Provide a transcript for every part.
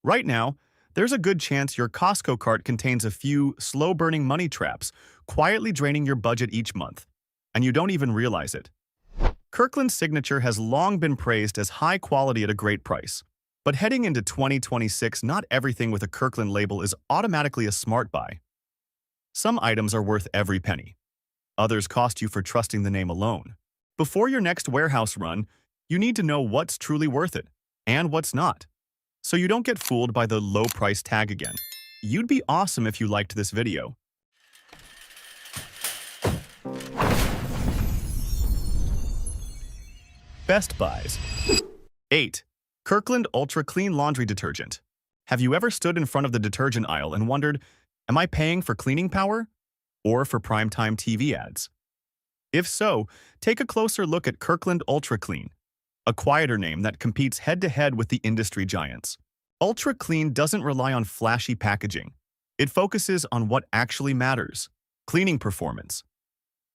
Right now, there's a good chance your Costco cart contains a few slow-burning money traps, quietly draining your budget each month, and you don't even realize it. Kirkland Signature has long been praised as high quality at a great price. But heading into 2026, not everything with a Kirkland label is automatically a smart buy. Some items are worth every penny. Others cost you for trusting the name alone. Before your next warehouse run, you need to know what's truly worth it and what's not, so you don't get fooled by the low price tag again. You'd be awesome if you liked this video. Best buys. 8. Kirkland Ultra Clean Laundry Detergent. Have you ever stood in front of the detergent aisle and wondered, am I paying for cleaning power or for primetime TV ads? If so, take a closer look at Kirkland Ultra Clean, a quieter name that competes head-to-head with the industry giants. Ultra Clean doesn't rely on flashy packaging. It focuses on what actually matters: cleaning performance.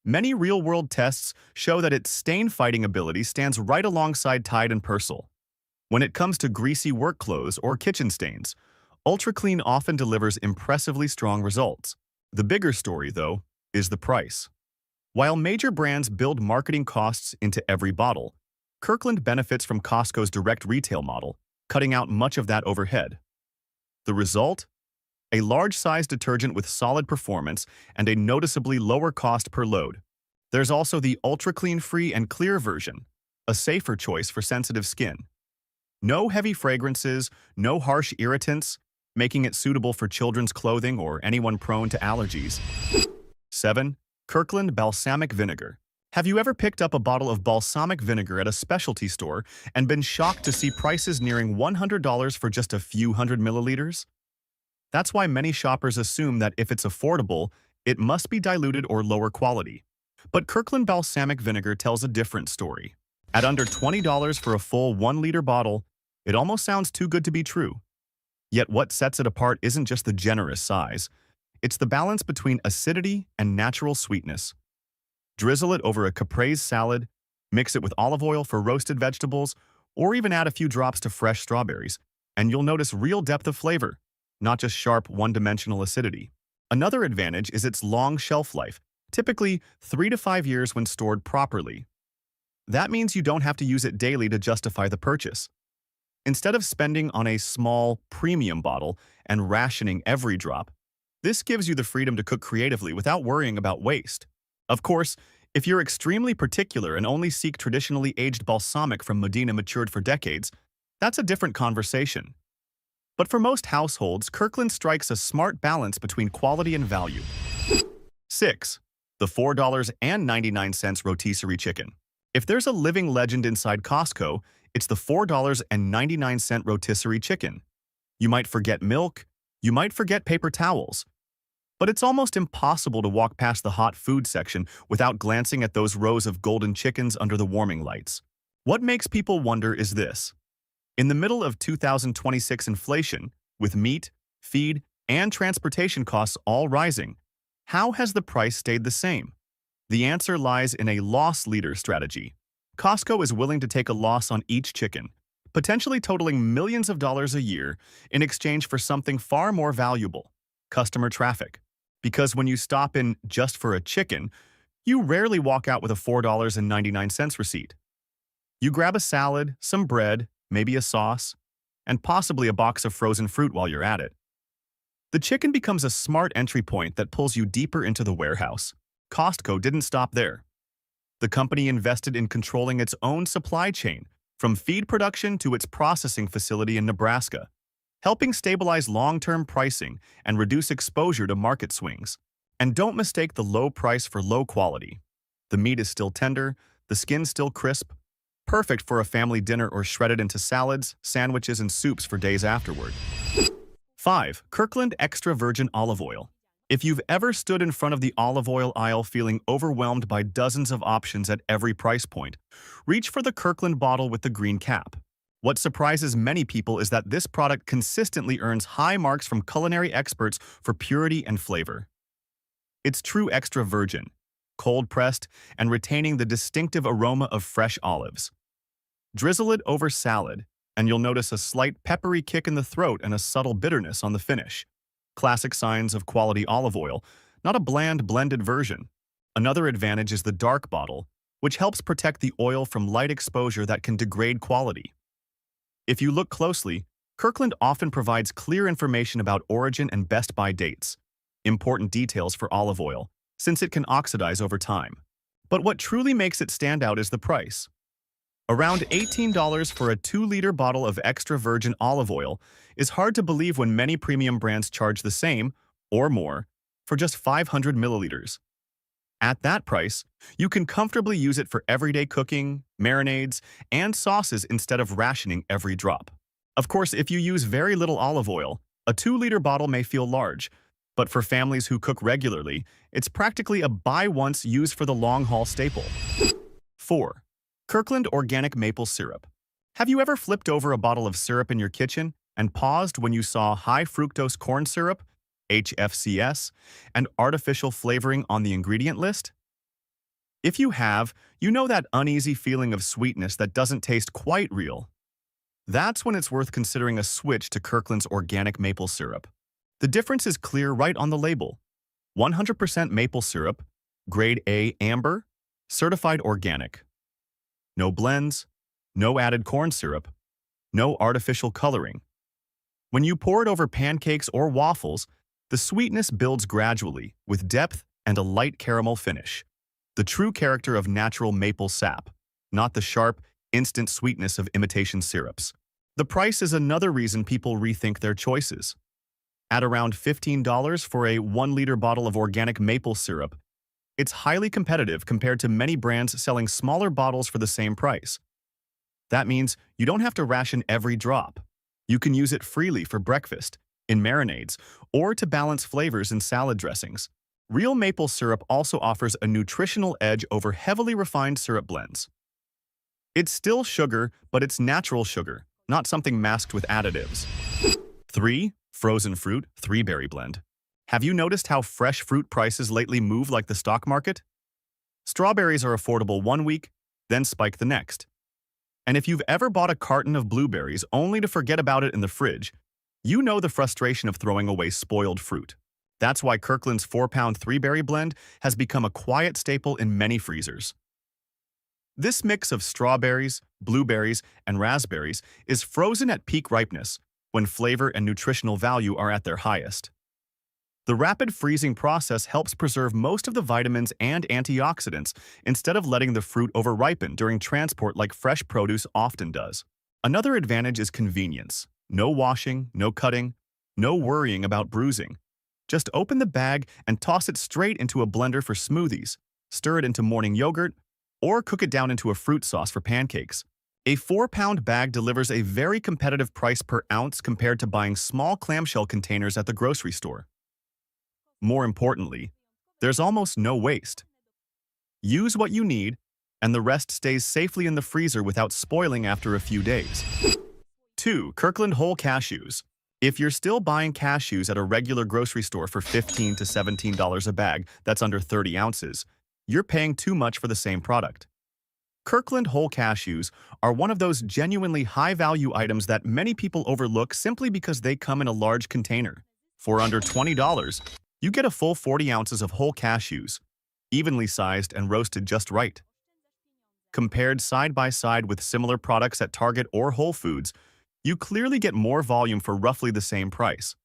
Many real-world tests show that its stain-fighting ability stands right alongside Tide and Persil. When it comes to greasy work clothes or kitchen stains, Ultra Clean often delivers impressively strong results. The bigger story, though, is the price. While major brands build marketing costs into every bottle, Kirkland benefits from Costco's direct retail model, cutting out much of that overhead. The result? A large-sized detergent with solid performance and a noticeably lower cost per load. There's also the Ultra Clean Free and Clear version, a safer choice for sensitive skin. No heavy fragrances, no harsh irritants, making it suitable for children's clothing or anyone prone to allergies. 7. Kirkland Balsamic Vinegar. Have you ever picked up a bottle of balsamic vinegar at a specialty store and been shocked to see prices nearing $100 for just a few hundred milliliters? That's why many shoppers assume that if it's affordable, it must be diluted or lower quality. But Kirkland Balsamic Vinegar tells a different story. At under $20 for a full 1-liter bottle, it almost sounds too good to be true. Yet what sets it apart isn't just the generous size. It's the balance between acidity and natural sweetness. Drizzle it over a caprese salad, mix it with olive oil for roasted vegetables, or even add a few drops to fresh strawberries, and you'll notice real depth of flavor, not just sharp, one-dimensional acidity. Another advantage is its long shelf life, typically 3 to 5 years when stored properly. That means you don't have to use it daily to justify the purchase. Instead of spending on a small, premium bottle and rationing every drop, this gives you the freedom to cook creatively without worrying about waste. Of course, if you're extremely particular and only seek traditionally aged balsamic from Medina matured for decades, that's a different conversation. But for most households, Kirkland strikes a smart balance between quality and value. 6. The $4.99 rotisserie chicken. If there's a living legend inside Costco, it's the $4.99 rotisserie chicken. You might forget milk, you might forget paper towels, but it's almost impossible to walk past the hot food section without glancing at those rows of golden chickens under the warming lights. What makes people wonder is this. In the middle of 2026 inflation, with meat, feed, and transportation costs all rising, how has the price stayed the same? The answer lies in a loss leader strategy. Costco is willing to take a loss on each chicken, potentially totaling millions of dollars a year in exchange for something far more valuable: customer traffic. Because when you stop in just for a chicken, you rarely walk out with a $4.99 receipt. You grab a salad, some bread, maybe a sauce, and possibly a box of frozen fruit while you're at it. The chicken becomes a smart entry point that pulls you deeper into the warehouse. Costco didn't stop there. The company invested in controlling its own supply chain, from feed production to its processing facility in Nebraska, helping stabilize long-term pricing and reduce exposure to market swings. And don't mistake the low price for low quality. The meat is still tender, the skin still crisp, perfect for a family dinner or shredded into salads, sandwiches, and soups for days afterward. 5. Kirkland Extra Virgin Olive Oil. If you've ever stood in front of the olive oil aisle feeling overwhelmed by dozens of options at every price point, reach for the Kirkland bottle with the green cap. What surprises many people is that this product consistently earns high marks from culinary experts for purity and flavor. It's true extra virgin, cold-pressed, and retaining the distinctive aroma of fresh olives. Drizzle it over salad, and you'll notice a slight peppery kick in the throat and a subtle bitterness on the finish. Classic signs of quality olive oil, not a bland blended version. Another advantage is the dark bottle, which helps protect the oil from light exposure that can degrade quality. If you look closely, Kirkland often provides clear information about origin and best buy dates, important details for olive oil, since it can oxidize over time. But what truly makes it stand out is the price. Around $18 for a 2-liter bottle of extra virgin olive oil is hard to believe when many premium brands charge the same, or more, for just 500 milliliters. At that price, you can comfortably use it for everyday cooking, marinades, and sauces instead of rationing every drop. Of course, if you use very little olive oil, a 2-liter bottle may feel large, but for families who cook regularly, it's practically a buy-once, use-for-the-long-haul staple. 4. Kirkland Organic Maple Syrup. Have you ever flipped over a bottle of syrup in your kitchen and paused when you saw high-fructose corn syrup, HFCS, and artificial flavoring on the ingredient list? If you have, you know that uneasy feeling of sweetness that doesn't taste quite real. That's when it's worth considering a switch to Kirkland's organic maple syrup. The difference is clear right on the label. 100% maple syrup, grade A amber, certified organic. No blends, no added corn syrup, no artificial coloring. When you pour it over pancakes or waffles, the sweetness builds gradually, with depth and a light caramel finish. The true character of natural maple sap, not the sharp, instant sweetness of imitation syrups. The price is another reason people rethink their choices. At around $15 for a 1-liter bottle of organic maple syrup, it's highly competitive compared to many brands selling smaller bottles for the same price. That means you don't have to ration every drop. You can use it freely for breakfast, in marinades, or to balance flavors in salad dressings. Real maple syrup also offers a nutritional edge over heavily refined syrup blends. It's still sugar, but it's natural sugar, not something masked with additives. 3. Frozen fruit 3-berry blend. Have you noticed how fresh fruit prices lately move like the stock market? Strawberries are affordable one week, then spike the next. And if you've ever bought a carton of blueberries only to forget about it in the fridge, you know the frustration of throwing away spoiled fruit. That's why Kirkland's 4-pound 3-berry blend has become a quiet staple in many freezers. This mix of strawberries, blueberries, and raspberries is frozen at peak ripeness, when flavor and nutritional value are at their highest. The rapid freezing process helps preserve most of the vitamins and antioxidants instead of letting the fruit over-ripen during transport like fresh produce often does. Another advantage is convenience. No washing, no cutting, no worrying about bruising. Just open the bag and toss it straight into a blender for smoothies, stir it into morning yogurt, or cook it down into a fruit sauce for pancakes. A 4-pound bag delivers a very competitive price per ounce compared to buying small clamshell containers at the grocery store. More importantly, there's almost no waste. Use what you need, and the rest stays safely in the freezer without spoiling after a few days. 2. Kirkland Whole Cashews. If you're still buying cashews at a regular grocery store for $15 to $17 a bag that's under 30 ounces, you're paying too much for the same product. Kirkland Whole Cashews are one of those genuinely high-value items that many people overlook simply because they come in a large container. For under $20, you get a full 40 ounces of whole cashews, evenly sized and roasted just right. Compared side by side with similar products at Target or Whole Foods, you clearly get more volume for roughly the same price.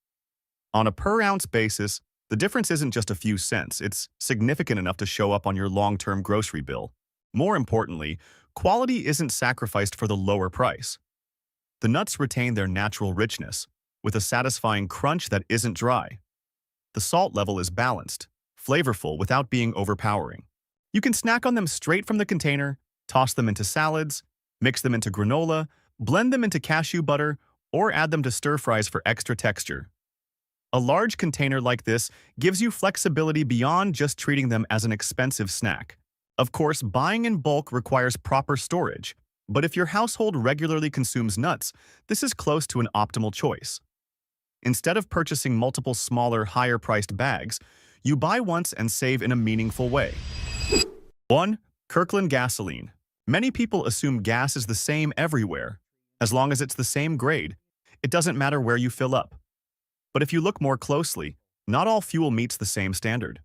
On a per-ounce basis, the difference isn't just a few cents, it's significant enough to show up on your long-term grocery bill. More importantly, quality isn't sacrificed for the lower price. The nuts retain their natural richness, with a satisfying crunch that isn't dry. The salt level is balanced, flavorful without being overpowering. You can snack on them straight from the container, toss them into salads, mix them into granola, blend them into cashew butter, or add them to stir-fries for extra texture. A large container like this gives you flexibility beyond just treating them as an expensive snack. Of course, buying in bulk requires proper storage, but if your household regularly consumes nuts, this is close to an optimal choice. Instead of purchasing multiple smaller, higher-priced bags, you buy once and save in a meaningful way. 1. Kirkland Gasoline. Many people assume gas is the same everywhere, As long as it's the same grade, it doesn't matter where you fill up. But if you look more closely, not all fuel meets the same standard.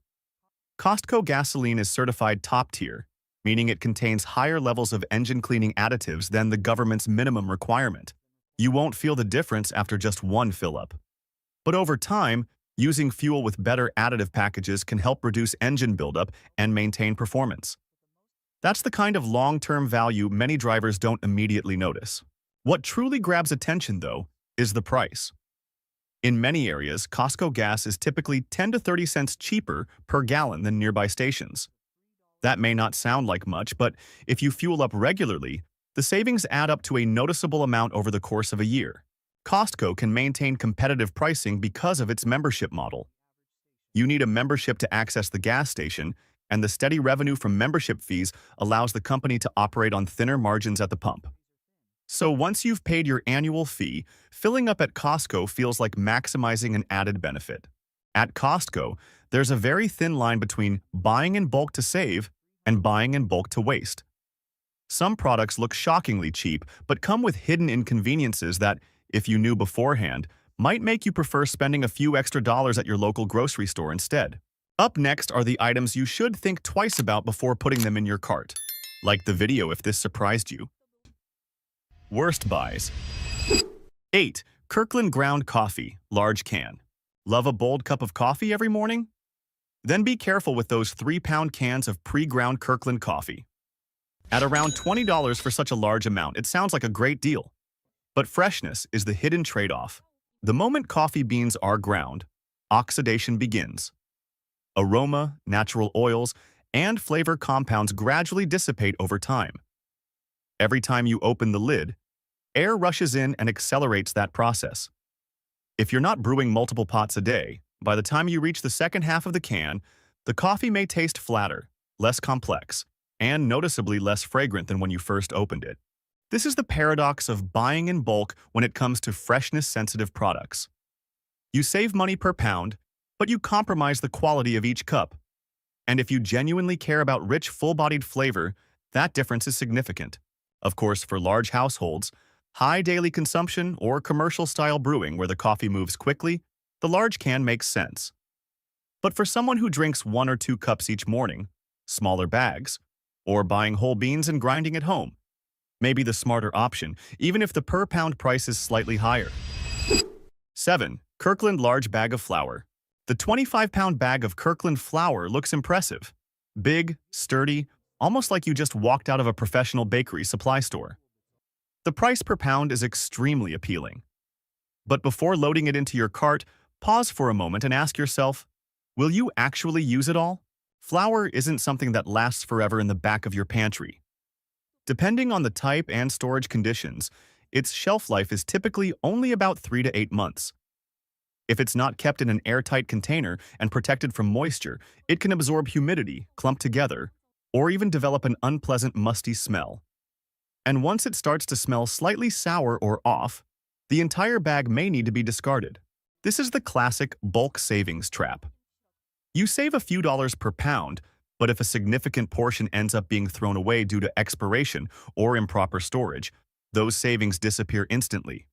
Costco gasoline is certified top tier, meaning it contains higher levels of engine cleaning additives than the government's minimum requirement. You won't feel the difference after just one fill-up. But over time, using fuel with better additive packages can help reduce engine buildup and maintain performance. That's the kind of long-term value many drivers don't immediately notice. What truly grabs attention, though, is the price. In many areas, Costco gas is typically 10 to 30 cents cheaper per gallon than nearby stations. That may not sound like much, but if you fuel up regularly, the savings add up to a noticeable amount over the course of a year. Costco can maintain competitive pricing because of its membership model. You need a membership to access the gas station, and the steady revenue from membership fees allows the company to operate on thinner margins at the pump. So once you've paid your annual fee, filling up at Costco feels like maximizing an added benefit. At Costco, there's a very thin line between buying in bulk to save and buying in bulk to waste. Some products look shockingly cheap, but come with hidden inconveniences that, if you knew beforehand, might make you prefer spending a few extra dollars at your local grocery store instead. Up next are the items you should think twice about before putting them in your cart. Like the video if this surprised you. Worst buys. 8. Kirkland ground coffee, large can. Love a bold cup of coffee every morning? Then be careful with those 3-pound cans of pre-ground Kirkland coffee. At around $20 for such a large amount, it sounds like a great deal. But freshness is the hidden trade-off. The moment coffee beans are ground, oxidation begins. Aroma, natural oils, and flavor compounds gradually dissipate over time. Every time you open the lid, air rushes in and accelerates that process. If you're not brewing multiple pots a day, by the time you reach the second half of the can, the coffee may taste flatter, less complex, and noticeably less fragrant than when you first opened it. This is the paradox of buying in bulk when it comes to freshness-sensitive products. You save money per pound, but you compromise the quality of each cup. And if you genuinely care about rich, full-bodied flavor, that difference is significant. Of course, for large households, high daily consumption, or commercial-style brewing where the coffee moves quickly, the large can makes sense. But for someone who drinks 1 or 2 cups each morning, smaller bags, or buying whole beans and grinding at home may be the smarter option, even if the per-pound price is slightly higher. 7. Kirkland large bag of flour. The 25-pound bag of Kirkland flour looks impressive. Big, sturdy, almost like you just walked out of a professional bakery supply store. The price per pound is extremely appealing. But before loading it into your cart, pause for a moment and ask yourself, will you actually use it all? Flour isn't something that lasts forever in the back of your pantry. Depending on the type and storage conditions, its shelf life is typically only about 3 to 8 months. If it's not kept in an airtight container and protected from moisture, it can absorb humidity, clump together, or even develop an unpleasant musty smell. And once it starts to smell slightly sour or off, the entire bag may need to be discarded. This is the classic bulk savings trap. You save a few dollars per pound, but if a significant portion ends up being thrown away due to expiration or improper storage, those savings disappear instantly.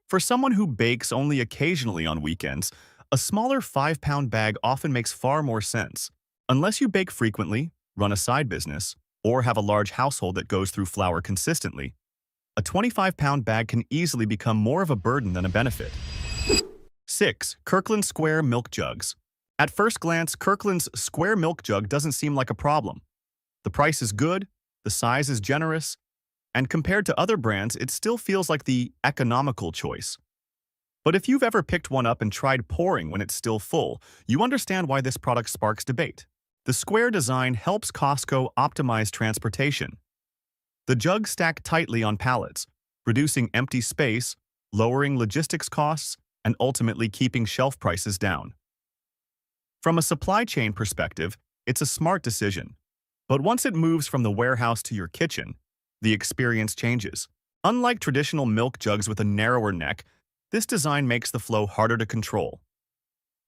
For someone who bakes only occasionally on weekends, a smaller 5-pound bag often makes far more sense. Unless you bake frequently, run a side business, or have a large household that goes through flour consistently, a 25-pound bag can easily become more of a burden than a benefit. 6. Kirkland square milk jugs. At first glance, Kirkland's square milk jug doesn't seem like a problem. The price is good, the size is generous, and compared to other brands, it still feels like the economical choice. But if you've ever picked one up and tried pouring when it's still full, you understand why this product sparks debate. The square design helps Costco optimize transportation. The jugs stack tightly on pallets, reducing empty space, lowering logistics costs, and ultimately keeping shelf prices down. From a supply chain perspective, it's a smart decision. But once it moves from the warehouse to your kitchen, the experience changes. Unlike traditional milk jugs with a narrower neck, this design makes the flow harder to control.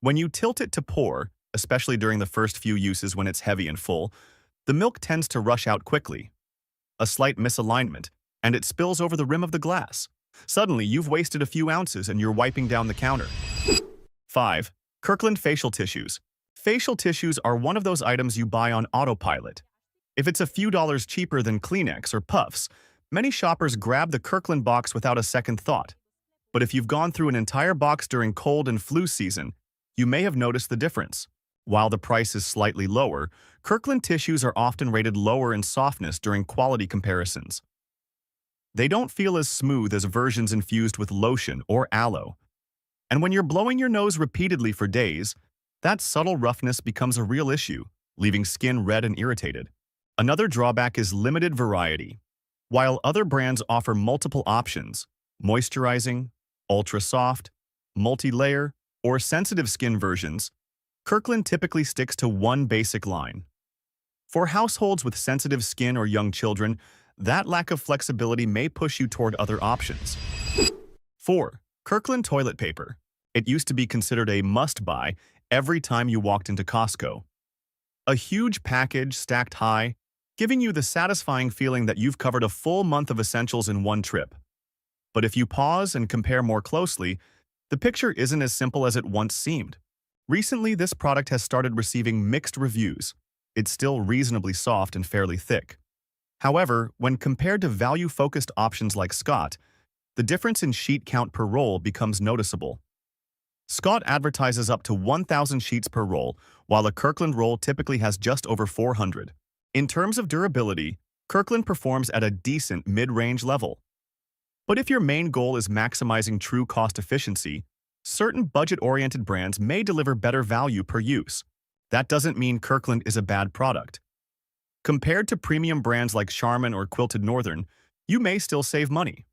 When you tilt it to pour, especially during the first few uses when it's heavy and full, the milk tends to rush out quickly. A slight misalignment, and it spills over the rim of the glass. Suddenly, you've wasted a few ounces and you're wiping down the counter. 5. Kirkland facial tissues. Facial tissues are one of those items you buy on autopilot. If it's a few dollars cheaper than Kleenex or Puffs, many shoppers grab the Kirkland box without a second thought. But if you've gone through an entire box during cold and flu season, you may have noticed the difference. While the price is slightly lower, Kirkland tissues are often rated lower in softness during quality comparisons. They don't feel as smooth as versions infused with lotion or aloe. And when you're blowing your nose repeatedly for days, that subtle roughness becomes a real issue, leaving skin red and irritated. Another drawback is limited variety. While other brands offer multiple options, moisturizing, ultra-soft, multi-layer, or sensitive skin versions, Kirkland typically sticks to one basic line. For households with sensitive skin or young children, that lack of flexibility may push you toward other options. 4. Kirkland toilet paper. It used to be considered a must-buy every time you walked into Costco. A huge package stacked high, giving you the satisfying feeling that you've covered a full month of essentials in one trip. But if you pause and compare more closely, the picture isn't as simple as it once seemed. Recently, this product has started receiving mixed reviews. It's still reasonably soft and fairly thick. However, when compared to value-focused options like Scott, the difference in sheet count per roll becomes noticeable. Scott advertises up to 1,000 sheets per roll, while a Kirkland roll typically has just over 400. In terms of durability, Kirkland performs at a decent mid-range level. But if your main goal is maximizing true cost efficiency, certain budget-oriented brands may deliver better value per use. That doesn't mean Kirkland is a bad product. Compared to premium brands like Charmin or Quilted Northern, you may still save money.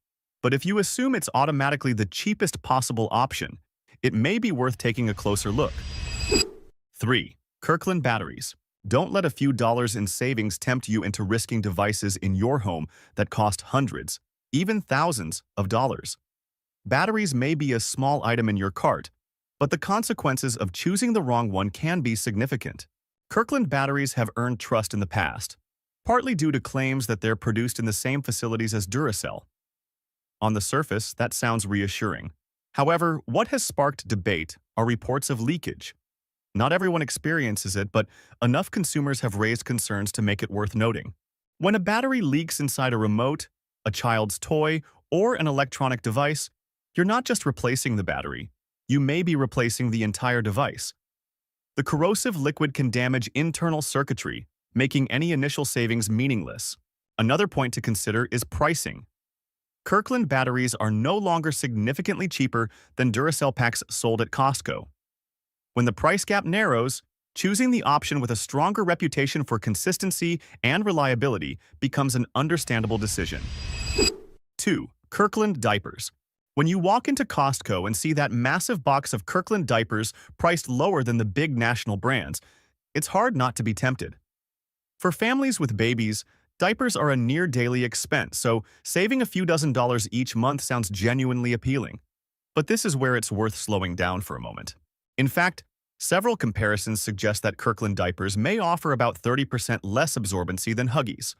But if you assume it's automatically the cheapest possible option, it may be worth taking a closer look. 3. Kirkland batteries. Don't let a few dollars in savings tempt you into risking devices in your home that cost hundreds, even thousands of dollars. Batteries may be a small item in your cart, but the consequences of choosing the wrong one can be significant. Kirkland batteries have earned trust in the past, partly due to claims that they're produced in the same facilities as Duracell. On the surface, that sounds reassuring. However, what has sparked debate are reports of leakage. Not everyone experiences it, but enough consumers have raised concerns to make it worth noting. When a battery leaks inside a remote, a child's toy, or an electronic device, you're not just replacing the battery, you may be replacing the entire device. The corrosive liquid can damage internal circuitry, making any initial savings meaningless. Another point to consider is pricing. Kirkland batteries are no longer significantly cheaper than Duracell packs sold at Costco. When the price gap narrows, choosing the option with a stronger reputation for consistency and reliability becomes an understandable decision. 2. Kirkland diapers. When you walk into Costco and see that massive box of Kirkland diapers priced lower than the big national brands, it's hard not to be tempted. For families with babies, diapers are a near-daily expense, so saving a few dozen dollars each month sounds genuinely appealing. But this is where it's worth slowing down for a moment. In fact, several comparisons suggest that Kirkland diapers may offer about 30% less absorbency than Huggies,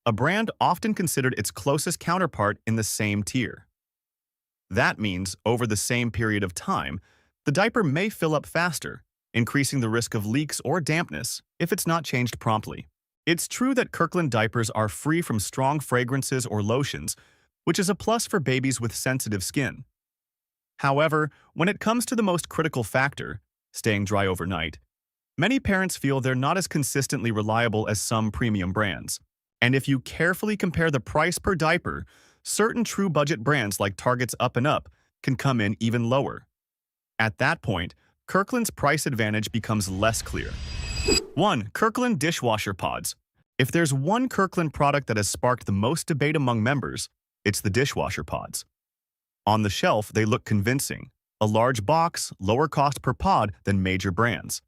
a brand often considered its closest counterpart in the same tier. That means, over the same period of time, the diaper may fill up faster, increasing the risk of leaks or dampness if it's not changed promptly. It's true that Kirkland diapers are free from strong fragrances or lotions, which is a plus for babies with sensitive skin. However, when it comes to the most critical factor, staying dry overnight, many parents feel they're not as consistently reliable as some premium brands. And if you carefully compare the price per diaper, certain true budget brands like Target's Up and Up can come in even lower. At that point, Kirkland's price advantage becomes less clear. 1. Kirkland dishwasher pods. If there's one Kirkland product that has sparked the most debate among members, it's the dishwasher pods. On the shelf, they look convincing. A large box, lower cost per pod than major brands.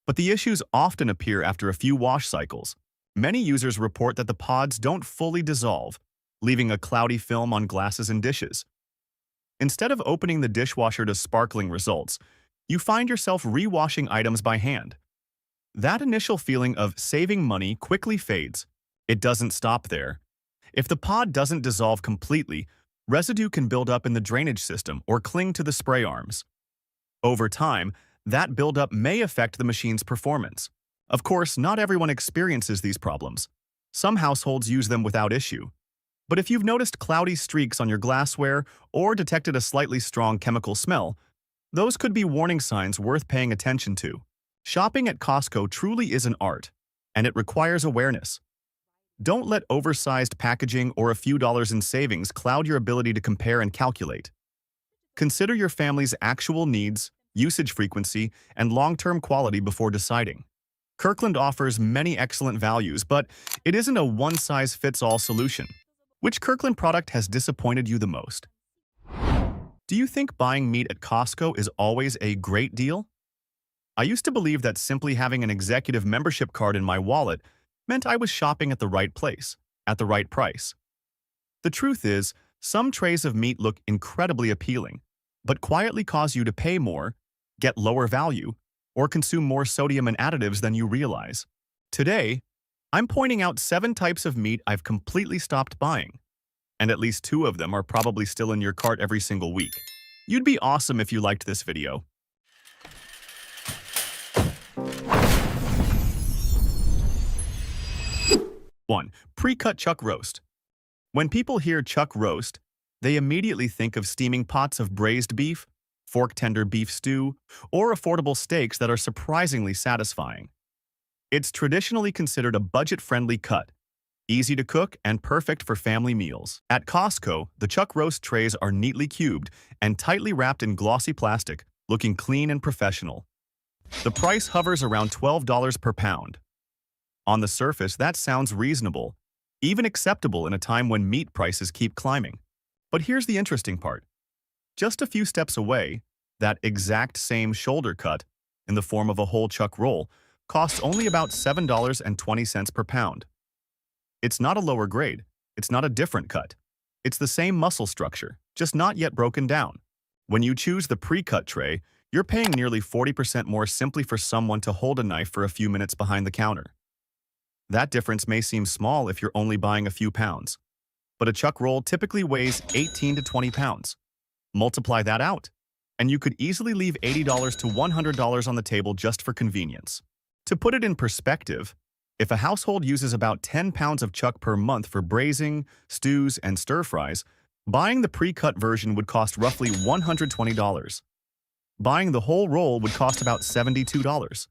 But the issues often appear after a few wash cycles. Many users report that the pods don't fully dissolve, leaving a cloudy film on glasses and dishes. Instead of opening the dishwasher to sparkling results, you find yourself rewashing items by hand. That initial feeling of saving money quickly fades. It doesn't stop there. If the pod doesn't dissolve completely, residue can build up in the drainage system or cling to the spray arms. Over time, that buildup may affect the machine's performance. Of course, not everyone experiences these problems. Some households use them without issue. But if you've noticed cloudy streaks on your glassware or detected a slightly strong chemical smell, those could be warning signs worth paying attention to. Shopping at Costco truly is an art, and it requires awareness. Don't let oversized packaging or a few dollars in savings cloud your ability to compare and calculate. Consider your family's actual needs, usage frequency, and long-term quality before deciding. Kirkland offers many excellent values, but it isn't a one-size-fits-all solution. Which Kirkland product has disappointed you the most? Do you think buying meat at Costco is always a great deal? I used to believe that simply having an executive membership card in my wallet meant I was shopping at the right place, at the right price. The truth is, some trays of meat look incredibly appealing, but quietly cause you to pay more, get lower value, or consume more sodium and additives than you realize. Today, I'm pointing out 7 types of meat I've completely stopped buying, and at least 2 of them are probably still in your cart every single week. You'd be awesome if you liked this video. One, pre-cut chuck roast. When people hear chuck roast, they immediately think of steaming pots of braised beef, fork-tender beef stew, or affordable steaks that are surprisingly satisfying. It's traditionally considered a budget-friendly cut, easy to cook and perfect for family meals. At Costco, the chuck roast trays are neatly cubed and tightly wrapped in glossy plastic, looking clean and professional. The price hovers around $12 per pound. On the surface, that sounds reasonable, even acceptable in a time when meat prices keep climbing. But here's the interesting part. Just a few steps away, that exact same shoulder cut, in the form of a whole chuck roll, costs only about $7.20 per pound. It's not a lower grade. It's not a different cut. It's the same muscle structure, just not yet broken down. When you choose the pre-cut tray, you're paying nearly 40% more simply for someone to hold a knife for a few minutes behind the counter. That difference may seem small if you're only buying a few pounds, but a chuck roll typically weighs 18 to 20 pounds. Multiply that out, and you could easily leave $80 to $100 on the table just for convenience. To put it in perspective, if a household uses about 10 pounds of chuck per month for braising, stews, and stir-fries, buying the pre-cut version would cost roughly $120. Buying the whole roll would cost about $72.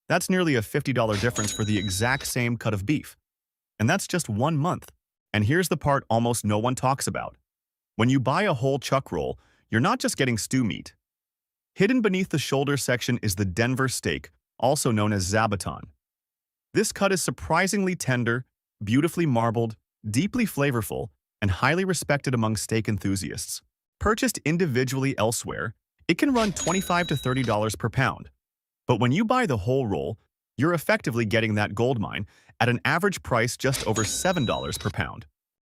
That's nearly a $50 difference for the exact same cut of beef. And that's just 1 month. And here's the part almost no one talks about. When you buy a whole chuck roll, you're not just getting stew meat. Hidden beneath the shoulder section is the Denver steak, also known as zabuton. This cut is surprisingly tender, beautifully marbled, deeply flavorful, and highly respected among steak enthusiasts. Purchased individually elsewhere, it can run $25 to $30 per pound. But when you buy the whole roll, you're effectively getting that goldmine at an average price just over $7 per pound.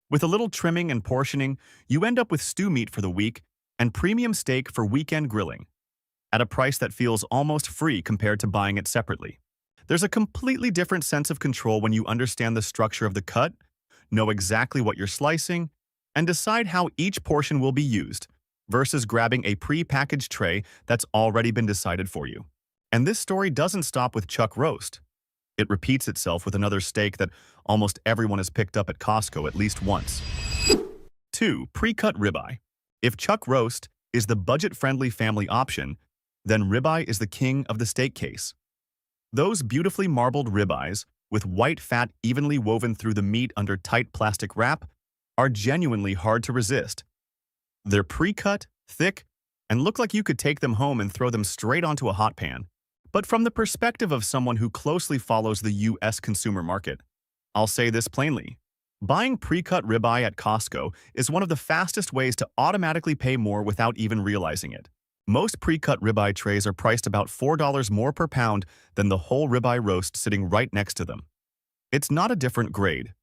With a little trimming and portioning, you end up with stew meat for the week and premium steak for weekend grilling, at a price that feels almost free compared to buying it separately. There's a completely different sense of control when you understand the structure of the cut, know exactly what you're slicing, and decide how each portion will be used, versus grabbing a pre-packaged tray that's already been decided for you. And this story doesn't stop with chuck roast. It repeats itself with another steak that almost everyone has picked up at Costco at least once. 2. Pre-cut ribeye. If chuck roast is the budget-friendly family option, then ribeye is the king of the steak case. Those beautifully marbled ribeyes, with white fat evenly woven through the meat under tight plastic wrap, are genuinely hard to resist. They're pre-cut, thick, and look like you could take them home and throw them straight onto a hot pan. But from the perspective of someone who closely follows the U.S. consumer market, I'll say this plainly. Buying pre-cut ribeye at Costco is one of the fastest ways to automatically pay more without even realizing it. Most pre-cut ribeye trays are priced about $4 more per pound than the whole ribeye roast sitting right next to them. It's not a different grade.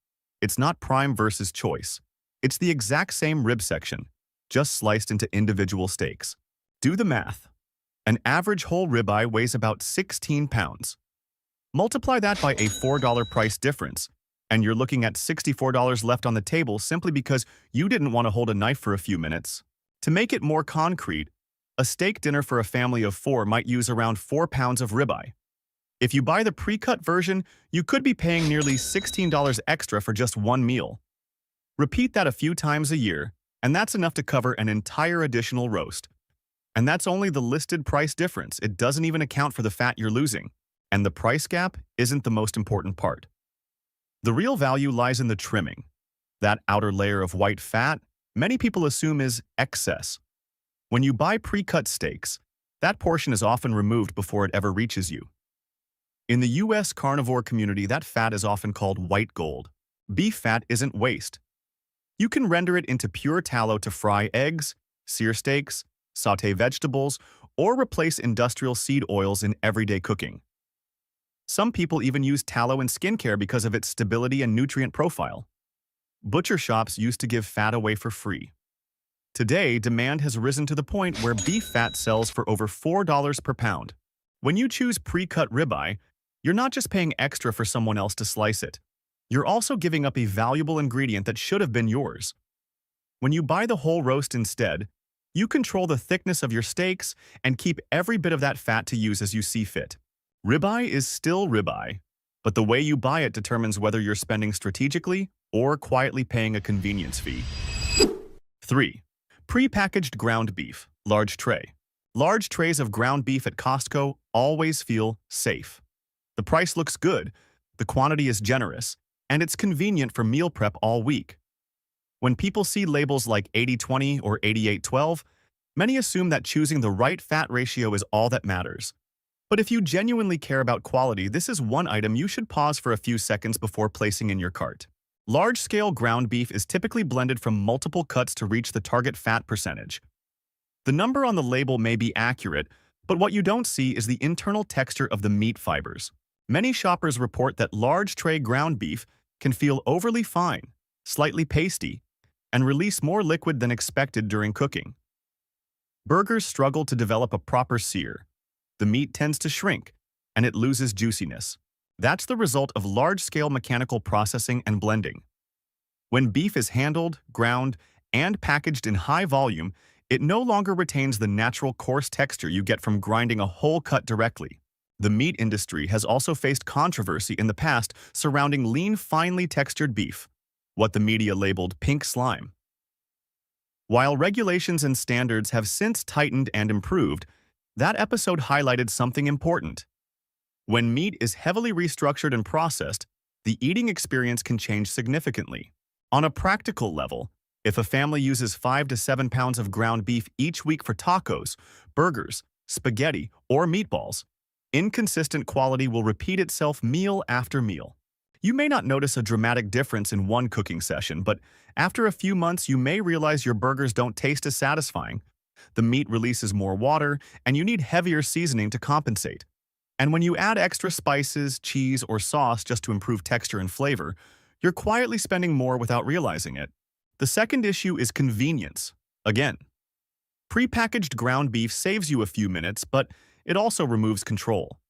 It's not prime versus choice. It's the exact same rib section, just sliced into individual steaks. Do the math. An average whole ribeye weighs about 16 pounds. Multiply that by a $4 price difference, and you're looking at $64 left on the table simply because you didn't want to hold a knife for a few minutes. To make it more concrete, a steak dinner for a family of 4 might use around 4 pounds of ribeye. If you buy the pre-cut version, you could be paying nearly $16 extra for just one meal. Repeat that a few times a year, and that's enough to cover an entire additional roast. And that's only the listed price difference. It doesn't even account for the fat you're losing. And the price gap isn't the most important part. The real value lies in the trimming. That outer layer of white fat, many people assume is excess. When you buy pre-cut steaks, that portion is often removed before it ever reaches you. In the US carnivore community, that fat is often called white gold. Beef fat isn't waste. You can render it into pure tallow to fry eggs, sear steaks, sauté vegetables, or replace industrial seed oils in everyday cooking. Some people even use tallow in skincare because of its stability and nutrient profile. Butcher shops used to give fat away for free. Today, demand has risen to the point where beef fat sells for over $4 per pound. When you choose pre-cut ribeye, you're not just paying extra for someone else to slice it. You're also giving up a valuable ingredient that should have been yours. When you buy the whole roast instead, you control the thickness of your steaks and keep every bit of that fat to use as you see fit. Ribeye is still ribeye, but the way you buy it determines whether you're spending strategically or quietly paying a convenience fee. 3. Pre-packaged ground beef, large tray. Large trays of ground beef at Costco always feel safe. The price looks good, the quantity is generous, and it's convenient for meal prep all week. When people see labels like 80-20 or 88-12, many assume that choosing the right fat ratio is all that matters. But if you genuinely care about quality, this is one item you should pause for a few seconds before placing in your cart. Large-scale ground beef is typically blended from multiple cuts to reach the target fat percentage. The number on the label may be accurate, but what you don't see is the internal texture of the meat fibers. Many shoppers report that large tray ground beef can feel overly fine, slightly pasty, and release more liquid than expected during cooking. Burgers struggle to develop a proper sear. The meat tends to shrink, and it loses juiciness. That's the result of large-scale mechanical processing and blending. When beef is handled, ground, and packaged in high volume, it no longer retains the natural coarse texture you get from grinding a whole cut directly. The meat industry has also faced controversy in the past surrounding lean, finely textured beef, what the media labeled pink slime. While regulations and standards have since tightened and improved, that episode highlighted something important. When meat is heavily restructured and processed, the eating experience can change significantly. On a practical level, if a family uses 5 to 7 pounds of ground beef each week for tacos, burgers, spaghetti, or meatballs, inconsistent quality will repeat itself meal after meal. You may not notice a dramatic difference in one cooking session, but after a few months you may realize your burgers don't taste as satisfying. The meat releases more water, and you need heavier seasoning to compensate. And when you add extra spices, cheese, or sauce just to improve texture and flavor, you're quietly spending more without realizing it. The second issue is convenience. Again, pre-packaged ground beef saves you a few minutes, but it also removes control.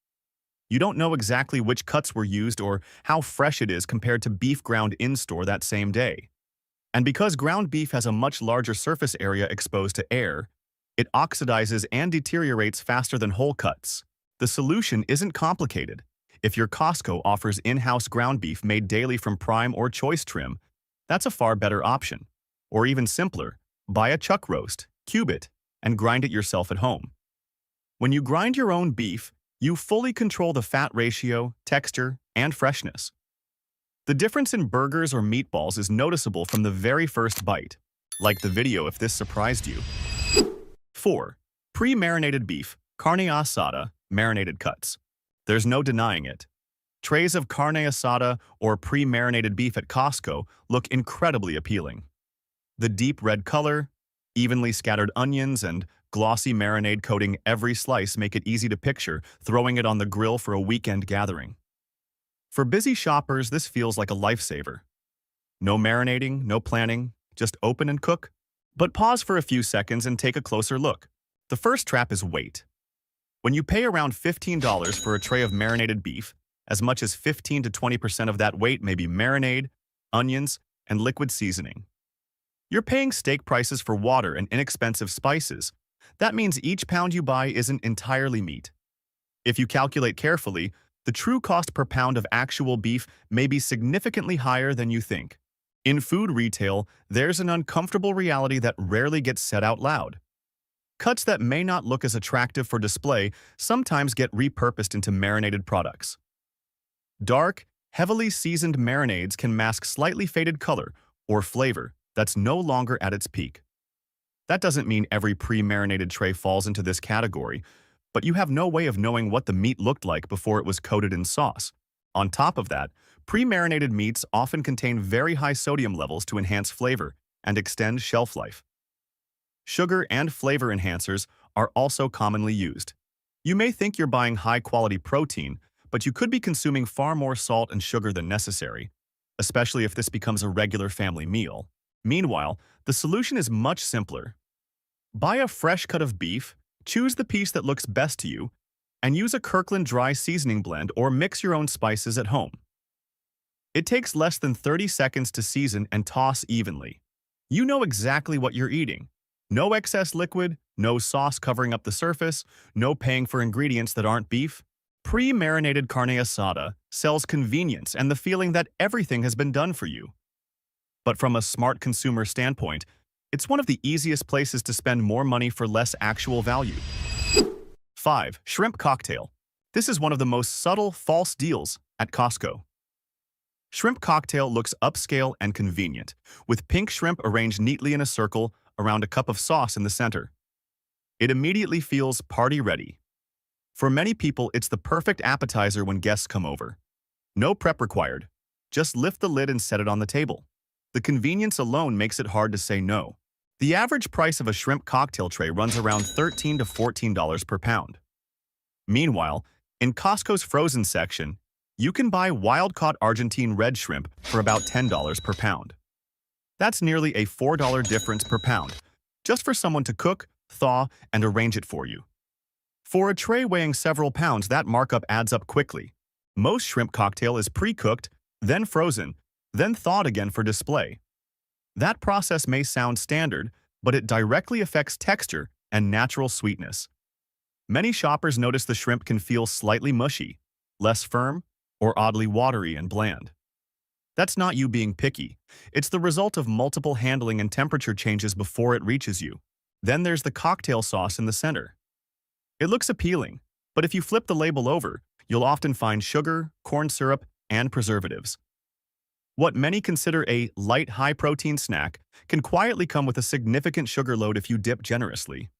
You don't know exactly which cuts were used or how fresh it is compared to beef ground in-store that same day. And because ground beef has a much larger surface area exposed to air, it oxidizes and deteriorates faster than whole cuts. The solution isn't complicated. If your Costco offers in-house ground beef made daily from prime or choice trim, that's a far better option. Or even simpler, buy a chuck roast, cube it, and grind it yourself at home. When you grind your own beef, you fully control the fat ratio, texture, and freshness. The difference in burgers or meatballs is noticeable from the very first bite. Like the video if this surprised you. 4. Pre-marinated beef, carne asada, marinated cuts. There's no denying it. Trays of carne asada or pre-marinated beef at Costco look incredibly appealing. The deep red color, evenly scattered onions, and glossy marinade coating every slice make it easy to picture throwing it on the grill for a weekend gathering. For busy shoppers, this feels like a lifesaver. No marinating, no planning, just open and cook. But pause for a few seconds and take a closer look. The first trap is weight. When you pay around $15 for a tray of marinated beef, As much as 15 to 20% of that weight may be marinade, onions, and liquid seasoning. You're paying steak prices for water and inexpensive spices. That means each pound you buy isn't entirely meat. If you calculate carefully, the true cost per pound of actual beef may be significantly higher than you think. In food retail, there's an uncomfortable reality that rarely gets said out loud. Cuts that may not look as attractive for display sometimes get repurposed into marinated products. Dark, heavily seasoned marinades can mask slightly faded color or flavor that's no longer at its peak. That doesn't mean every pre-marinated tray falls into this category, but you have no way of knowing what the meat looked like before it was coated in sauce. On top of that, pre-marinated meats often contain very high sodium levels to enhance flavor and extend shelf life. Sugar and flavor enhancers are also commonly used. You may think you're buying high-quality protein, but you could be consuming far more salt and sugar than necessary, especially if this becomes a regular family meal. Meanwhile, the solution is much simpler. Buy a fresh cut of beef, choose the piece that looks best to you, and use a Kirkland dry seasoning blend or mix your own spices at home. It takes less than 30 seconds to season and toss evenly. You know exactly what you're eating. No excess liquid, no sauce covering up the surface, no paying for ingredients that aren't beef. Pre-marinated carne asada sells convenience and the feeling that everything has been done for you. But from a smart consumer standpoint, it's one of the easiest places to spend more money for less actual value. 5. Shrimp cocktail. This is one of the most subtle false deals at Costco. Shrimp cocktail looks upscale and convenient, with pink shrimp arranged neatly in a circle around a cup of sauce in the center. It immediately feels party-ready. For many people, it's the perfect appetizer when guests come over. No prep required. Just lift the lid and set it on the table. The convenience alone makes it hard to say no. The average price of a shrimp cocktail tray runs around $13 to $14 per pound. Meanwhile, in Costco's frozen section, you can buy wild-caught Argentine red shrimp for about $10 per pound. That's nearly a $4 difference per pound, just for someone to cook, thaw, and arrange it for you. For a tray weighing several pounds, that markup adds up quickly. Most shrimp cocktail is pre-cooked, then frozen, then thawed again for display. That process may sound standard, but it directly affects texture and natural sweetness. Many shoppers notice the shrimp can feel slightly mushy, less firm, or oddly watery and bland. That's not you being picky. It's the result of multiple handling and temperature changes before it reaches you. Then there's the cocktail sauce in the center. It looks appealing, but if you flip the label over, you'll often find sugar, corn syrup, and preservatives. What many consider a light, high-protein snack can quietly come with a significant sugar load if you dip generously.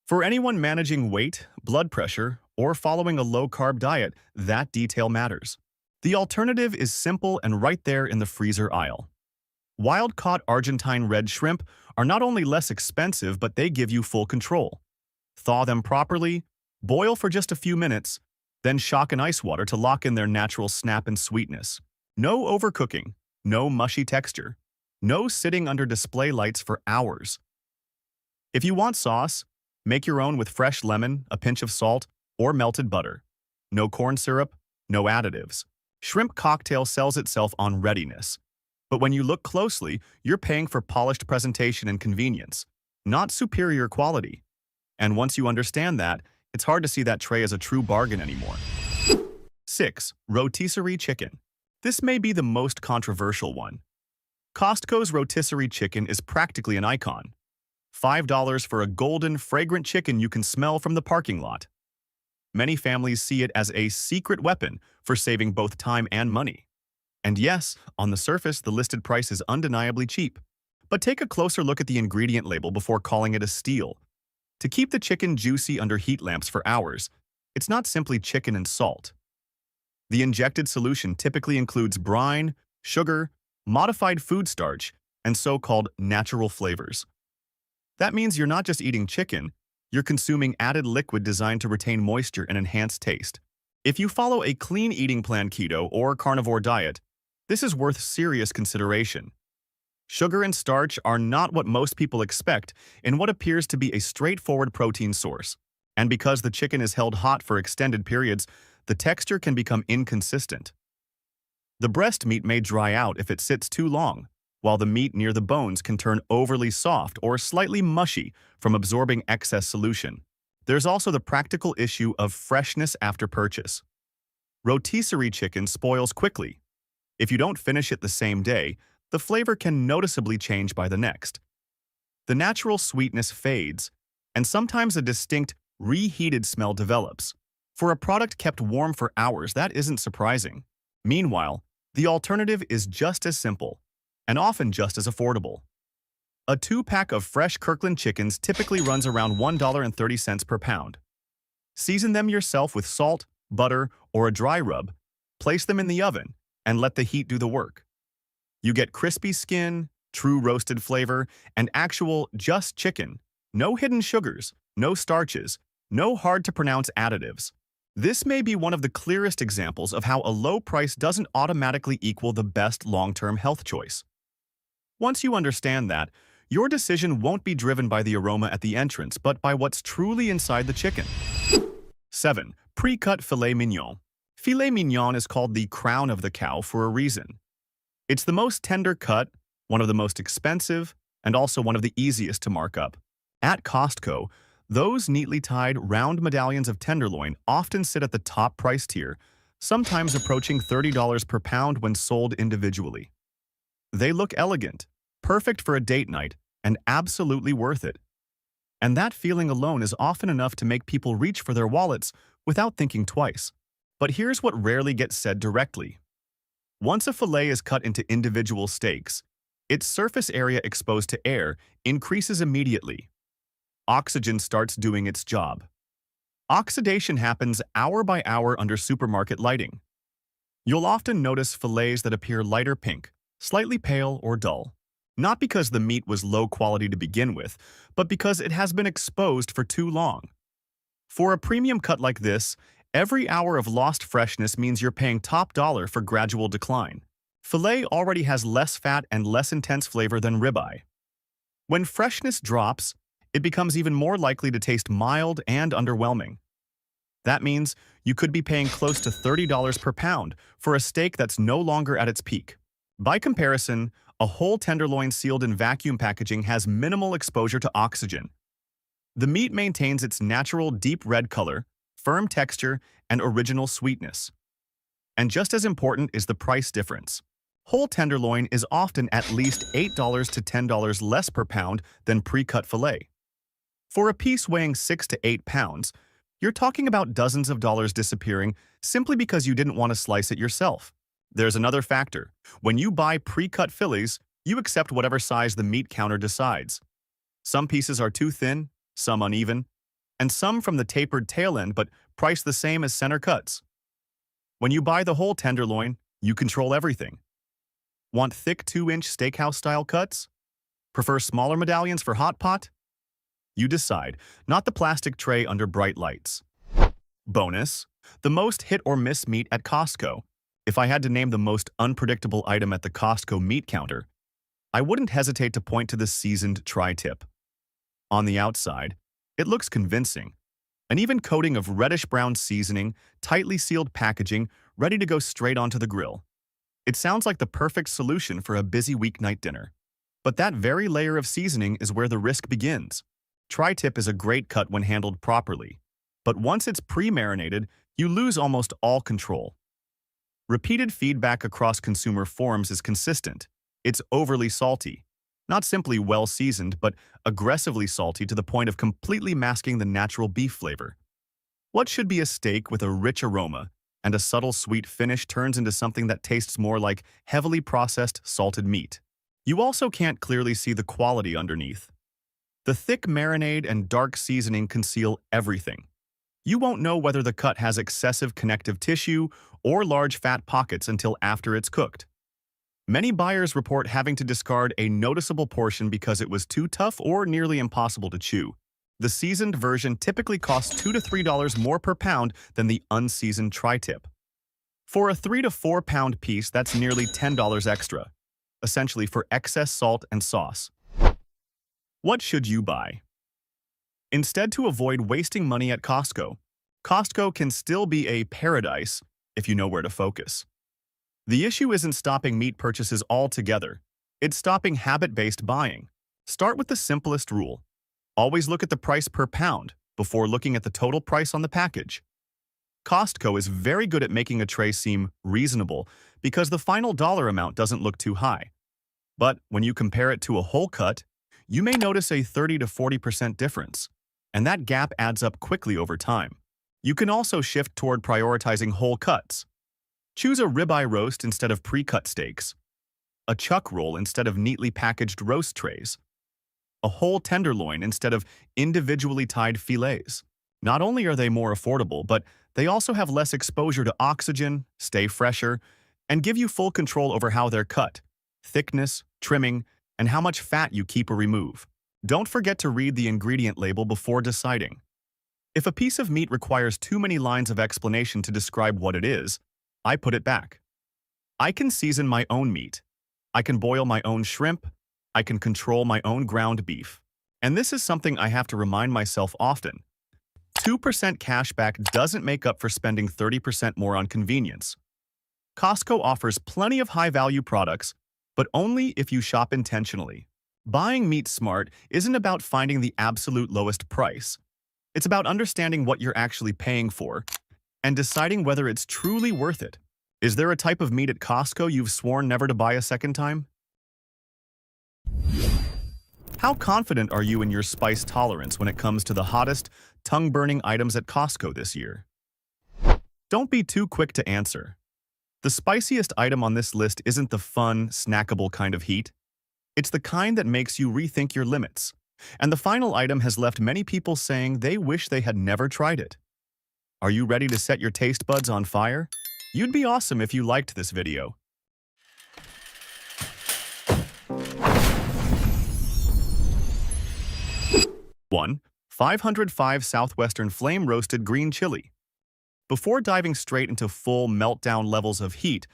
For anyone managing weight, blood pressure, or following a low-carb diet, that detail matters. The alternative is simple and right there in the freezer aisle. Wild-caught Argentine red shrimp are not only less expensive, but they give you full control. Thaw them properly, boil for just a few minutes, then shock in ice water to lock in their natural snap and sweetness. No overcooking, no mushy texture, no sitting under display lights for hours. If you want sauce, make your own with fresh lemon, a pinch of salt, or melted butter. No corn syrup, no additives. Shrimp cocktail sells itself on readiness. But when you look closely, you're paying for polished presentation and convenience, not superior quality. And once you understand that, it's hard to see that tray as a true bargain anymore. 6. Rotisserie chicken. This may be the most controversial one. Costco's rotisserie chicken is practically an icon. $5 for a golden, fragrant chicken you can smell from the parking lot. Many families see it as a secret weapon for saving both time and money. And yes, on the surface, the listed price is undeniably cheap. But take a closer look at the ingredient label before calling it a steal. To keep the chicken juicy under heat lamps for hours, it's not simply chicken and salt. The injected solution typically includes brine, sugar, modified food starch, and so-called natural flavors. That means you're not just eating chicken, you're consuming added liquid designed to retain moisture and enhance taste. If you follow a clean eating plan, keto, or carnivore diet, this is worth serious consideration. Sugar and starch are not what most people expect in what appears to be a straightforward protein source. And because the chicken is held hot for extended periods, the texture can become inconsistent. The breast meat may dry out if it sits too long, while the meat near the bones can turn overly soft or slightly mushy from absorbing excess solution. There's also the practical issue of freshness after purchase. Rotisserie chicken spoils quickly. If you don't finish it the same day, the flavor can noticeably change by the next. The natural sweetness fades, and sometimes a distinct, reheated smell develops. For a product kept warm for hours, that isn't surprising. Meanwhile, the alternative is just as simple, and often just as affordable. A 2-pack of fresh Kirkland chickens typically runs around $1.30 per pound. Season them yourself with salt, butter, or a dry rub, place them in the oven, and let the heat do the work. You get crispy skin, true roasted flavor, and actual just chicken. No hidden sugars, no starches, no hard-to-pronounce additives. This may be one of the clearest examples of how a low price doesn't automatically equal the best long-term health choice. Once you understand that, your decision won't be driven by the aroma at the entrance, but by what's truly inside the chicken. 7. Pre-cut filet mignon. Filet mignon is called the crown of the cow for a reason. It's the most tender cut, one of the most expensive, and also one of the easiest to mark up. At Costco, those neatly tied, round medallions of tenderloin often sit at the top price tier, sometimes approaching $30 per pound when sold individually. They look elegant, perfect for a date night, and absolutely worth it. And that feeling alone is often enough to make people reach for their wallets without thinking twice. But here's what rarely gets said directly. Once a fillet is cut into individual steaks, its surface area exposed to air increases immediately. Oxygen starts doing its job. Oxidation happens hour by hour under supermarket lighting. You'll often notice fillets that appear lighter pink, slightly pale or dull. Not because the meat was low quality to begin with, but because it has been exposed for too long. For a premium cut like this, every hour of lost freshness means you're paying top dollar for gradual decline. Filet already has less fat and less intense flavor than ribeye. When freshness drops, it becomes even more likely to taste mild and underwhelming. That means you could be paying close to $30 per pound for a steak that's no longer at its peak. By comparison, a whole tenderloin sealed in vacuum packaging has minimal exposure to oxygen. The meat maintains its natural deep red color, firm texture, and original sweetness. And just as important is the price difference. Whole tenderloin is often at least $8 to $10 less per pound than pre-cut filet. For a piece weighing 6 to 8 pounds, you're talking about dozens of dollars disappearing simply because you didn't want to slice it yourself. There's another factor. When you buy pre-cut fillets, you accept whatever size the meat counter decides. Some pieces are too thin, some uneven, and some from the tapered tail end but priced the same as center cuts. When you buy the whole tenderloin, you control everything. Want thick 2-inch steakhouse-style cuts? Prefer smaller medallions for hot pot? You decide, not the plastic tray under bright lights. Bonus: the most hit-or-miss meat at Costco. If I had to name the most unpredictable item at the Costco meat counter, I wouldn't hesitate to point to the seasoned tri-tip. On the outside, it looks convincing. An even coating of reddish-brown seasoning, tightly sealed packaging, ready to go straight onto the grill. It sounds like the perfect solution for a busy weeknight dinner. But that very layer of seasoning is where the risk begins. Tri-tip is a great cut when handled properly, but once it's pre-marinated, you lose almost all control. Repeated feedback across consumer forums is consistent. It's overly salty. Not simply well-seasoned, but aggressively salty to the point of completely masking the natural beef flavor. What should be a steak with a rich aroma and a subtle sweet finish turns into something that tastes more like heavily processed salted meat. You also can't clearly see the quality underneath. The thick marinade and dark seasoning conceal everything. You won't know whether the cut has excessive connective tissue or large fat pockets until after it's cooked. Many buyers report having to discard a noticeable portion because it was too tough or nearly impossible to chew. The seasoned version typically costs $2 to $3 more per pound than the unseasoned tri-tip. For a 3 to 4 pound piece, that's nearly $10 extra, essentially for excess salt and sauce. What should you buy? Instead, to avoid wasting money at Costco, Costco can still be a paradise if you know where to focus. The issue isn't stopping meat purchases altogether. It's stopping habit-based buying. Start with the simplest rule. Always look at the price per pound before looking at the total price on the package. Costco is very good at making a tray seem reasonable because the final dollar amount doesn't look too high. But when you compare it to a whole cut, you may notice a 30 to 40% difference, and that gap adds up quickly over time. You can also shift toward prioritizing whole cuts. Choose a ribeye roast instead of pre-cut steaks, a chuck roll instead of neatly packaged roast trays, a whole tenderloin instead of individually tied filets. Not only are they more affordable, but they also have less exposure to oxygen, stay fresher, and give you full control over how they're cut, thickness, trimming, and how much fat you keep or remove. Don't forget to read the ingredient label before deciding. If a piece of meat requires too many lines of explanation to describe what it is, I put it back. I can season my own meat. I can boil my own shrimp. I can control my own ground beef. And this is something I have to remind myself often. 2% cashback doesn't make up for spending 30% more on convenience. Costco offers plenty of high-value products, but only if you shop intentionally. Buying meat smart isn't about finding the absolute lowest price. It's about understanding what you're actually paying for and deciding whether it's truly worth it. Is there a type of meat at Costco you've sworn never to buy a second time? How confident are you in your spice tolerance when it comes to the hottest, tongue-burning items at Costco this year? Don't be too quick to answer. The spiciest item on this list isn't the fun, snackable kind of heat. It's the kind that makes you rethink your limits. And the final item has left many people saying they wish they had never tried it. Are you ready to set your taste buds on fire? You'd be awesome if you liked this video. 1. 505 Southwestern Flame-Roasted Green Chili. Before diving straight into full meltdown levels of heat,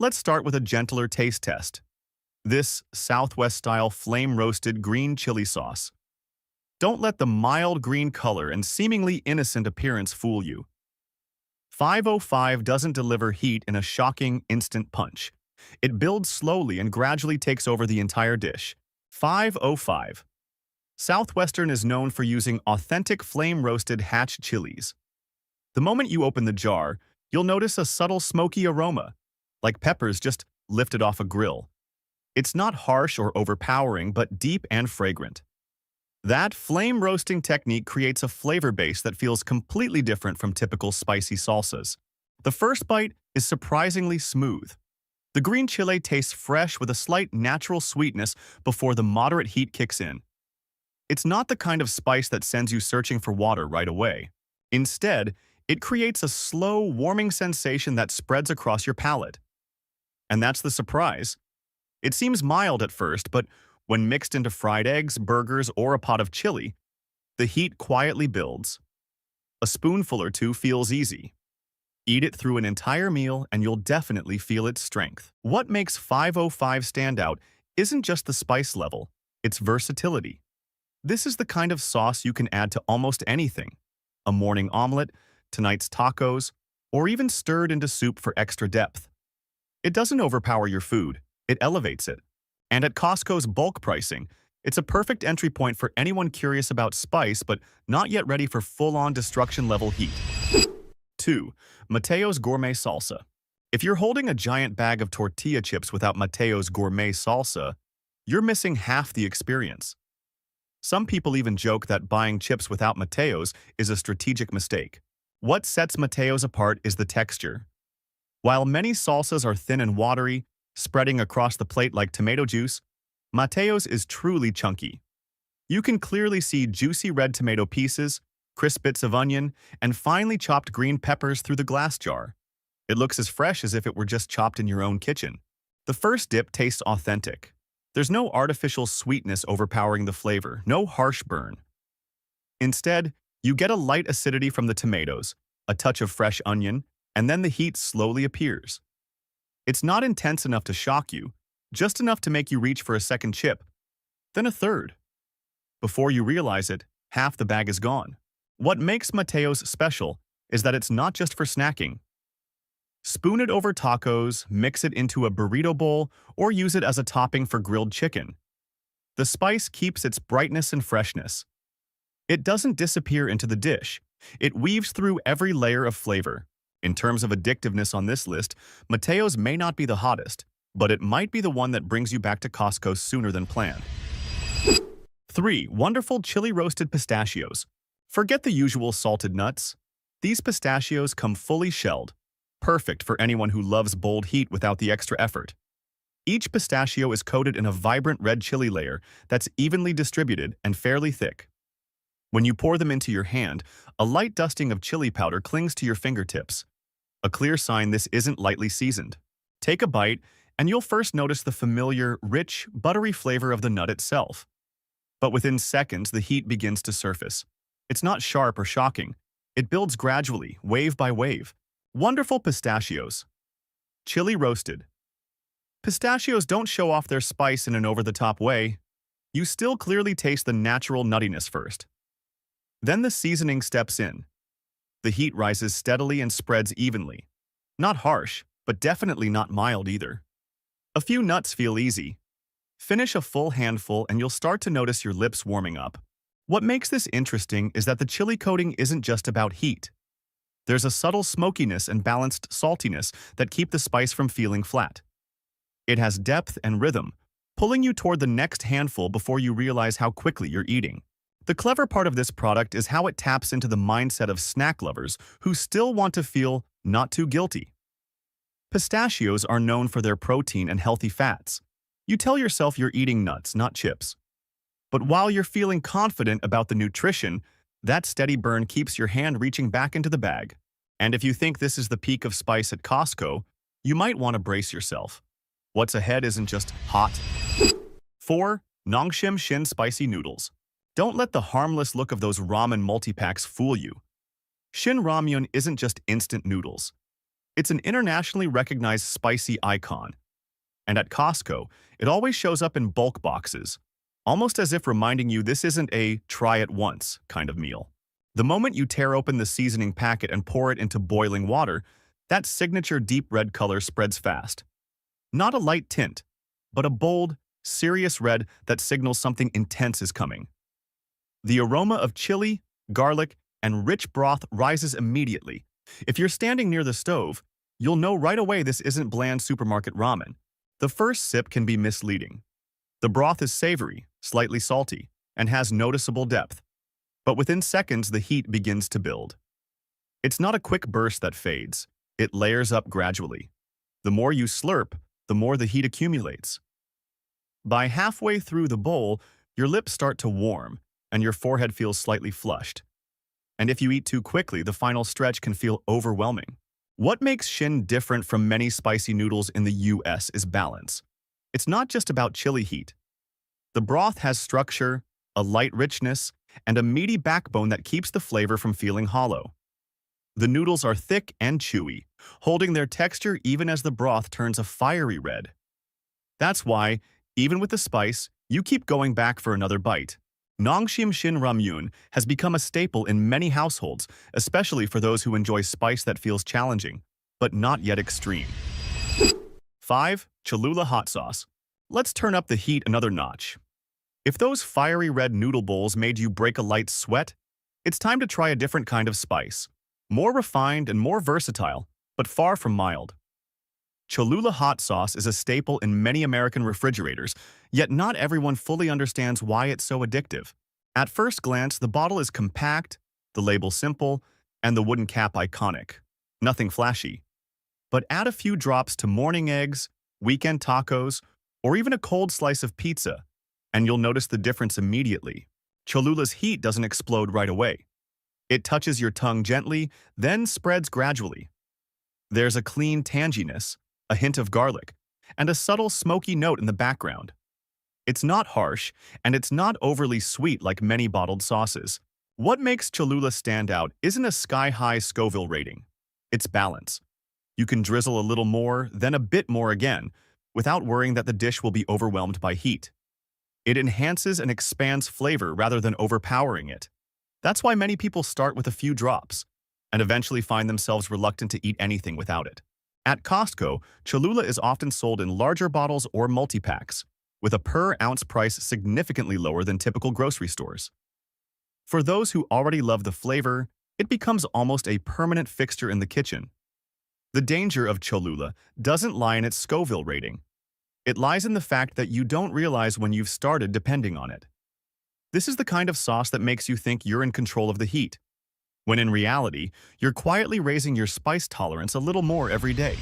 let's start with a gentler taste test. This Southwest-style flame-roasted green chili sauce. Don't let the mild green color and seemingly innocent appearance fool you. 505 doesn't deliver heat in a shocking, instant punch. It builds slowly and gradually takes over the entire dish. 505. Southwestern is known for using authentic flame-roasted hatch chilies. The moment you open the jar, you'll notice a subtle smoky aroma, like peppers just lifted off a grill. It's not harsh or overpowering, but deep and fragrant. That flame roasting technique creates a flavor base that feels completely different from typical spicy salsas. The first bite is surprisingly smooth. The green chili tastes fresh with a slight natural sweetness before the moderate heat kicks in. It's not the kind of spice that sends you searching for water right away. Instead, it creates a slow, warming sensation that spreads across your palate. And that's the surprise. It seems mild at first, but when mixed into fried eggs, burgers, or a pot of chili, the heat quietly builds. A spoonful or two feels easy. Eat it through an entire meal and you'll definitely feel its strength. What makes 505 stand out isn't just the spice level, it's versatility. This is the kind of sauce you can add to almost anything. A morning omelet, tonight's tacos, or even stirred into soup for extra depth. It doesn't overpower your food, it elevates it. And at Costco's bulk pricing, it's a perfect entry point for anyone curious about spice but not yet ready for full-on destruction-level heat. 2. Mateo's Gourmet Salsa. If you're holding a giant bag of tortilla chips without Mateo's Gourmet Salsa, you're missing half the experience. Some people even joke that buying chips without Mateo's is a strategic mistake. What sets Mateo's apart is the texture. While many salsas are thin and watery, spreading across the plate like tomato juice, Mateo's is truly chunky. You can clearly see juicy red tomato pieces, crisp bits of onion, and finely chopped green peppers through the glass jar. It looks as fresh as if it were just chopped in your own kitchen. The first dip tastes authentic. There's no artificial sweetness overpowering the flavor, no harsh burn. Instead, you get a light acidity from the tomatoes, a touch of fresh onion, and then the heat slowly appears. It's not intense enough to shock you, just enough to make you reach for a second chip, then a third. Before you realize it, half the bag is gone. What makes Mateo's special is that it's not just for snacking. Spoon it over tacos, mix it into a burrito bowl, or use it as a topping for grilled chicken. The spice keeps its brightness and freshness. It doesn't disappear into the dish. It weaves through every layer of flavor. In terms of addictiveness on this list, Mateo's may not be the hottest, but it might be the one that brings you back to Costco sooner than planned. 3. Wonderful chili roasted pistachios. Forget the usual salted nuts. These pistachios come fully shelled, perfect for anyone who loves bold heat without the extra effort. Each pistachio is coated in a vibrant red chili layer that's evenly distributed and fairly thick. When you pour them into your hand, a light dusting of chili powder clings to your fingertips, a clear sign this isn't lightly seasoned. Take a bite, and you'll first notice the familiar, rich, buttery flavor of the nut itself. But within seconds, the heat begins to surface. It's not sharp or shocking. It builds gradually, wave by wave. Wonderful pistachios. Chili roasted. Pistachios don't show off their spice in an over-the-top way. You still clearly taste the natural nuttiness first. Then the seasoning steps in. The heat rises steadily and spreads evenly. Not harsh, but definitely not mild either. A few nuts feel easy. Finish a full handful and you'll start to notice your lips warming up. What makes this interesting is that the chili coating isn't just about heat. There's a subtle smokiness and balanced saltiness that keep the spice from feeling flat. It has depth and rhythm, pulling you toward the next handful before you realize how quickly you're eating. The clever part of this product is how it taps into the mindset of snack lovers who still want to feel not too guilty. Pistachios are known for their protein and healthy fats. You tell yourself you're eating nuts, not chips. But while you're feeling confident about the nutrition, that steady burn keeps your hand reaching back into the bag. And if you think this is the peak of spice at Costco, you might want to brace yourself. What's ahead isn't just hot. 4. Nongshim Shin Spicy Noodles. Don't let the harmless look of those ramen multi-packs fool you. Shin Ramyun isn't just instant noodles. It's an internationally recognized spicy icon. And at Costco, it always shows up in bulk boxes, almost as if reminding you this isn't a try-it-once kind of meal. The moment you tear open the seasoning packet and pour it into boiling water, that signature deep red color spreads fast. Not a light tint, but a bold, serious red that signals something intense is coming. The aroma of chili, garlic, and rich broth rises immediately. If you're standing near the stove, you'll know right away this isn't bland supermarket ramen. The first sip can be misleading. The broth is savory, slightly salty, and has noticeable depth. But within seconds, the heat begins to build. It's not a quick burst that fades. It layers up gradually. The more you slurp, the more the heat accumulates. By halfway through the bowl, your lips start to warm, and your forehead feels slightly flushed. And if you eat too quickly, the final stretch can feel overwhelming. What makes Shin different from many spicy noodles in the US is balance. It's not just about chili heat. The broth has structure, a light richness, and a meaty backbone that keeps the flavor from feeling hollow. The noodles are thick and chewy, holding their texture even as the broth turns a fiery red. That's why, even with the spice, you keep going back for another bite. Nongshim Shin Ramyun has become a staple in many households, especially for those who enjoy spice that feels challenging, but not yet extreme. 5. Cholula hot sauce. Let's turn up the heat another notch. If those fiery red noodle bowls made you break a light sweat, it's time to try a different kind of spice. More refined and more versatile, but far from mild. Cholula hot sauce is a staple in many American refrigerators, yet not everyone fully understands why it's so addictive. At first glance, the bottle is compact, the label simple, and the wooden cap iconic. Nothing flashy. But add a few drops to morning eggs, weekend tacos, or even a cold slice of pizza, and you'll notice the difference immediately. Cholula's heat doesn't explode right away. It touches your tongue gently, then spreads gradually. There's a clean tanginess, a hint of garlic, and a subtle smoky note in the background. It's not harsh, and it's not overly sweet like many bottled sauces. What makes Cholula stand out isn't a sky-high Scoville rating. It's balance. You can drizzle a little more, then a bit more again, without worrying that the dish will be overwhelmed by heat. It enhances and expands flavor rather than overpowering it. That's why many people start with a few drops. and eventually find themselves reluctant to eat anything without it. At Costco, Cholula is often sold in larger bottles or multi-packs, with a per-ounce price significantly lower than typical grocery stores. For those who already love the flavor, it becomes almost a permanent fixture in the kitchen. The danger of Cholula doesn't lie in its Scoville rating. It lies in the fact that you don't realize when you've started depending on it. This is the kind of sauce that makes you think you're in control of the heat, when in reality, you're quietly raising your spice tolerance a little more every day.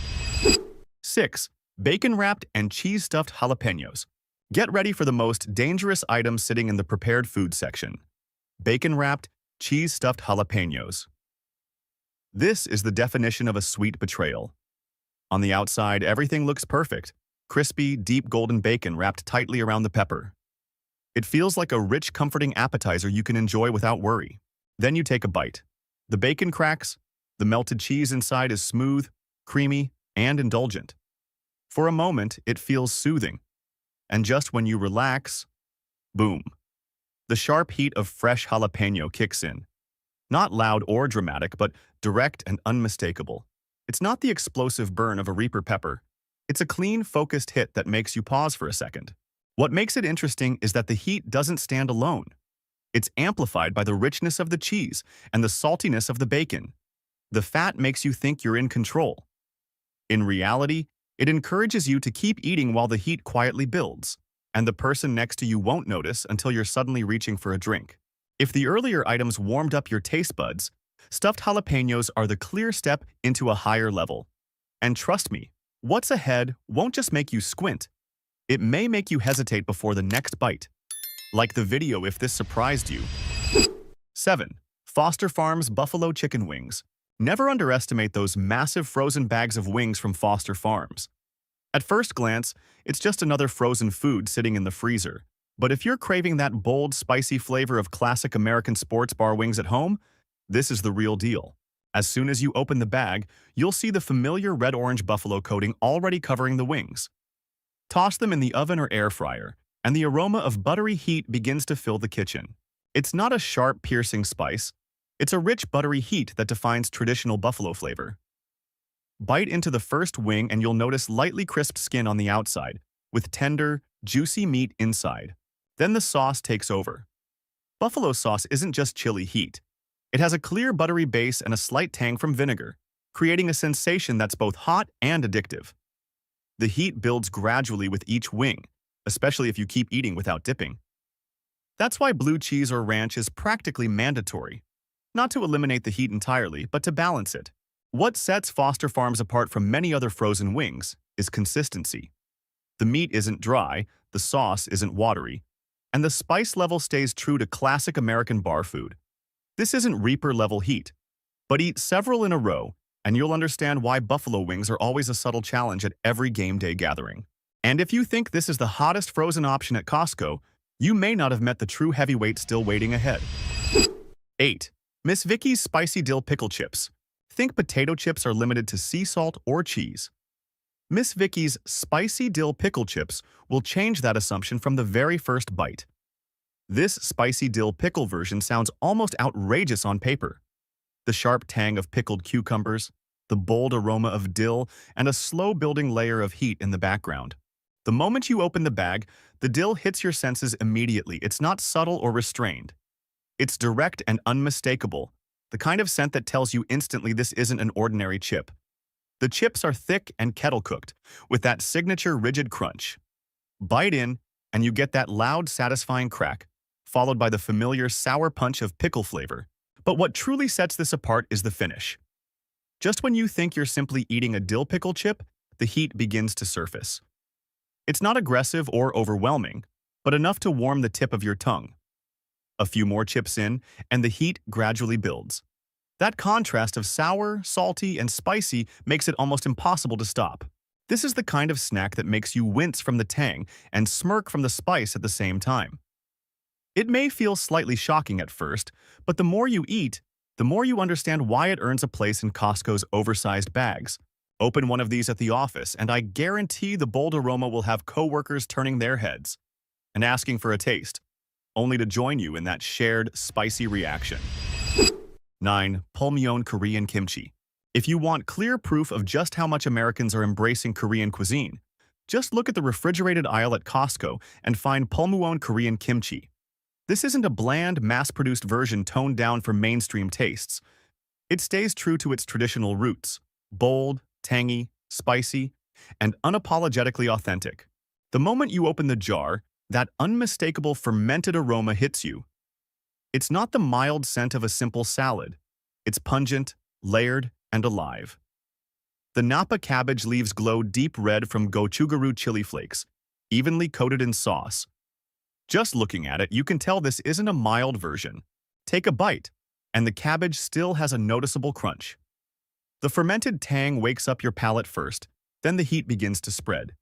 6. Bacon-wrapped and cheese-stuffed jalapenos. Get ready for the most dangerous item sitting in the prepared food section. Bacon-wrapped, cheese-stuffed jalapenos. This is the definition of a sweet betrayal. On the outside, everything looks perfect. Crispy, deep golden bacon wrapped tightly around the pepper. It feels like a rich, comforting appetizer you can enjoy without worry. Then you take a bite. The bacon cracks, the melted cheese inside is smooth, creamy, and indulgent. For a moment, it feels soothing. And just when you relax, boom. The sharp heat of fresh jalapeno kicks in. Not loud or dramatic, but direct and unmistakable. It's not the explosive burn of a Reaper pepper. It's a clean, focused hit that makes you pause for a second. What makes it interesting is that the heat doesn't stand alone. It's amplified by the richness of the cheese and the saltiness of the bacon. The fat makes you think you're in control. In reality, it encourages you to keep eating while the heat quietly builds, and the person next to you won't notice until you're suddenly reaching for a drink. If the earlier items warmed up your taste buds, stuffed jalapenos are the clear step into a higher level. And trust me, what's ahead won't just make you squint. It may make you hesitate before the next bite. Like the video if this surprised you. 7. Foster Farms Buffalo Chicken Wings. Never underestimate those massive frozen bags of wings from Foster Farms. At first glance, it's just another frozen food sitting in the freezer. But if you're craving that bold, spicy flavor of classic American sports bar wings at home, this is the real deal. As soon as you open the bag, you'll see the familiar red-orange buffalo coating already covering the wings. Toss them in the oven or air fryer, and the aroma of buttery heat begins to fill the kitchen. It's not a sharp, piercing spice. It's a rich, buttery heat that defines traditional buffalo flavor. Bite into the first wing and you'll notice lightly crisped skin on the outside, with tender, juicy meat inside. Then the sauce takes over. Buffalo sauce isn't just chili heat. It has a clear, buttery base and a slight tang from vinegar, creating a sensation that's both hot and addictive. The heat builds gradually with each wing, especially if you keep eating without dipping. That's why blue cheese or ranch is practically mandatory. Not to eliminate the heat entirely, but to balance it. What sets Foster Farms apart from many other frozen wings is consistency. The meat isn't dry, the sauce isn't watery, and the spice level stays true to classic American bar food. This isn't Reaper-level heat, but eat several in a row, and you'll understand why buffalo wings are always a subtle challenge at every game day gathering. And if you think this is the hottest frozen option at Costco, you may not have met the true heavyweight still waiting ahead. 8. Miss Vicky's Spicy Dill Pickle Chips. Think potato chips are limited to sea salt or cheese. Miss Vicky's Spicy Dill Pickle Chips will change that assumption from the very first bite. This spicy dill pickle version sounds almost outrageous on paper. The sharp tang of pickled cucumbers, the bold aroma of dill, and a slow-building layer of heat in the background. The moment you open the bag, the dill hits your senses immediately. It's not subtle or restrained. It's direct and unmistakable, the kind of scent that tells you instantly this isn't an ordinary chip. The chips are thick and kettle-cooked, with that signature rigid crunch. Bite in, and you get that loud, satisfying crack, followed by the familiar sour punch of pickle flavor. But what truly sets this apart is the finish. Just when you think you're simply eating a dill pickle chip, the heat begins to surface. It's not aggressive or overwhelming, but enough to warm the tip of your tongue. A few more chips in, and the heat gradually builds. That contrast of sour, salty, and spicy makes it almost impossible to stop. This is the kind of snack that makes you wince from the tang and smirk from the spice at the same time. It may feel slightly shocking at first, but the more you eat, the more you understand why it earns a place in Costco's oversized bags. Open one of these at the office, and I guarantee the bold aroma will have coworkers turning their heads and asking for a taste, only to join you in that shared, spicy reaction. 9. Pulmyeon Korean kimchi. If you want clear proof of just how much Americans are embracing Korean cuisine, just look at the refrigerated aisle at Costco and find Pulmyeon Korean kimchi. This isn't a bland, mass-produced version toned down for mainstream tastes. It stays true to its traditional roots: bold, tangy, spicy, and unapologetically authentic. The moment you open the jar, that unmistakable fermented aroma hits you. It's not the mild scent of a simple salad. It's pungent, layered, and alive. The Napa cabbage leaves glow deep red from gochugaru chili flakes, evenly coated in sauce. Just looking at it, you can tell this isn't a mild version. Take a bite, and the cabbage still has a noticeable crunch. The fermented tang wakes up your palate first, then the heat begins to spread.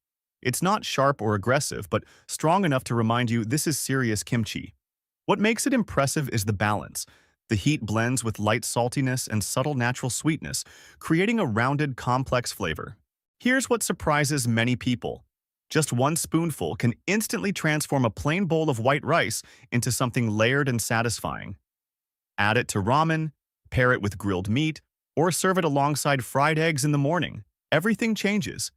It's not sharp or aggressive, but strong enough to remind you this is serious kimchi. What makes it impressive is the balance. The heat blends with light saltiness and subtle natural sweetness, creating a rounded, complex flavor. Here's what surprises many people. Just one spoonful can instantly transform a plain bowl of white rice into something layered and satisfying. Add it to ramen, pair it with grilled meat, or serve it alongside fried eggs in the morning. Everything changes.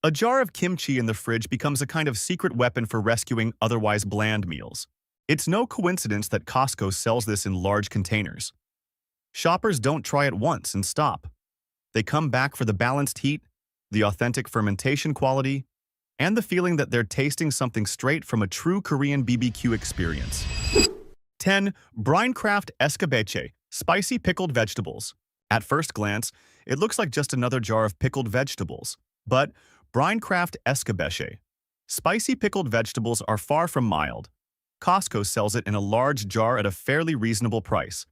A jar of kimchi in the fridge becomes a kind of secret weapon for rescuing otherwise bland meals. It's no coincidence that Costco sells this in large containers. Shoppers don't try it once and stop. They come back for the balanced heat, the authentic fermentation quality, and the feeling that they're tasting something straight from a true Korean BBQ experience. 10. Brinecraft Escabeche, spicy pickled vegetables. At first glance, it looks like just another jar of pickled vegetables. But Brinecraft Escabeche, spicy pickled vegetables, are far from mild. Costco sells it in a large jar at a fairly reasonable price.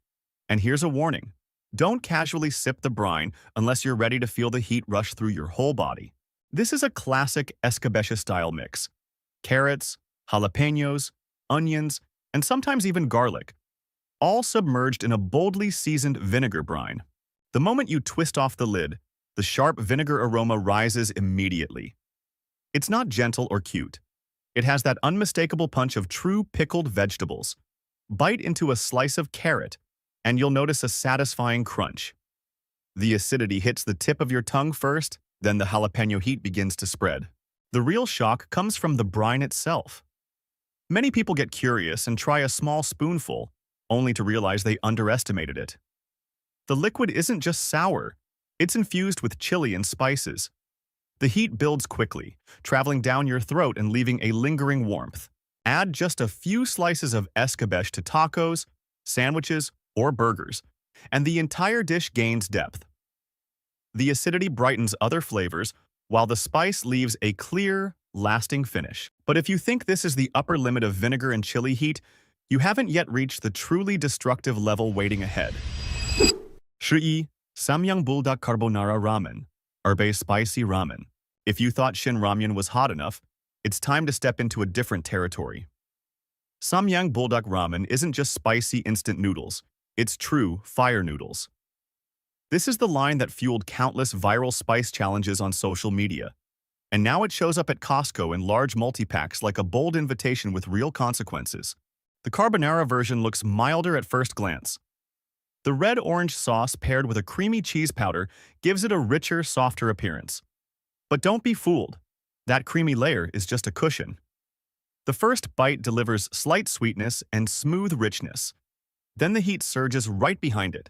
And here's a warning. Don't casually sip the brine unless you're ready to feel the heat rush through your whole body. This is a classic escabeche-style mix. Carrots, jalapenos, onions, and sometimes even garlic, all submerged in a boldly seasoned vinegar brine. The moment you twist off the lid, the sharp vinegar aroma rises immediately. It's not gentle or cute. It has that unmistakable punch of true pickled vegetables. Bite into a slice of carrot, and you'll notice a satisfying crunch. The acidity hits the tip of your tongue first, then the jalapeno heat begins to spread. The real shock comes from the brine itself. Many people get curious and try a small spoonful, only to realize they underestimated it. The liquid isn't just sour, it's infused with chili and spices. The heat builds quickly, traveling down your throat and leaving a lingering warmth. Add just a few slices of escabeche to tacos, sandwiches, or burgers, and the entire dish gains depth. The acidity brightens other flavors, while the spice leaves a clear, lasting finish. But if you think this is the upper limit of vinegar and chili heat, you haven't yet reached the truly destructive level waiting ahead. Shui, Samyang Buldak Carbonara Ramen, herbe spicy ramen. If you thought Shin Ramyun was hot enough, it's time to step into a different territory. Samyang Buldak Ramen isn't just spicy instant noodles, it's true fire noodles. This is the line that fueled countless viral spice challenges on social media. And now it shows up at Costco in large multi-packs like a bold invitation with real consequences. The carbonara version looks milder at first glance. The red-orange sauce paired with a creamy cheese powder gives it a richer, softer appearance. But don't be fooled. That creamy layer is just a cushion. The first bite delivers slight sweetness and smooth richness. Then the heat surges right behind it.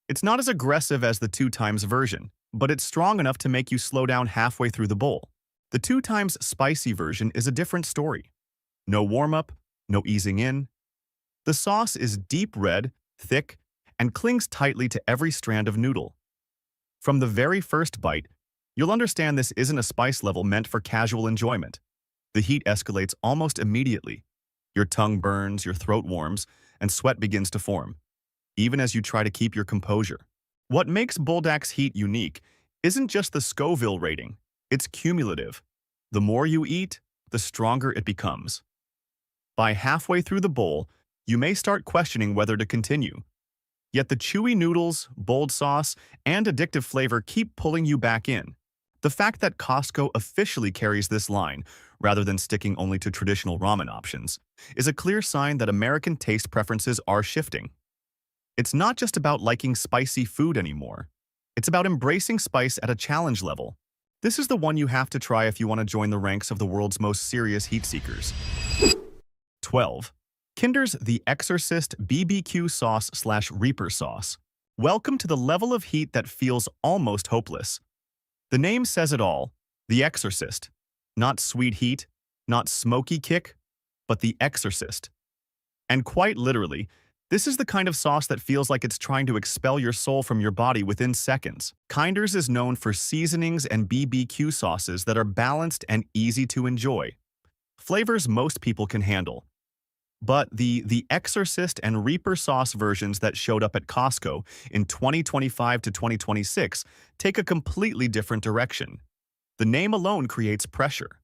It's not as aggressive as the 2x version, but it's strong enough to make you slow down halfway through the bowl. The 2x spicy version is a different story. No warm-up, no easing in. The sauce is deep red, thick, and clings tightly to every strand of noodle. From the very first bite, you'll understand this isn't a spice level meant for casual enjoyment. The heat escalates almost immediately. Your tongue burns, your throat warms, and sweat begins to form, even as you try to keep your composure. What makes Buldak's heat unique isn't just the Scoville rating, it's cumulative. The more you eat, the stronger it becomes. By halfway through the bowl, you may start questioning whether to continue. Yet the chewy noodles, bold sauce, and addictive flavor keep pulling you back in. The fact that Costco officially carries this line, rather than sticking only to traditional ramen options, is a clear sign that American taste preferences are shifting. It's not just about liking spicy food anymore. It's about embracing spice at a challenge level. This is the one you have to try if you want to join the ranks of the world's most serious heat seekers. 12. Kinder's The Exorcist BBQ sauce/Reaper sauce. Welcome to the level of heat that feels almost hopeless. The name says it all. The Exorcist. Not sweet heat, not smoky kick, but The Exorcist. And quite literally, this is the kind of sauce that feels like it's trying to expel your soul from your body within seconds. Kinder's is known for seasonings and BBQ sauces that are balanced and easy to enjoy. Flavors most people can handle. But the Exorcist and Reaper sauce versions that showed up at Costco in 2025 to 2026 take a completely different direction. The name alone creates pressure.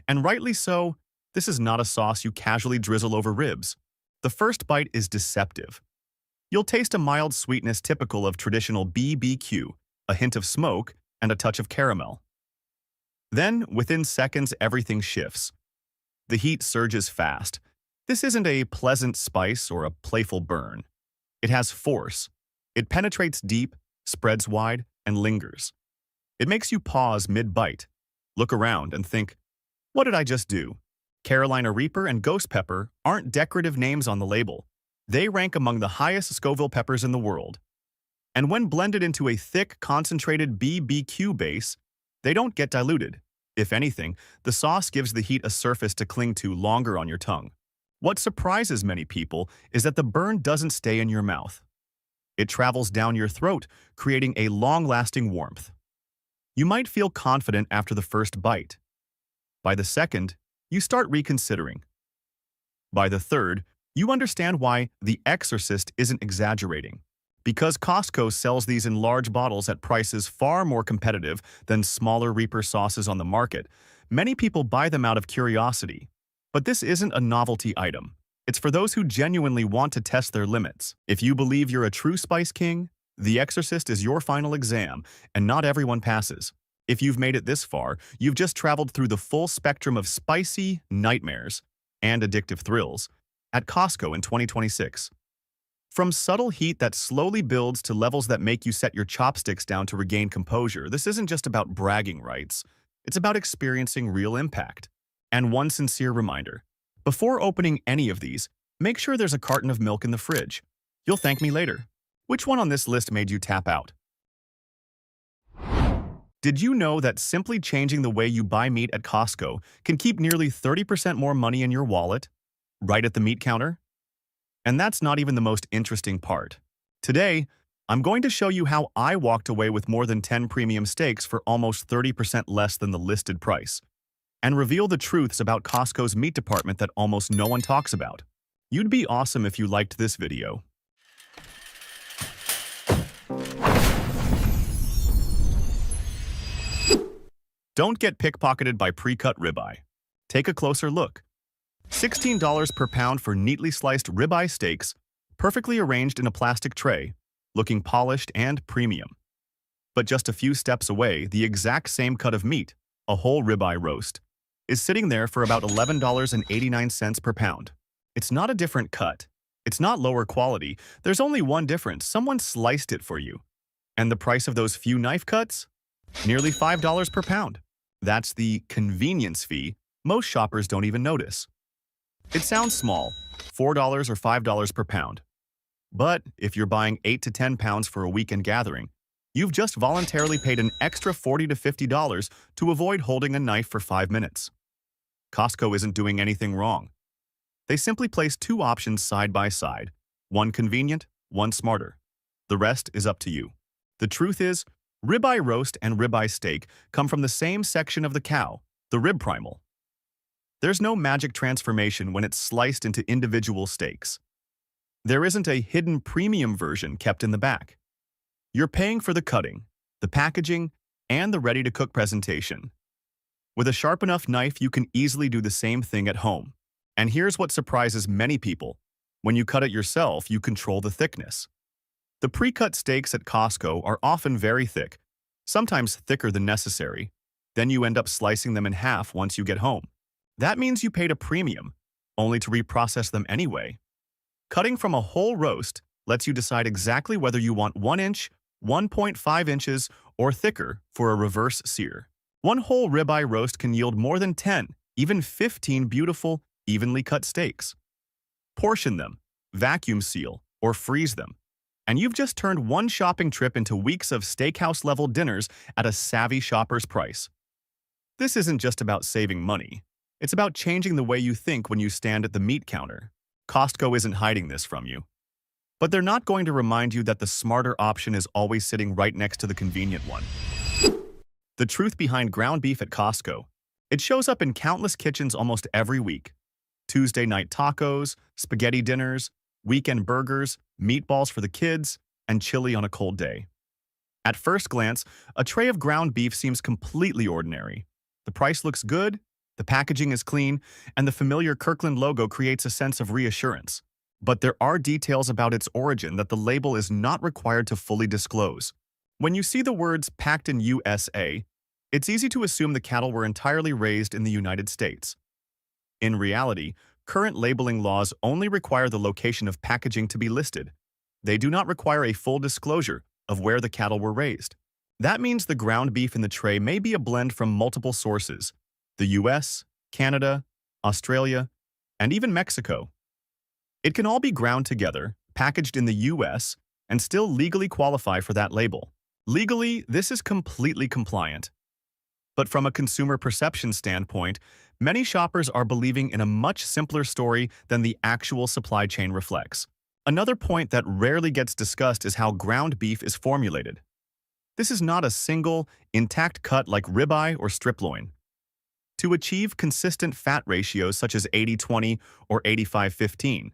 And rightly so, this is not a sauce you casually drizzle over ribs. The first bite is deceptive. You'll taste a mild sweetness typical of traditional BBQ, a hint of smoke, and a touch of caramel. Then, within seconds, everything shifts. The heat surges fast. This isn't a pleasant spice or a playful burn. It has force. It penetrates deep, spreads wide, and lingers. It makes you pause mid-bite, look around, and think, what did I just do? Carolina Reaper and Ghost Pepper aren't decorative names on the label. They rank among the highest Scoville peppers in the world. And when blended into a thick, concentrated BBQ base, they don't get diluted. If anything, the sauce gives the heat a surface to cling to longer on your tongue. What surprises many people is that the burn doesn't stay in your mouth. It travels down your throat, creating a long-lasting warmth. You might feel confident after the first bite. By the second, you start reconsidering. By the third, you understand why The Exorcist isn't exaggerating. Because Costco sells these in large bottles at prices far more competitive than smaller Reaper sauces on the market, many people buy them out of curiosity. But this isn't a novelty item. It's for those who genuinely want to test their limits. If you believe you're a true spice king, The Exorcist is your final exam, and not everyone passes. If you've made it this far, you've just traveled through the full spectrum of spicy nightmares and addictive thrills at Costco in 2026. From subtle heat that slowly builds to levels that make you set your chopsticks down to regain composure, this isn't just about bragging rights. It's about experiencing real impact. And one sincere reminder, before opening any of these, make sure there's a carton of milk in the fridge. You'll thank me later. Which one on this list made you tap out? Did you know that simply changing the way you buy meat at Costco can keep nearly 30% more money in your wallet, right at the meat counter? And that's not even the most interesting part. Today, I'm going to show you how I walked away with more than 10 premium steaks for almost 30% less than the listed price, and reveal the truths about Costco's meat department that almost no one talks about. You'd be awesome if you liked this video. Don't get pickpocketed by pre-cut ribeye. Take a closer look. $16 per pound for neatly sliced ribeye steaks, perfectly arranged in a plastic tray, looking polished and premium. But just a few steps away, the exact same cut of meat, a whole ribeye roast, is sitting there for about $11.89 per pound. It's not a different cut. It's not lower quality. There's only one difference. Someone sliced it for you. And the price of those few knife cuts? Nearly $5 per pound. That's the convenience fee most shoppers don't even notice. It sounds small, $4 or $5 per pound. But if you're buying 8 to 10 pounds for a weekend gathering, you've just voluntarily paid an extra $40 to $50 to avoid holding a knife for 5 minutes. Costco isn't doing anything wrong. They simply place two options side by side, one convenient, one smarter. The rest is up to you. The truth is, ribeye roast and ribeye steak come from the same section of the cow, the rib primal. There's no magic transformation when it's sliced into individual steaks. There isn't a hidden premium version kept in the back. You're paying for the cutting, the packaging, and the ready-to-cook presentation. With a sharp enough knife, you can easily do the same thing at home. And here's what surprises many people. When you cut it yourself, you control the thickness. The pre-cut steaks at Costco are often very thick, sometimes thicker than necessary. Then you end up slicing them in half once you get home. That means you paid a premium, only to reprocess them anyway. Cutting from a whole roast lets you decide exactly whether you want 1 inch, 1.5 inches, or thicker for a reverse sear. One whole ribeye roast can yield more than 10, even 15 beautiful, evenly cut steaks. Portion them, vacuum seal, or freeze them, and you've just turned one shopping trip into weeks of steakhouse-level dinners at a savvy shopper's price. This isn't just about saving money. It's about changing the way you think when you stand at the meat counter. Costco isn't hiding this from you. But they're not going to remind you that the smarter option is always sitting right next to the convenient one. The truth behind ground beef at Costco. It shows up in countless kitchens almost every week. Tuesday night tacos, spaghetti dinners, weekend burgers, meatballs for the kids, and chili on a cold day. At first glance, a tray of ground beef seems completely ordinary. The price looks good, the packaging is clean, and the familiar Kirkland logo creates a sense of reassurance. But there are details about its origin that the label is not required to fully disclose. When you see the words "packed in USA," it's easy to assume the cattle were entirely raised in the United States. In reality, current labeling laws only require the location of packaging to be listed. They do not require a full disclosure of where the cattle were raised. That means the ground beef in the tray may be a blend from multiple sources: the US, Canada, Australia, and even Mexico. It can all be ground together, packaged in the US, and still legally qualify for that label. Legally, this is completely compliant. But from a consumer perception standpoint, many shoppers are believing in a much simpler story than the actual supply chain reflects. Another point that rarely gets discussed is how ground beef is formulated. This is not a single, intact cut like ribeye or strip loin. To achieve consistent fat ratios such as 80-20 or 85-15,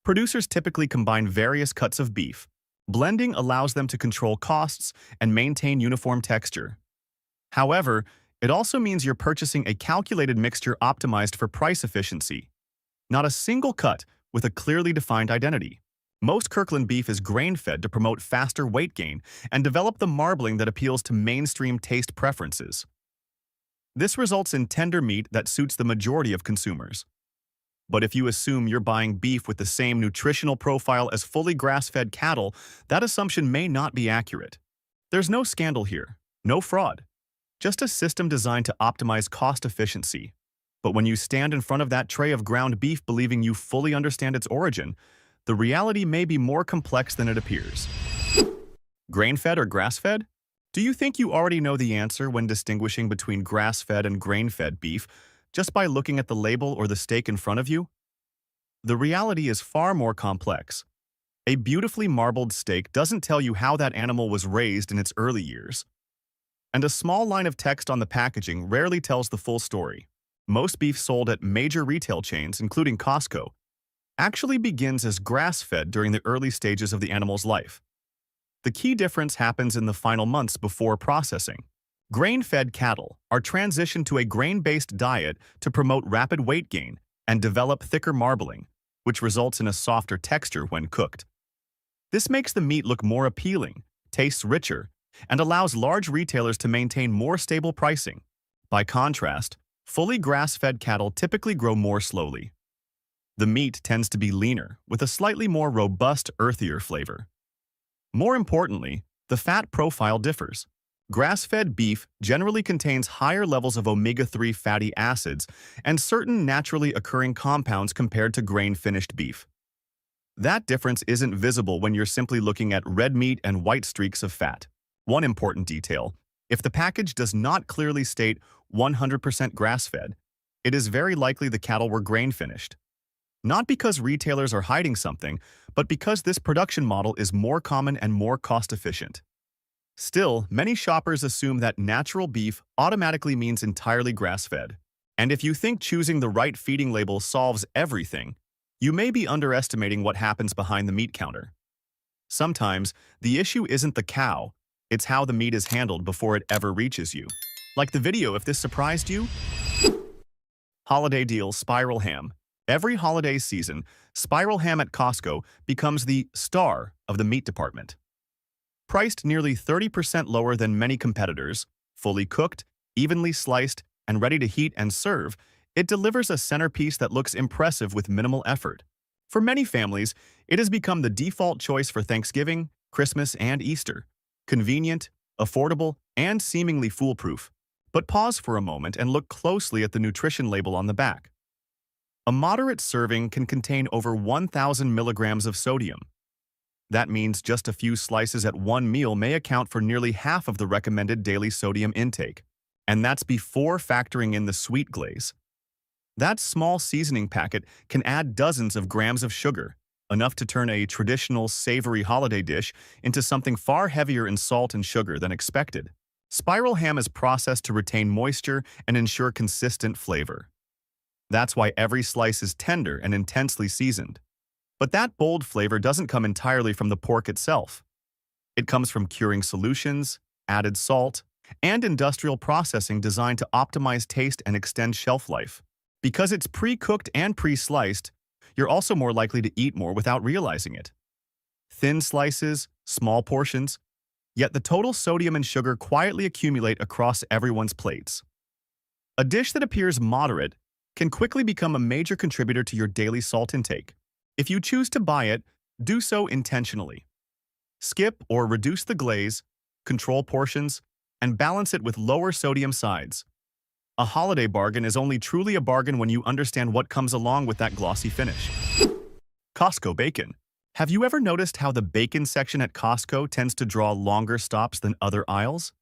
producers typically combine various cuts of beef. Blending allows them to control costs and maintain uniform texture. However, it also means you're purchasing a calculated mixture optimized for price efficiency, not a single cut with a clearly defined identity. Most Kirkland beef is grain-fed to promote faster weight gain and develop the marbling that appeals to mainstream taste preferences. This results in tender meat that suits the majority of consumers. But if you assume you're buying beef with the same nutritional profile as fully grass-fed cattle, that assumption may not be accurate. There's no scandal here, no fraud, just a system designed to optimize cost efficiency. But when you stand in front of that tray of ground beef believing you fully understand its origin, the reality may be more complex than it appears. Grain-fed or grass-fed? Do you think you already know the answer when distinguishing between grass-fed and grain-fed beef just by looking at the label or the steak in front of you? The reality is far more complex. A beautifully marbled steak doesn't tell you how that animal was raised in its early years. And a small line of text on the packaging rarely tells the full story. Most beef sold at major retail chains, including Costco, actually begins as grass-fed during the early stages of the animal's life. The key difference happens in the final months before processing. Grain-fed cattle are transitioned to a grain-based diet to promote rapid weight gain and develop thicker marbling, which results in a softer texture when cooked. This makes the meat look more appealing, tastes richer, and allows large retailers to maintain more stable pricing. By contrast, fully grass-fed cattle typically grow more slowly. The meat tends to be leaner, with a slightly more robust, earthier flavor. More importantly, the fat profile differs. Grass-fed beef generally contains higher levels of omega-3 fatty acids and certain naturally occurring compounds compared to grain-finished beef. That difference isn't visible when you're simply looking at red meat and white streaks of fat. One important detail: if the package does not clearly state 100% grass-fed, it is very likely the cattle were grain-finished. Not because retailers are hiding something, but because this production model is more common and more cost-efficient. Still, many shoppers assume that natural beef automatically means entirely grass-fed. And if you think choosing the right feeding label solves everything, you may be underestimating what happens behind the meat counter. Sometimes, the issue isn't the cow, it's how the meat is handled before it ever reaches you. Like the video if this surprised you. Holiday deal spiral ham. Every holiday season, spiral ham at Costco becomes the star of the meat department. Priced nearly 30% lower than many competitors, fully cooked, evenly sliced, and ready to heat and serve, it delivers a centerpiece that looks impressive with minimal effort. For many families, it has become the default choice for Thanksgiving, Christmas, and Easter. Convenient, affordable, and seemingly foolproof. But pause for a moment and look closely at the nutrition label on the back. A moderate serving can contain over 1,000 milligrams of sodium. That means just a few slices at one meal may account for nearly half of the recommended daily sodium intake. And that's before factoring in the sweet glaze. That small seasoning packet can add dozens of grams of sugar, enough to turn a traditional savory holiday dish into something far heavier in salt and sugar than expected. Spiral ham is processed to retain moisture and ensure consistent flavor. That's why every slice is tender and intensely seasoned. But that bold flavor doesn't come entirely from the pork itself. It comes from curing solutions, added salt, and industrial processing designed to optimize taste and extend shelf life. Because it's pre-cooked and pre-sliced, you're also more likely to eat more without realizing it. Thin slices, small portions, yet the total sodium and sugar quietly accumulate across everyone's plates. A dish that appears moderate can quickly become a major contributor to your daily salt intake. If you choose to buy it, do so intentionally. Skip or reduce the glaze, control portions, and balance it with lower sodium sides. A holiday bargain is only truly a bargain when you understand what comes along with that glossy finish. Costco bacon. Have you ever noticed how the bacon section at Costco tends to draw longer stops than other aisles?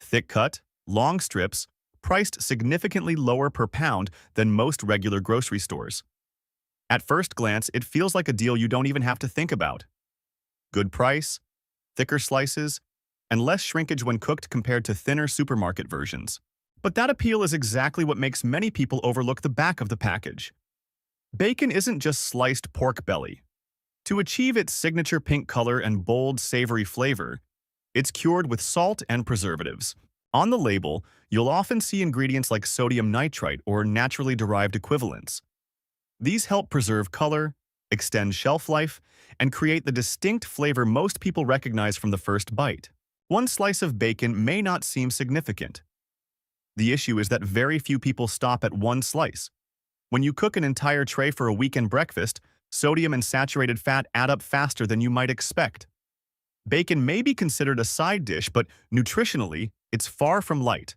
Thick cut, long strips, priced significantly lower per pound than most regular grocery stores. At first glance, it feels like a deal you don't even have to think about. Good price, thicker slices, and less shrinkage when cooked compared to thinner supermarket versions. But that appeal is exactly what makes many people overlook the back of the package. Bacon isn't just sliced pork belly. To achieve its signature pink color and bold, savory flavor, it's cured with salt and preservatives. On the label, you'll often see ingredients like sodium nitrite or naturally derived equivalents. These help preserve color, extend shelf life, and create the distinct flavor most people recognize from the first bite. One slice of bacon may not seem significant. The issue is that very few people stop at one slice. When you cook an entire tray for a weekend breakfast, sodium and saturated fat add up faster than you might expect. Bacon may be considered a side dish, but nutritionally, it's far from light.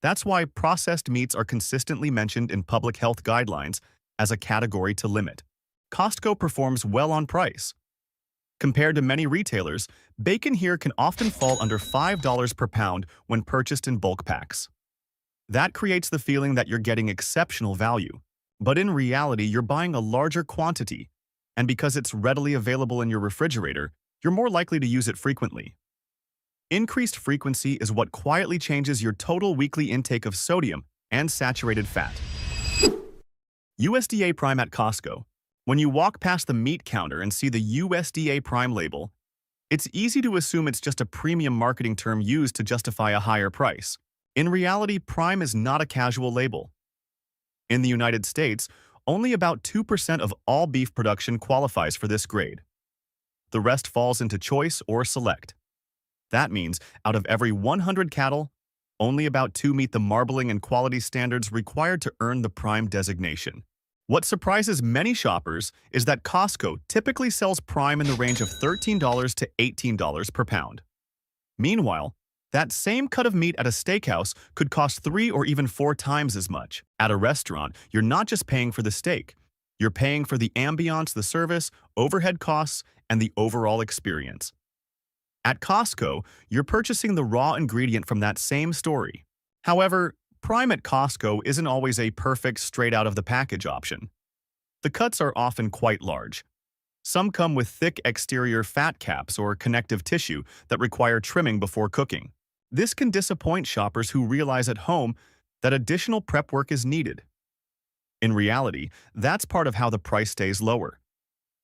That's why processed meats are consistently mentioned in public health guidelines as a category to limit. Costco performs well on price. Compared to many retailers, bacon here can often fall under $5 per pound when purchased in bulk packs. That creates the feeling that you're getting exceptional value. But in reality, you're buying a larger quantity, and because it's readily available in your refrigerator, you're more likely to use it frequently. Increased frequency is what quietly changes your total weekly intake of sodium and saturated fat. USDA Prime at Costco. When you walk past the meat counter and see the USDA Prime label, it's easy to assume it's just a premium marketing term used to justify a higher price. In reality, Prime is not a casual label. In the United States, only about 2% of all beef production qualifies for this grade. The rest falls into choice or select. That means, out of every 100 cattle, only about 2 meet the marbling and quality standards required to earn the Prime designation. What surprises many shoppers is that Costco typically sells Prime in the range of $13 to $18 per pound. Meanwhile, that same cut of meat at a steakhouse could cost 3 or even 4 times as much. At a restaurant, you're not just paying for the steak. You're paying for the ambiance, the service, overhead costs, and the overall experience. At Costco, you're purchasing the raw ingredient from that same story. However, Prime at Costco isn't always a perfect straight-out-of-the-package option. The cuts are often quite large. Some come with thick exterior fat caps or connective tissue that require trimming before cooking. This can disappoint shoppers who realize at home that additional prep work is needed. In reality, that's part of how the price stays lower.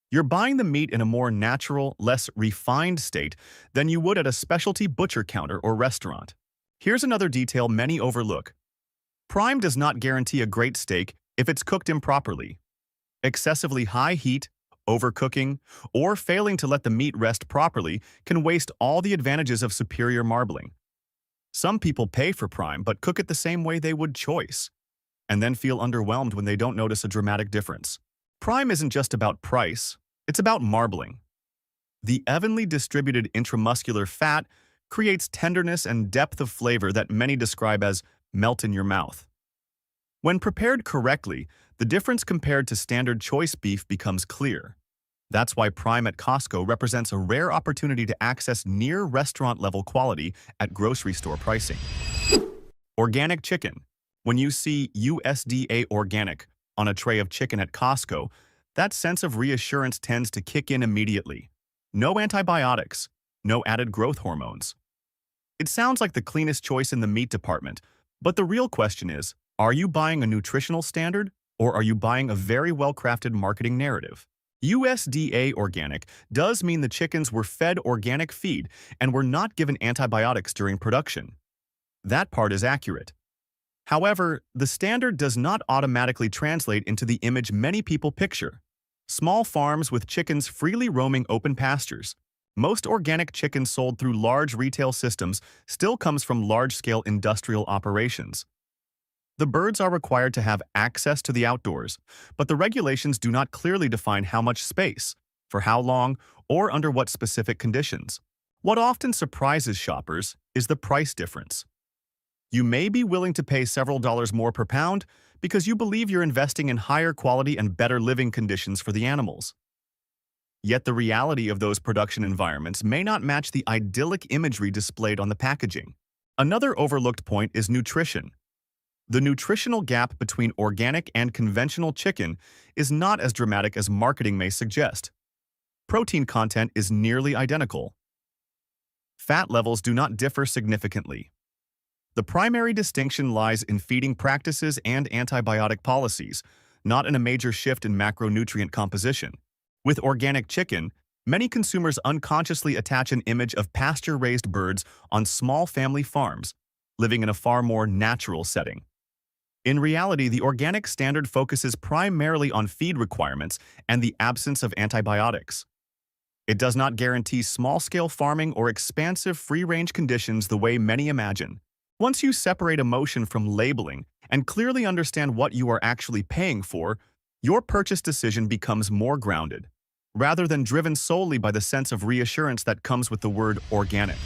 You're buying the meat in a more natural, less refined state than you would at a specialty butcher counter or restaurant. Here's another detail many overlook. Prime does not guarantee a great steak if it's cooked improperly. Excessively high heat, overcooking, or failing to let the meat rest properly can waste all the advantages of superior marbling. Some people pay for Prime but cook it the same way they would choice, and then feel underwhelmed when they don't notice a dramatic difference. Prime isn't just about price, it's about marbling. The evenly distributed intramuscular fat creates tenderness and depth of flavor that many describe as melt in your mouth. When prepared correctly, the difference compared to standard choice beef becomes clear. That's why Prime at Costco represents a rare opportunity to access near restaurant-level quality at grocery store pricing. Organic chicken. When you see USDA organic on a tray of chicken at Costco, that sense of reassurance tends to kick in immediately. No antibiotics, no added growth hormones. It sounds like the cleanest choice in the meat department, but the real question is, are you buying a nutritional standard or are you buying a very well-crafted marketing narrative? USDA organic does mean the chickens were fed organic feed and were not given antibiotics during production. That part is accurate. However, the standard does not automatically translate into the image many people picture. Small farms with chickens freely roaming open pastures. Most organic chicken sold through large retail systems still comes from large-scale industrial operations. The birds are required to have access to the outdoors, but the regulations do not clearly define how much space, for how long, or under what specific conditions. What often surprises shoppers is the price difference. You may be willing to pay several dollars more per pound because you believe you're investing in higher quality and better living conditions for the animals. Yet the reality of those production environments may not match the idyllic imagery displayed on the packaging. Another overlooked point is nutrition. The nutritional gap between organic and conventional chicken is not as dramatic as marketing may suggest. Protein content is nearly identical. Fat levels do not differ significantly. The primary distinction lies in feeding practices and antibiotic policies, not in a major shift in macronutrient composition. With organic chicken, many consumers unconsciously attach an image of pasture-raised birds on small family farms, living in a far more natural setting. In reality, the organic standard focuses primarily on feed requirements and the absence of antibiotics. It does not guarantee small-scale farming or expansive free-range conditions the way many imagine. Once you separate emotion from labeling and clearly understand what you are actually paying for, your purchase decision becomes more grounded, rather than driven solely by the sense of reassurance that comes with the word organic.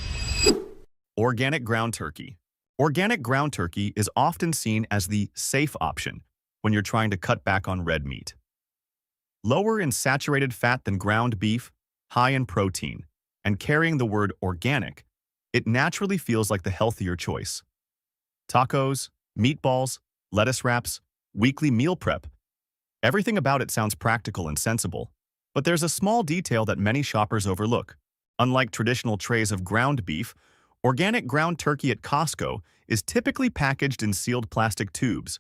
Organic ground turkey. Organic ground turkey is often seen as the safe option when you're trying to cut back on red meat. Lower in saturated fat than ground beef, high in protein, and carrying the word organic, it naturally feels like the healthier choice. Tacos, meatballs, lettuce wraps, weekly meal prep. Everything about it sounds practical and sensible, but there's a small detail that many shoppers overlook. Unlike traditional trays of ground beef, organic ground turkey at Costco is typically packaged in sealed plastic tubes.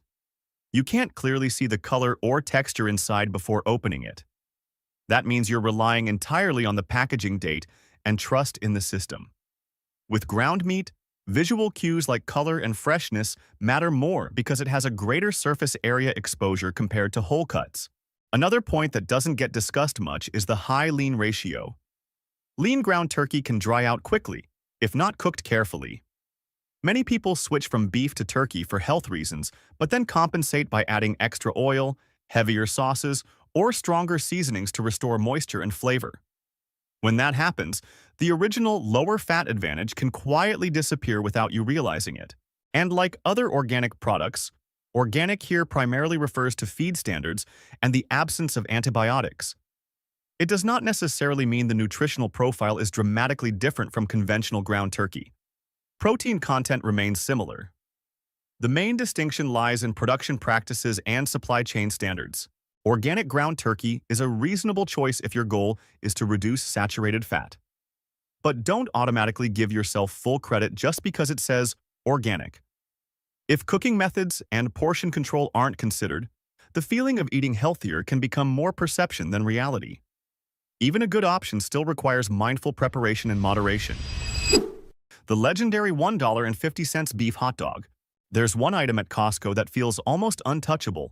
You can't clearly see the color or texture inside before opening it. That means you're relying entirely on the packaging date and trust in the system. With ground meat, visual cues like color and freshness matter more because it has a greater surface area exposure compared to whole cuts. Another point that doesn't get discussed much is the high lean ratio. Lean ground turkey can dry out quickly, if not cooked carefully. Many people switch from beef to turkey for health reasons, but then compensate by adding extra oil, heavier sauces, or stronger seasonings to restore moisture and flavor. When that happens, the original lower fat advantage can quietly disappear without you realizing it. And like other organic products, organic here primarily refers to feed standards and the absence of antibiotics. It does not necessarily mean the nutritional profile is dramatically different from conventional ground turkey. Protein content remains similar. The main distinction lies in production practices and supply chain standards. Organic ground turkey is a reasonable choice if your goal is to reduce saturated fat. But don't automatically give yourself full credit just because it says organic. If cooking methods and portion control aren't considered, the feeling of eating healthier can become more perception than reality. Even a good option still requires mindful preparation and moderation. The legendary $1.50 beef hot dog. There's one item at Costco that feels almost untouchable.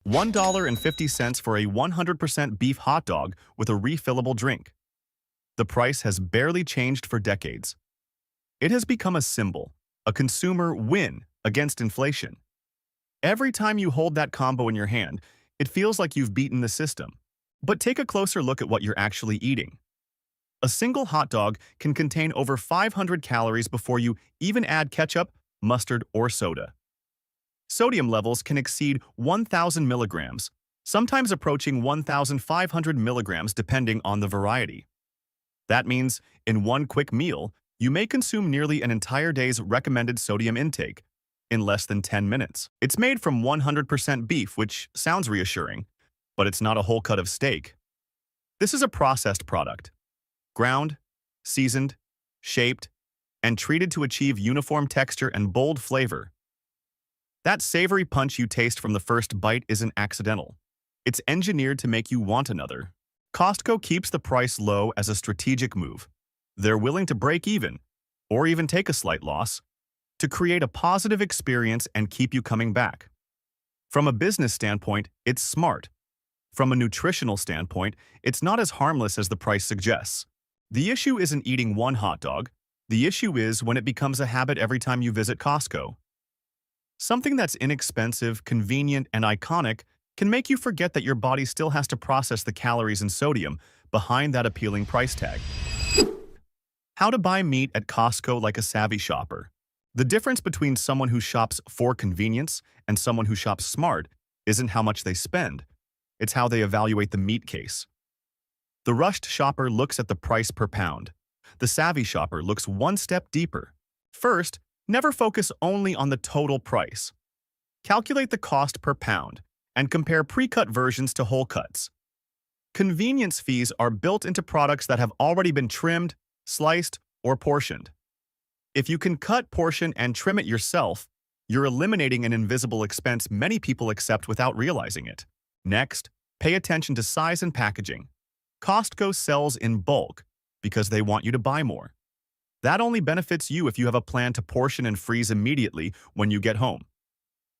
$1.50 for a 100% beef hot dog with a refillable drink. The price has barely changed for decades. It has become a symbol, a consumer win against inflation. Every time you hold that combo in your hand, It feels like you've beaten the system. But take a closer look at what you're actually eating. A single hot dog can contain over 500 calories before you even add ketchup, mustard, or soda. Sodium levels can exceed 1,000 milligrams, sometimes approaching 1,500 milligrams depending on the variety. That means, in one quick meal, you may consume nearly an entire day's recommended sodium intake in less than 10 minutes. It's made from 100% beef, which sounds reassuring, but it's not a whole cut of steak. This is a processed product, ground, seasoned, shaped, and treated to achieve uniform texture and bold flavor. That savory punch you taste from the first bite isn't accidental. It's engineered to make you want another. Costco keeps the price low as a strategic move. They're willing to break even, or even take a slight loss, to create a positive experience and keep you coming back. From a business standpoint, it's smart. From a nutritional standpoint, it's not as harmless as the price suggests. The issue isn't eating one hot dog. The issue is when it becomes a habit every time you visit Costco. Something that's inexpensive, convenient, and iconic can make you forget that your body still has to process the calories and sodium behind that appealing price tag. How to buy meat at Costco like a savvy shopper. The difference between someone who shops for convenience and someone who shops smart isn't how much they spend. It's how they evaluate the meat case. The rushed shopper looks at the price per pound. The savvy shopper looks one step deeper. First, never focus only on the total price. Calculate the cost per pound and compare pre-cut versions to whole cuts. Convenience fees are built into products that have already been trimmed, sliced, or portioned. If you can cut, portion, and trim it yourself, you're eliminating an invisible expense many people accept without realizing it. Next, pay attention to size and packaging. Costco sells in bulk because they want you to buy more. That only benefits you if you have a plan to portion and freeze immediately when you get home.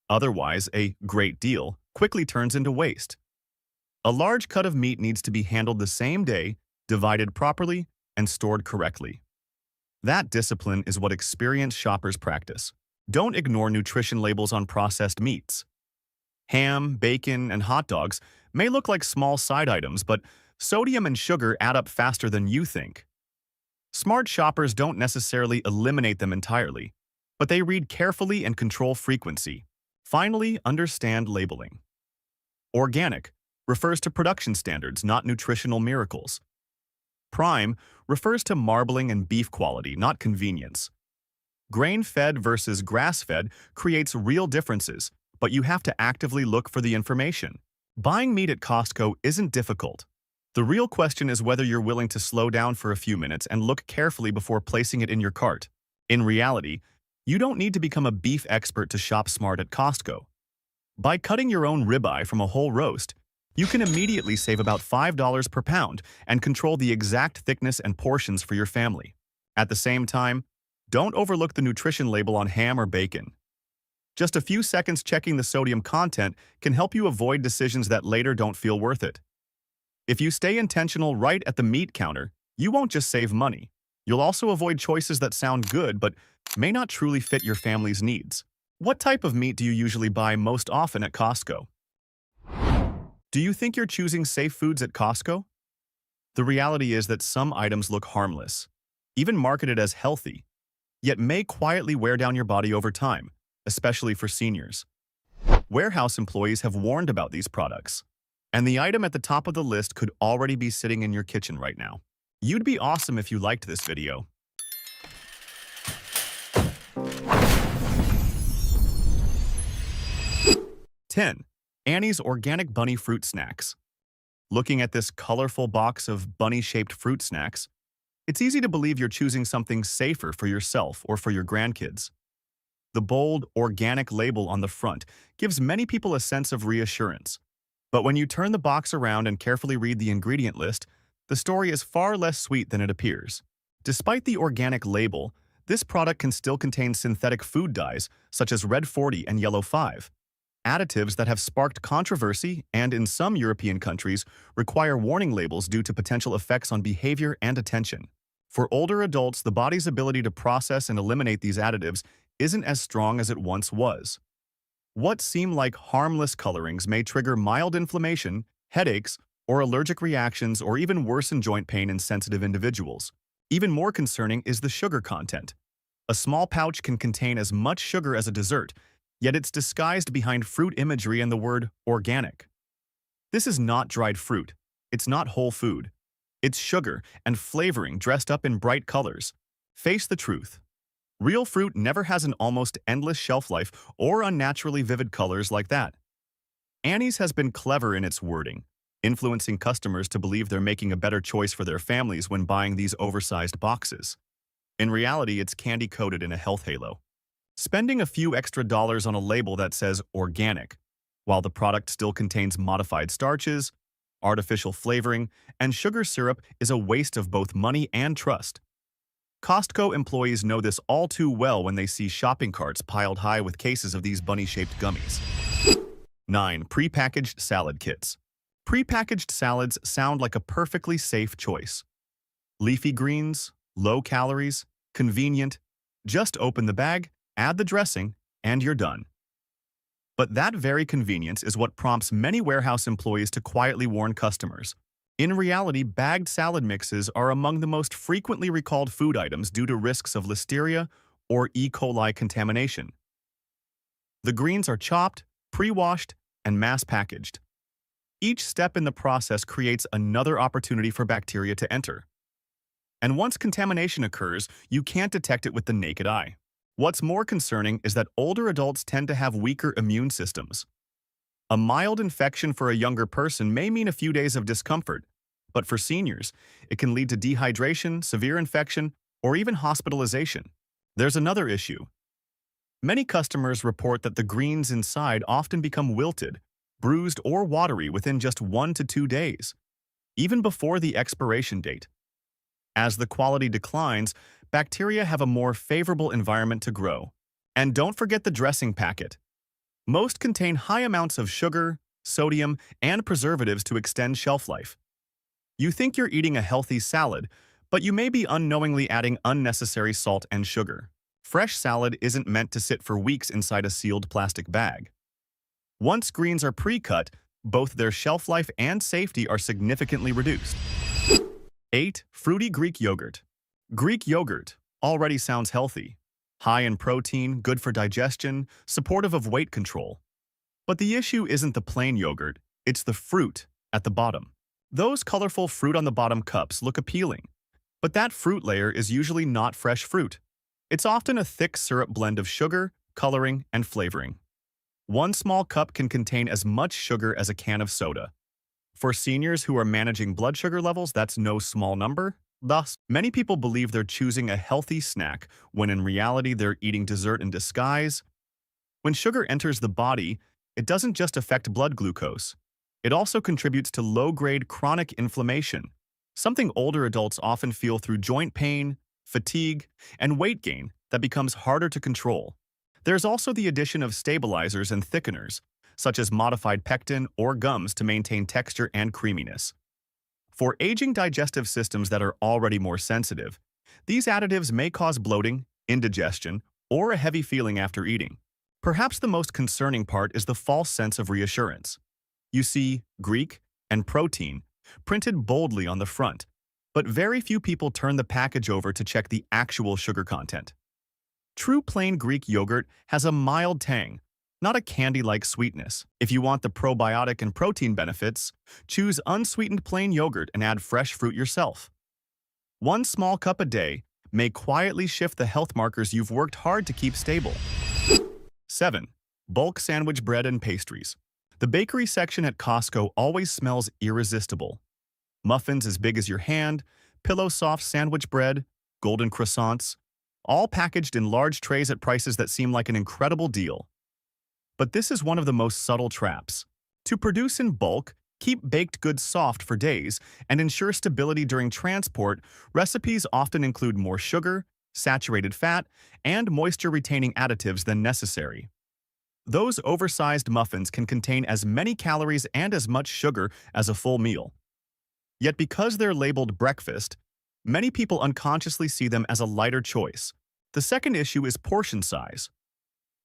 Otherwise, a great deal quickly turns into waste. A large cut of meat needs to be handled the same day, divided properly, and stored correctly. That discipline is what experienced shoppers practice. Don't ignore nutrition labels on processed meats. Ham, bacon, and hot dogs may look like small side items, but sodium and sugar add up faster than you think. Smart shoppers don't necessarily eliminate them entirely, but they read carefully and control frequency. Finally, understand labeling. Organic refers to production standards, not nutritional miracles. Prime refers to marbling and beef quality, not convenience. Grain-fed versus grass-fed creates real differences, but you have to actively look for the information. Buying meat at Costco isn't difficult. The real question is whether you're willing to slow down for a few minutes and look carefully before placing it in your cart. In reality, you don't need to become a beef expert to shop smart at Costco. By cutting your own ribeye from a whole roast, you can immediately save about $5 per pound and control the exact thickness and portions for your family. At the same time, don't overlook the nutrition label on ham or bacon. Just a few seconds checking the sodium content can help you avoid decisions that later don't feel worth it. If you stay intentional right at the meat counter, you won't just save money. You'll also avoid choices that sound good but may not truly fit your family's needs. What type of meat do you usually buy most often at Costco? Do you think you're choosing safe foods at Costco? The reality is that some items look harmless, even marketed as healthy, yet may quietly wear down your body over time, especially for seniors. Warehouse employees have warned about these products, and the item at the top of the list could already be sitting in your kitchen right now. You'd be awesome if you liked this video. 10. Annie's Organic Bunny Fruit Snacks. Looking at this colorful box of bunny-shaped fruit snacks, it's easy to believe you're choosing something safer for yourself or for your grandkids. The bold, organic label on the front gives many people a sense of reassurance. But when you turn the box around and carefully read the ingredient list, the story is far less sweet than it appears. Despite the organic label, this product can still contain synthetic food dyes such as red 40 and yellow 5. Additives that have sparked controversy and, in some European countries, require warning labels due to potential effects on behavior and attention. For older adults, the body's ability to process and eliminate these additives isn't as strong as it once was. What seem like harmless colorings may trigger mild inflammation, headaches, or allergic reactions, or even worsen joint pain in sensitive individuals. Even more concerning is the sugar content. A small pouch can contain as much sugar as a dessert, yet it's disguised behind fruit imagery and the word organic. This is not dried fruit. It's not whole food. It's sugar and flavoring dressed up in bright colors. Face the truth. Real fruit never has an almost endless shelf life or unnaturally vivid colors like that. Annie's has been clever in its wording, influencing customers to believe they're making a better choice for their families when buying these oversized boxes. In reality, it's candy-coated in a health halo. Spending a few extra dollars on a label that says organic, while the product still contains modified starches, artificial flavoring, and sugar syrup is a waste of both money and trust. Costco employees know this all too well when they see shopping carts piled high with cases of these bunny-shaped gummies. 9. Prepackaged salad kits. Prepackaged salads sound like a perfectly safe choice. Leafy greens, low calories, convenient. Just open the bag, add the dressing, and you're done. But that very convenience is what prompts many warehouse employees to quietly warn customers. In reality, bagged salad mixes are among the most frequently recalled food items due to risks of listeria or E. coli contamination. The greens are chopped, pre-washed, and mass-packaged. Each step in the process creates another opportunity for bacteria to enter. And once contamination occurs, you can't detect it with the naked eye. What's more concerning is that older adults tend to have weaker immune systems. A mild infection for a younger person may mean a few days of discomfort, but for seniors, it can lead to dehydration, severe infection, or even hospitalization. There's another issue. Many customers report that the greens inside often become wilted, bruised, or watery within just 1 to 2 days, even before the expiration date. As the quality declines, bacteria have a more favorable environment to grow. And don't forget the dressing packet. Most contain high amounts of sugar, sodium, and preservatives to extend shelf life. You think you're eating a healthy salad, but you may be unknowingly adding unnecessary salt and sugar. Fresh salad isn't meant to sit for weeks inside a sealed plastic bag. Once greens are pre-cut, both their shelf life and safety are significantly reduced. 8. Fruity Greek yogurt. Greek yogurt already sounds healthy. High in protein, good for digestion, supportive of weight control. But the issue isn't the plain yogurt, it's the fruit at the bottom. Those colorful fruit on the bottom cups look appealing, but that fruit layer is usually not fresh fruit. It's often a thick syrup blend of sugar, coloring, and flavoring. One small cup can contain as much sugar as a can of soda. For seniors who are managing blood sugar levels, that's no small number. Thus, many people believe they're choosing a healthy snack when in reality they're eating dessert in disguise. When sugar enters the body, it doesn't just affect blood glucose. It also contributes to low-grade chronic inflammation, something older adults often feel through joint pain, fatigue, and weight gain that becomes harder to control. There's also the addition of stabilizers and thickeners, such as modified pectin or gums to maintain texture and creaminess. For aging digestive systems that are already more sensitive, these additives may cause bloating, indigestion, or a heavy feeling after eating. Perhaps the most concerning part is the false sense of reassurance. You see Greek and protein printed boldly on the front, but very few people turn the package over to check the actual sugar content. True plain Greek yogurt has a mild tang, not a candy-like sweetness. If you want the probiotic and protein benefits, choose unsweetened plain yogurt and add fresh fruit yourself. One small cup a day may quietly shift the health markers you've worked hard to keep stable. 7. Bulk sandwich bread and pastries. The bakery section at Costco always smells irresistible. Muffins as big as your hand, pillow-soft sandwich bread, golden croissants, all packaged in large trays at prices that seem like an incredible deal. But this is one of the most subtle traps. To produce in bulk, keep baked goods soft for days, and ensure stability during transport, recipes often include more sugar, saturated fat, and moisture-retaining additives than necessary. Those oversized muffins can contain as many calories and as much sugar as a full meal. Yet because they're labeled breakfast, many people unconsciously see them as a lighter choice. The second issue is portion size.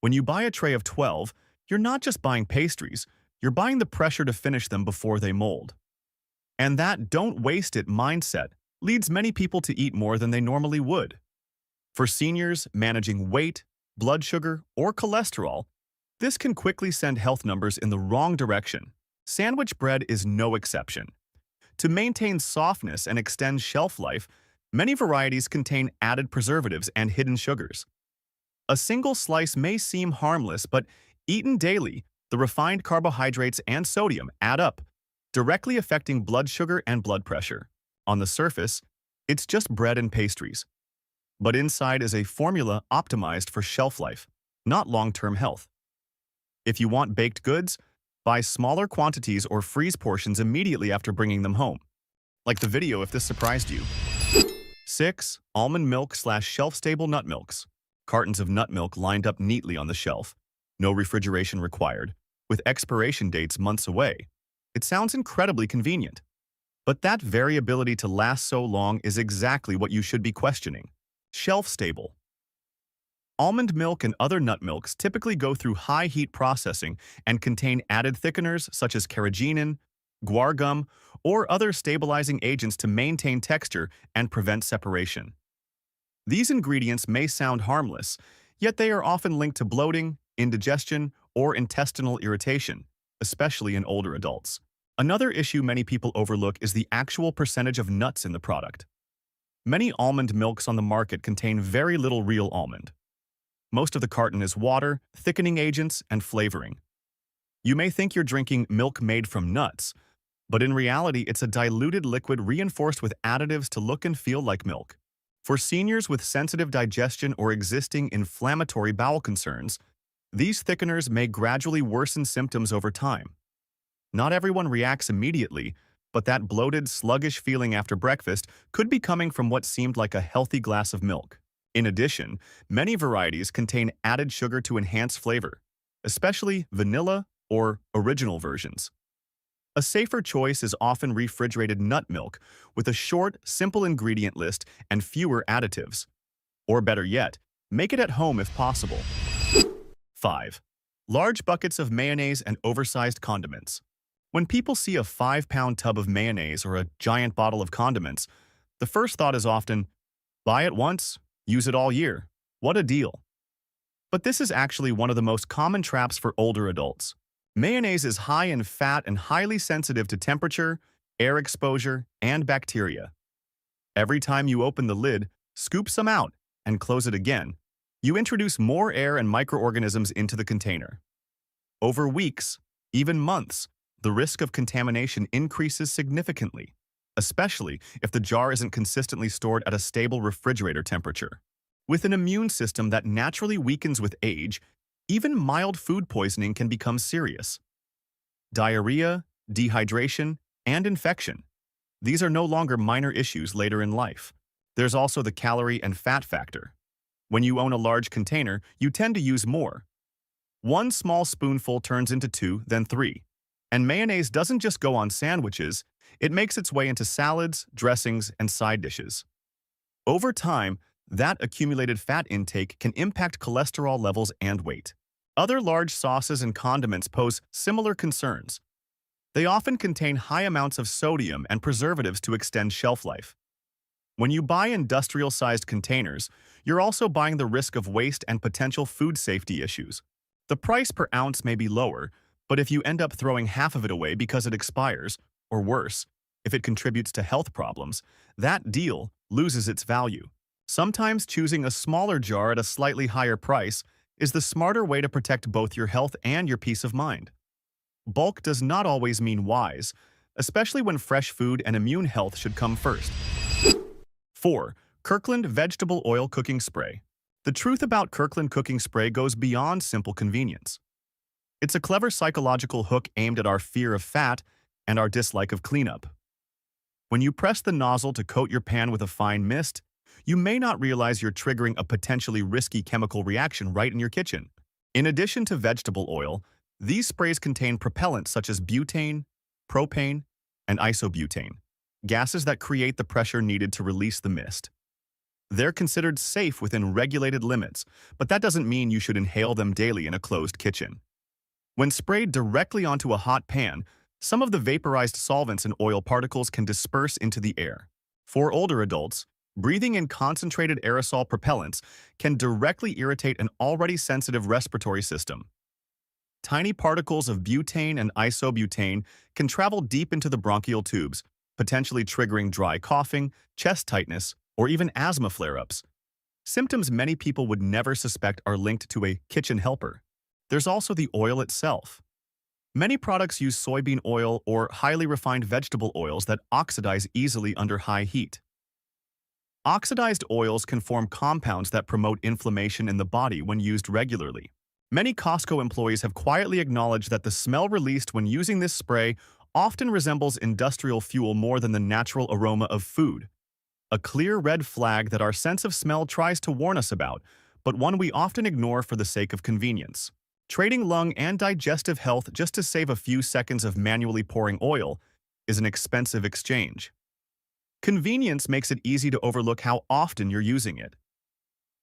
When you buy a tray of 12, You're not just buying pastries, you're buying the pressure to finish them before they mold. And that "don't waste it" mindset leads many people to eat more than they normally would. For seniors managing weight, blood sugar, or cholesterol, this can quickly send health numbers in the wrong direction. Sandwich bread is no exception. To maintain softness and extend shelf life, many varieties contain added preservatives and hidden sugars. A single slice may seem harmless, but eaten daily, the refined carbohydrates and sodium add up, directly affecting blood sugar and blood pressure. On the surface, it's just bread and pastries. But inside is a formula optimized for shelf life, not long-term health. If you want baked goods, buy smaller quantities or freeze portions immediately after bringing them home. Like the video if this surprised you. 6. Almond milk/shelf-stable nut milks. Cartons of nut milk lined up neatly on the shelf. No refrigeration required, with expiration dates months away. It sounds incredibly convenient. But that variability to last so long is exactly what you should be questioning. Shelf-stable. Almond milk and other nut milks typically go through high-heat processing and contain added thickeners such as carrageenan, guar gum, or other stabilizing agents to maintain texture and prevent separation. These ingredients may sound harmless, yet they are often linked to bloating, indigestion, or intestinal irritation, especially in older adults. Another issue many people overlook is the actual percentage of nuts in the product. Many almond milks on the market contain very little real almond. Most of the carton is water, thickening agents, and flavoring. You may think you're drinking milk made from nuts, but in reality it's a diluted liquid reinforced with additives to look and feel like milk. For seniors with sensitive digestion or existing inflammatory bowel concerns, these thickeners may gradually worsen symptoms over time. Not everyone reacts immediately, but that bloated, sluggish feeling after breakfast could be coming from what seemed like a healthy glass of milk. In addition, many varieties contain added sugar to enhance flavor, especially vanilla or original versions. A safer choice is often refrigerated nut milk with a short, simple ingredient list and fewer additives. Or better yet, make it at home if possible. 5. Large buckets of mayonnaise and oversized condiments. When people see a 5-pound tub of mayonnaise or a giant bottle of condiments, the first thought is often, buy it once, use it all year. What a deal. But this is actually one of the most common traps for older adults. Mayonnaise is high in fat and highly sensitive to temperature, air exposure, and bacteria. Every time you open the lid, scoop some out, and close it again, you introduce more air and microorganisms into the container. Over weeks, even months, the risk of contamination increases significantly, especially if the jar isn't consistently stored at a stable refrigerator temperature. With an immune system that naturally weakens with age, even mild food poisoning can become serious. Diarrhea, dehydration, and infection. These are no longer minor issues later in life. There's also the calorie and fat factor. When you own a large container, you tend to use more. One small spoonful turns into 2, then 3. And mayonnaise doesn't just go on sandwiches, it makes its way into salads, dressings, and side dishes. Over time, that accumulated fat intake can impact cholesterol levels and weight. Other large sauces and condiments pose similar concerns. They often contain high amounts of sodium and preservatives to extend shelf life. When you buy industrial-sized containers, you're also buying the risk of waste and potential food safety issues. The price per ounce may be lower, but if you end up throwing half of it away because it expires, or worse, if it contributes to health problems, that deal loses its value. Sometimes choosing a smaller jar at a slightly higher price is the smarter way to protect both your health and your peace of mind. Bulk does not always mean wise, especially when fresh food and immune health should come first. 4. Kirkland Vegetable Oil Cooking Spray. The truth about Kirkland cooking spray goes beyond simple convenience. It's a clever psychological hook aimed at our fear of fat and our dislike of cleanup. When you press the nozzle to coat your pan with a fine mist, you may not realize you're triggering a potentially risky chemical reaction right in your kitchen. In addition to vegetable oil, these sprays contain propellants such as butane, propane, and isobutane, gases that create the pressure needed to release the mist. They're considered safe within regulated limits, but that doesn't mean you should inhale them daily in a closed kitchen. When sprayed directly onto a hot pan, some of the vaporized solvents and oil particles can disperse into the air. For older adults, breathing in concentrated aerosol propellants can directly irritate an already sensitive respiratory system. Tiny particles of butane and isobutane can travel deep into the bronchial tubes, potentially triggering dry coughing, chest tightness, or even asthma flare-ups. Symptoms many people would never suspect are linked to a kitchen helper. There's also the oil itself. Many products use soybean oil or highly refined vegetable oils that oxidize easily under high heat. Oxidized oils can form compounds that promote inflammation in the body when used regularly. Many Costco employees have quietly acknowledged that the smell released when using this spray often resembles industrial fuel more than the natural aroma of food. A clear red flag that our sense of smell tries to warn us about, but one we often ignore for the sake of convenience. Trading lung and digestive health just to save a few seconds of manually pouring oil is an expensive exchange. Convenience makes it easy to overlook how often you're using it.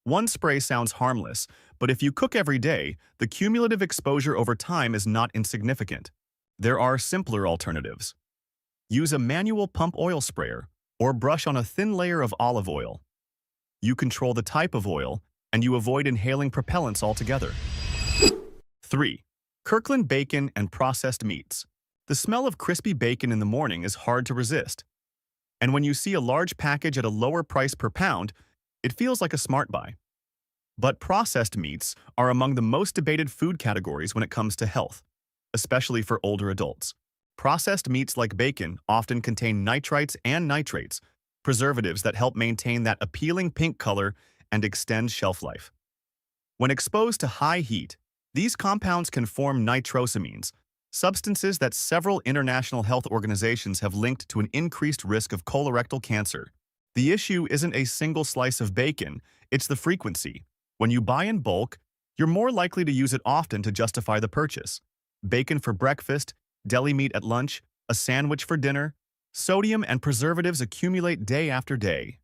One spray sounds harmless, but if you cook every day, the cumulative exposure over time is not insignificant. There are simpler alternatives. Use a manual pump oil sprayer or brush on a thin layer of olive oil. You control the type of oil, and you avoid inhaling propellants altogether. 3. Kirkland bacon and processed meats. The smell of crispy bacon in the morning is hard to resist. And when you see a large package at a lower price per pound, it feels like a smart buy. But processed meats are among the most debated food categories when it comes to health, especially for older adults. Processed meats like bacon often contain nitrites and nitrates, preservatives that help maintain that appealing pink color and extend shelf life. When exposed to high heat, these compounds can form nitrosamines, substances that several international health organizations have linked to an increased risk of colorectal cancer. The issue isn't a single slice of bacon, it's the frequency. When you buy in bulk, you're more likely to use it often to justify the purchase. Bacon for breakfast, deli meat at lunch, a sandwich for dinner. Sodium and preservatives accumulate day after day.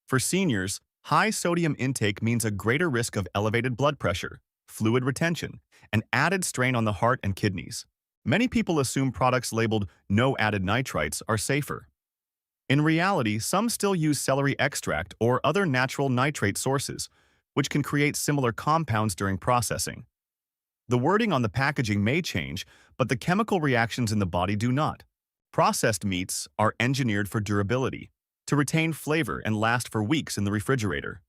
For seniors, high sodium intake means a greater risk of elevated blood pressure, fluid retention, and added strain on the heart and kidneys. Many people assume products labeled "no added nitrites" are safer. In reality, some still use celery extract or other natural nitrate sources, which can create similar compounds during processing. The wording on the packaging may change, but the chemical reactions in the body do not. Processed meats are engineered for durability, to retain flavor and last for weeks in the refrigerator.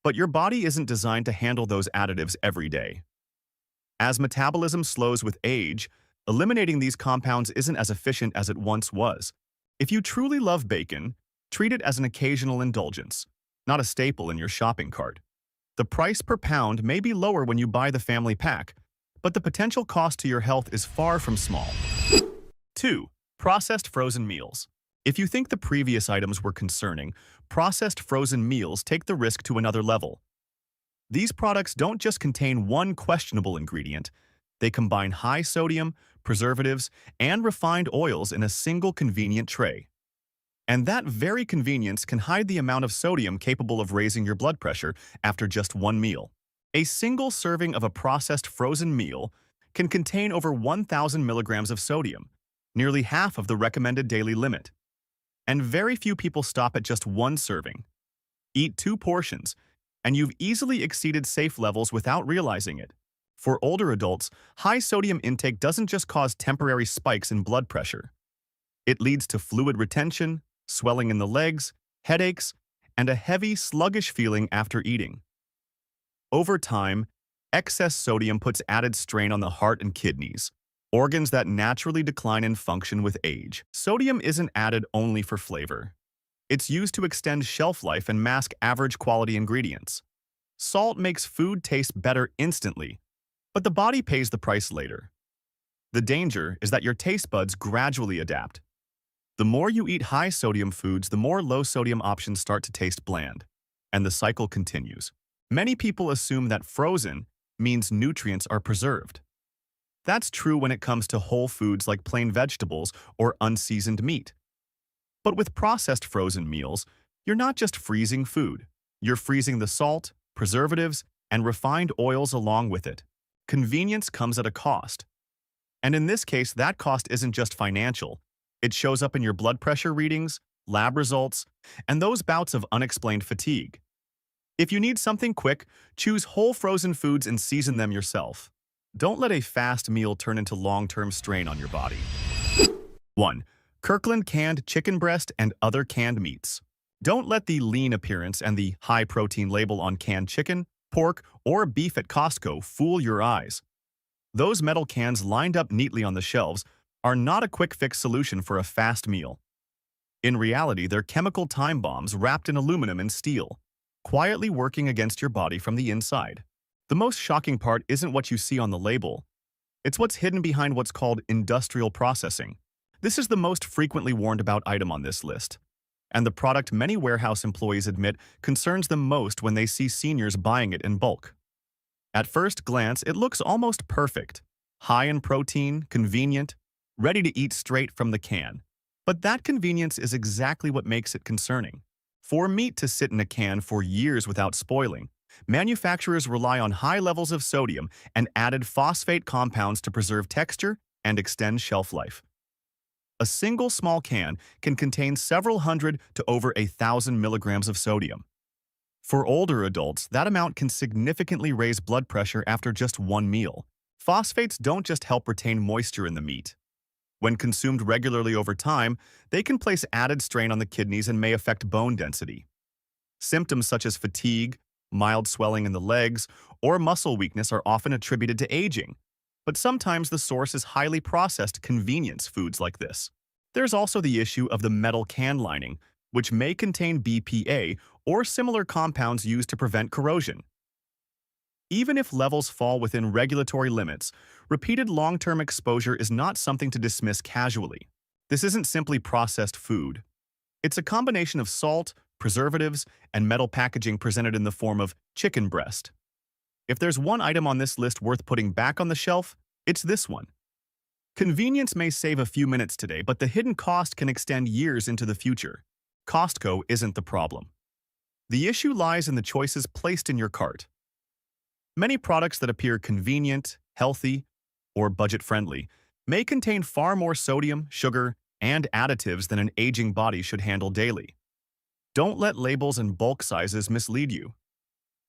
But your body isn't designed to handle those additives every day. As metabolism slows with age, eliminating these compounds isn't as efficient as it once was. If you truly love bacon, treat it as an occasional indulgence, not a staple in your shopping cart. The price per pound may be lower when you buy the family pack, but the potential cost to your health is far from small. 2. Processed frozen meals. If you think the previous items were concerning, processed frozen meals take the risk to another level. These products don't just contain one questionable ingredient, they combine high sodium, preservatives, and refined oils in a single convenient tray. And that very convenience can hide the amount of sodium capable of raising your blood pressure after just one meal. A single serving of a processed frozen meal can contain over 1,000 milligrams of sodium, nearly half of the recommended daily limit. And very few people stop at just one serving. Eat 2 portions, and you've easily exceeded safe levels without realizing it. For older adults, high sodium intake doesn't just cause temporary spikes in blood pressure. It leads to fluid retention, swelling in the legs, headaches, and a heavy, sluggish feeling after eating. Over time, excess sodium puts added strain on the heart and kidneys, organs that naturally decline in function with age. Sodium isn't added only for flavor. It's used to extend shelf life and mask average quality ingredients. Salt makes food taste better instantly, but the body pays the price later. The danger is that your taste buds gradually adapt. The more you eat high-sodium foods, the more low-sodium options start to taste bland, and the cycle continues. Many people assume that frozen means nutrients are preserved. That's true when it comes to whole foods like plain vegetables or unseasoned meat. But with processed frozen meals, you're not just freezing food. You're freezing the salt, preservatives, and refined oils along with it. Convenience comes at a cost. And in this case, that cost isn't just financial. It shows up in your blood pressure readings, lab results, and those bouts of unexplained fatigue. If you need something quick, choose whole frozen foods and season them yourself. Don't let a fast meal turn into long-term strain on your body. 1. Kirkland canned chicken breast and other canned meats. Don't let the lean appearance and the high-protein label on canned chicken, pork, or beef at Costco fool your eyes. Those metal cans lined up neatly on the shelves are not a quick-fix solution for a fast meal. In reality, they're chemical time bombs wrapped in aluminum and steel, quietly working against your body from the inside. The most shocking part isn't what you see on the label. It's what's hidden behind what's called industrial processing. This is the most frequently warned about item on this list, and the product many warehouse employees admit concerns them most when they see seniors buying it in bulk. At first glance, it looks almost perfect. High in protein, convenient, ready to eat straight from the can. But that convenience is exactly what makes it concerning. For meat to sit in a can for years without spoiling, manufacturers rely on high levels of sodium and added phosphate compounds to preserve texture and extend shelf life. A single small can can contain several hundred to over 1,000 milligrams of sodium. For older adults, that amount can significantly raise blood pressure after just one meal. Phosphates don't just help retain moisture in the meat. When consumed regularly over time, they can place added strain on the kidneys and may affect bone density. Symptoms such as fatigue, mild swelling in the legs, or muscle weakness are often attributed to aging, but sometimes the source is highly processed convenience foods like this. There's also the issue of the metal can lining, which may contain BPA or similar compounds used to prevent corrosion. Even if levels fall within regulatory limits, repeated long-term exposure is not something to dismiss casually. This isn't simply processed food. It's a combination of salt, preservatives, and metal packaging presented in the form of chicken breast. If there's one item on this list worth putting back on the shelf, it's this one. Convenience may save a few minutes today, but the hidden cost can extend years into the future. Costco isn't the problem. The issue lies in the choices placed in your cart. Many products that appear convenient, healthy, or budget-friendly may contain far more sodium, sugar, and additives than an aging body should handle daily. Don't let labels and bulk sizes mislead you.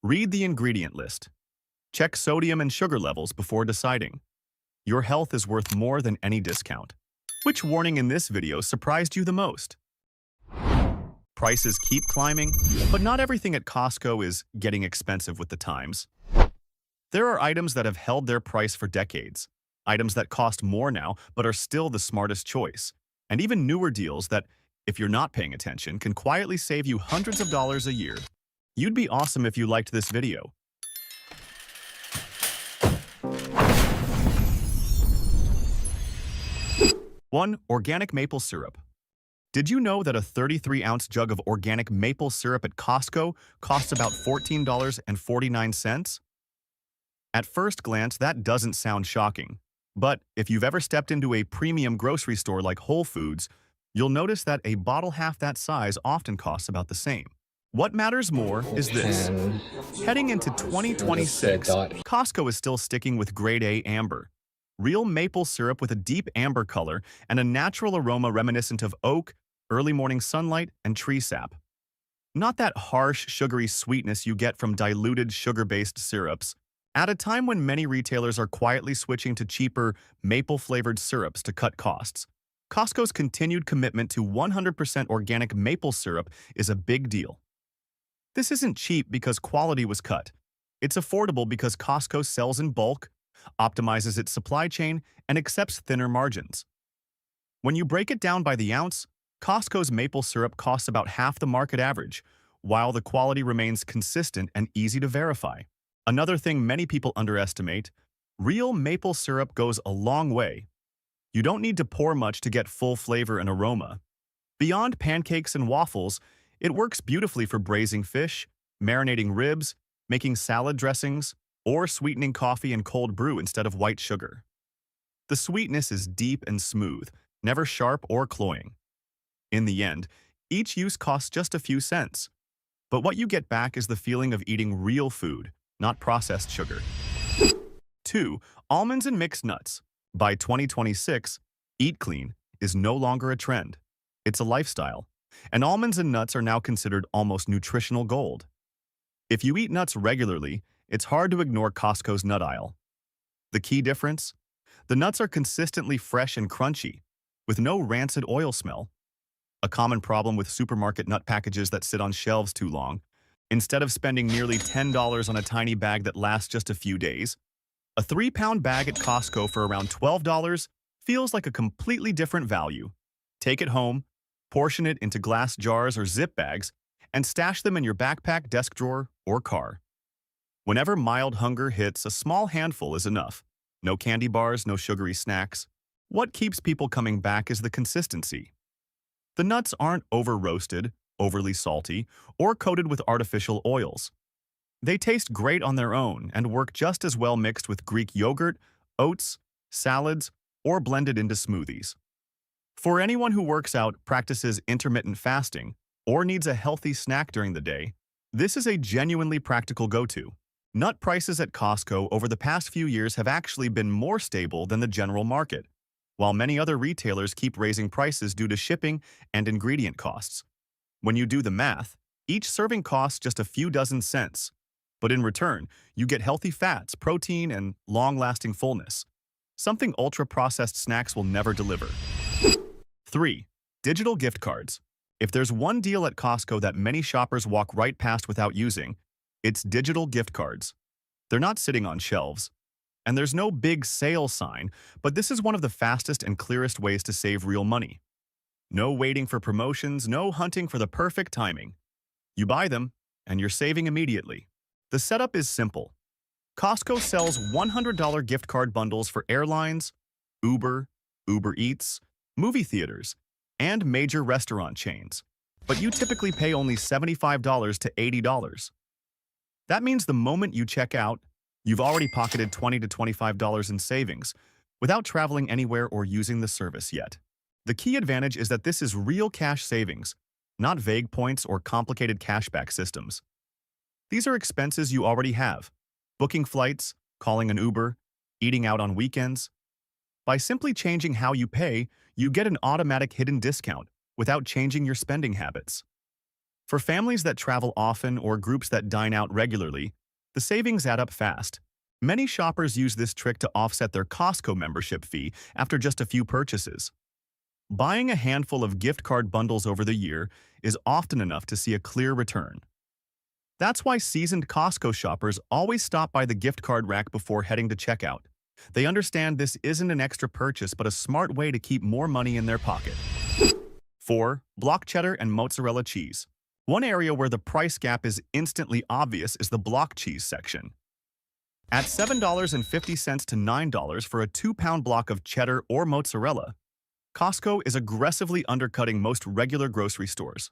Read the ingredient list. Check sodium and sugar levels before deciding. Your health is worth more than any discount. Which warning in this video surprised you the most? Prices keep climbing, but not everything at Costco is getting expensive with the times. There are items that have held their price for decades, items that cost more now but are still the smartest choice, and even newer deals that, if you're not paying attention, can quietly save you hundreds of dollars a year. You'd be awesome if you liked this video. 1. Organic maple syrup. Did you know that a 33-ounce jug of organic maple syrup at Costco costs about $14.49? At first glance, that doesn't sound shocking. But if you've ever stepped into a premium grocery store like Whole Foods, you'll notice that a bottle half that size often costs about the same. What matters more is this. Heading into 2026, Costco is still sticking with Grade A amber. Real maple syrup with a deep amber color and a natural aroma reminiscent of oak, early morning sunlight, and tree sap. Not that harsh, sugary sweetness you get from diluted sugar-based syrups. At a time when many retailers are quietly switching to cheaper, maple-flavored syrups to cut costs, Costco's continued commitment to 100% organic maple syrup is a big deal. This isn't cheap because quality was cut. It's affordable because Costco sells in bulk, optimizes its supply chain, and accepts thinner margins. When you break it down by the ounce, Costco's maple syrup costs about half the market average, while the quality remains consistent and easy to verify. Another thing many people underestimate, real maple syrup goes a long way. You don't need to pour much to get full flavor and aroma. Beyond pancakes and waffles, it works beautifully for braising fish, marinating ribs, making salad dressings, or sweetening coffee and cold brew instead of white sugar. The sweetness is deep and smooth, never sharp or cloying. In the end, each use costs just a few cents. But what you get back is the feeling of eating real food, not processed sugar. 2. Almonds and mixed nuts. By 2026, eat clean is no longer a trend. It's a lifestyle. And almonds and nuts are now considered almost nutritional gold. If you eat nuts regularly, it's hard to ignore Costco's nut aisle. The key difference? The nuts are consistently fresh and crunchy, with no rancid oil smell. A common problem with supermarket nut packages that sit on shelves too long. Instead of spending nearly $10 on a tiny bag that lasts just a few days, a 3-pound bag at Costco for around $12 feels like a completely different value. Take it home, portion it into glass jars or zip bags, and stash them in your backpack, desk drawer, or car. Whenever mild hunger hits, a small handful is enough. No candy bars, no sugary snacks. What keeps people coming back is the consistency. The nuts aren't over-roasted, overly salty, or coated with artificial oils. They taste great on their own and work just as well mixed with Greek yogurt, oats, salads, or blended into smoothies. For anyone who works out, practices intermittent fasting, or needs a healthy snack during the day, this is a genuinely practical go-to. Nut prices at Costco over the past few years have actually been more stable than the general market, while many other retailers keep raising prices due to shipping and ingredient costs. When you do the math, each serving costs just a few dozen cents, but in return, you get healthy fats, protein, and long-lasting fullness, something ultra-processed snacks will never deliver. 3. Digital gift cards. If there's one deal at Costco that many shoppers walk right past without using, it's digital gift cards. They're not sitting on shelves, and there's no big sale sign, but this is one of the fastest and clearest ways to save real money. No waiting for promotions, no hunting for the perfect timing. You buy them, and you're saving immediately. The setup is simple. Costco sells $100 gift card bundles for airlines, Uber, Uber Eats, movie theaters, and major restaurant chains, but you typically pay only $75 to $80. That means the moment you check out, you've already pocketed $20 to $25 in savings without traveling anywhere or using the service yet. The key advantage is that this is real cash savings, not vague points or complicated cashback systems. These are expenses you already have: booking flights, calling an Uber, eating out on weekends. By simply changing how you pay, you get an automatic hidden discount without changing your spending habits. For families that travel often or groups that dine out regularly, the savings add up fast. Many shoppers use this trick to offset their Costco membership fee after just a few purchases. Buying a handful of gift card bundles over the year is often enough to see a clear return. That's why seasoned Costco shoppers always stop by the gift card rack before heading to checkout. They understand this isn't an extra purchase but a smart way to keep more money in their pocket. 4. Block cheddar and mozzarella cheese. One area where the price gap is instantly obvious is the block cheese section. At $7.50 to $9 for a 2-pound block of cheddar or mozzarella, Costco is aggressively undercutting most regular grocery stores.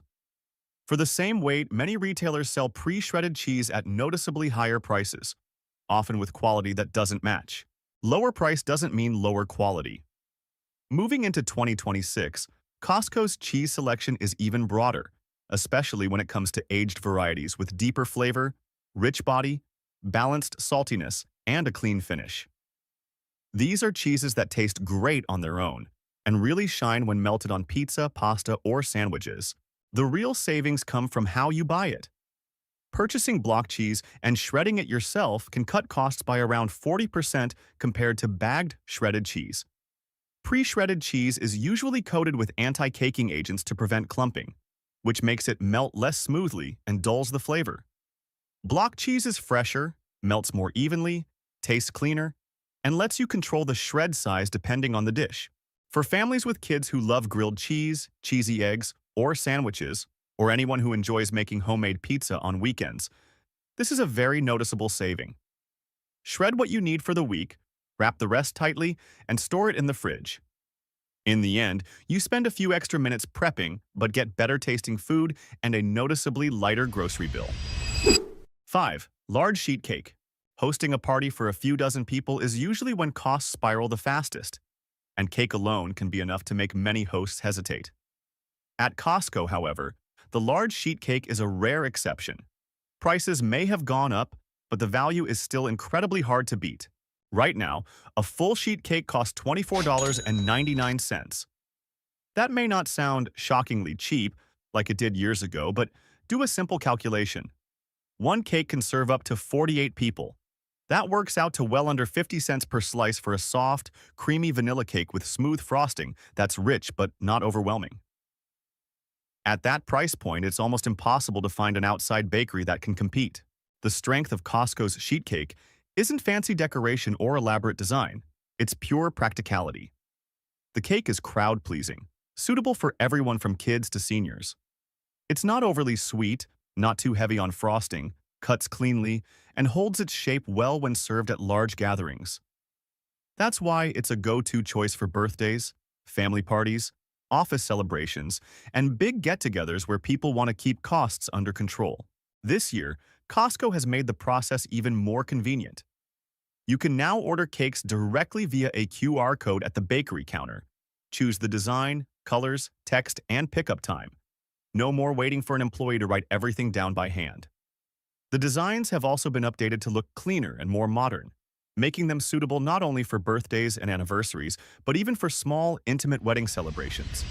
For the same weight, many retailers sell pre-shredded cheese at noticeably higher prices, often with quality that doesn't match. Lower price doesn't mean lower quality. Moving into 2026, Costco's cheese selection is even broader, especially when it comes to aged varieties with deeper flavor, rich body, balanced saltiness, and a clean finish. These are cheeses that taste great on their own and really shine when melted on pizza, pasta, or sandwiches. The real savings come from how you buy it. Purchasing block cheese and shredding it yourself can cut costs by around 40% compared to bagged shredded cheese. Pre-shredded cheese is usually coated with anti-caking agents to prevent clumping, which makes it melt less smoothly and dulls the flavor. Block cheese is fresher, melts more evenly, tastes cleaner, and lets you control the shred size depending on the dish. For families with kids who love grilled cheese, cheesy eggs, or sandwiches, or anyone who enjoys making homemade pizza on weekends, this is a very noticeable saving. Shred what you need for the week, wrap the rest tightly, and store it in the fridge. In the end, you spend a few extra minutes prepping, but get better tasting food and a noticeably lighter grocery bill. 5. Large sheet cake. Hosting a party for a few dozen people is usually when costs spiral the fastest, and cake alone can be enough to make many hosts hesitate. At Costco, however, the large sheet cake is a rare exception. Prices may have gone up, but the value is still incredibly hard to beat. Right now, a full sheet cake costs $24.99. That may not sound shockingly cheap, like it did years ago, but do a simple calculation. One cake can serve up to 48 people. That works out to well under 50 cents per slice for a soft, creamy vanilla cake with smooth frosting that's rich but not overwhelming. At that price point, it's almost impossible to find an outside bakery that can compete. The strength of Costco's sheet cake isn't fancy decoration or elaborate design. It's pure practicality. The cake is crowd-pleasing, suitable for everyone from kids to seniors. It's not overly sweet, not too heavy on frosting, cuts cleanly, and holds its shape well when served at large gatherings. That's why it's a go-to choice for birthdays, family parties, office celebrations, and big get-togethers where people want to keep costs under control. This year, Costco has made the process even more convenient. You can now order cakes directly via a QR code at the bakery counter. Choose the design, colors, text, and pickup time. No more waiting for an employee to write everything down by hand. The designs have also been updated to look cleaner and more modern, making them suitable not only for birthdays and anniversaries, but even for small, intimate wedding celebrations.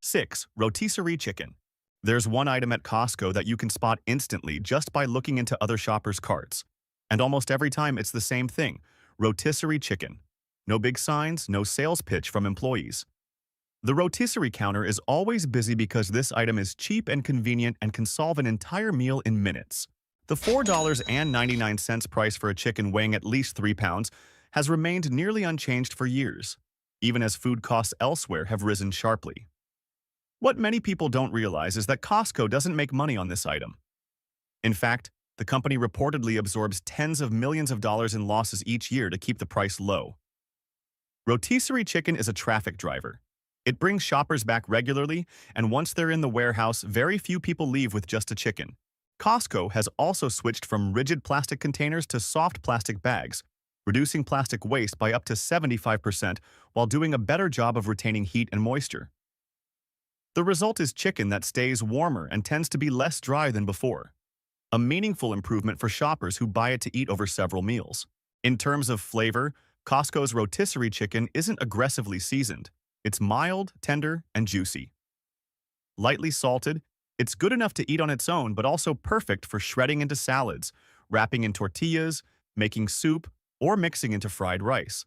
6. Rotisserie chicken. There's one item at Costco that you can spot instantly just by looking into other shoppers' carts. And almost every time it's the same thing, rotisserie chicken. No big signs, no sales pitch from employees. The rotisserie counter is always busy because this item is cheap and convenient and can solve an entire meal in minutes. The $4.99 price for a chicken weighing at least 3 pounds has remained nearly unchanged for years, even as food costs elsewhere have risen sharply. What many people don't realize is that Costco doesn't make money on this item. In fact, the company reportedly absorbs tens of millions of dollars in losses each year to keep the price low. Rotisserie chicken is a traffic driver. It brings shoppers back regularly, and once they're in the warehouse, very few people leave with just a chicken. Costco has also switched from rigid plastic containers to soft plastic bags, reducing plastic waste by up to 75% while doing a better job of retaining heat and moisture. The result is chicken that stays warmer and tends to be less dry than before. A meaningful improvement for shoppers who buy it to eat over several meals. In terms of flavor, Costco's rotisserie chicken isn't aggressively seasoned. It's mild, tender, and juicy. Lightly salted, it's good enough to eat on its own, but also perfect for shredding into salads, wrapping in tortillas, making soup, or mixing into fried rice.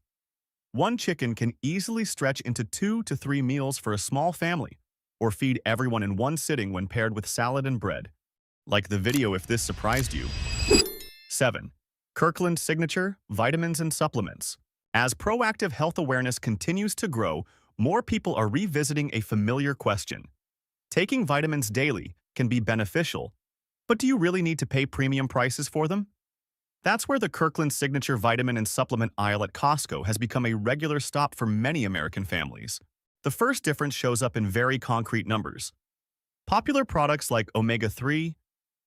One chicken can easily stretch into 2 to 3 meals for a small family, or feed everyone in one sitting when paired with salad and bread. Like the video if this surprised you. 7. Kirkland Signature, vitamins and supplements. As proactive health awareness continues to grow, more people are revisiting a familiar question. Taking vitamins daily can be beneficial, but do you really need to pay premium prices for them? That's where the Kirkland Signature vitamin and supplement aisle at Costco has become a regular stop for many American families. The first difference shows up in very concrete numbers. Popular products like omega-3,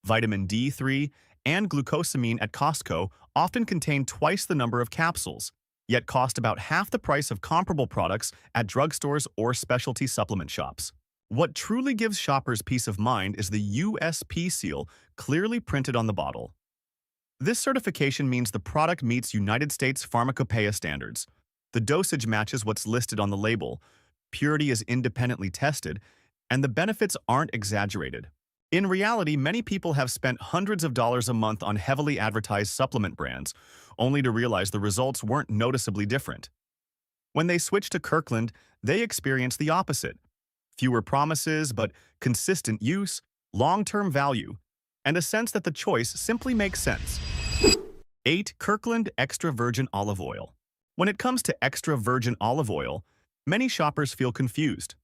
vitamin D3, and glucosamine at Costco often contain twice the number of capsules, yet cost about half the price of comparable products at drugstores or specialty supplement shops. What truly gives shoppers peace of mind is the USP seal clearly printed on the bottle. This certification means the product meets United States Pharmacopeia standards. The dosage matches what's listed on the label, purity is independently tested, and the benefits aren't exaggerated. In reality, many people have spent hundreds of dollars a month on heavily advertised supplement brands, only to realize the results weren't noticeably different. When they switched to Kirkland, they experienced the opposite. Fewer promises, but consistent use, long-term value, and a sense that the choice simply makes sense. 8. Kirkland Extra Virgin Olive Oil. When it comes to extra virgin olive oil, many shoppers feel confused.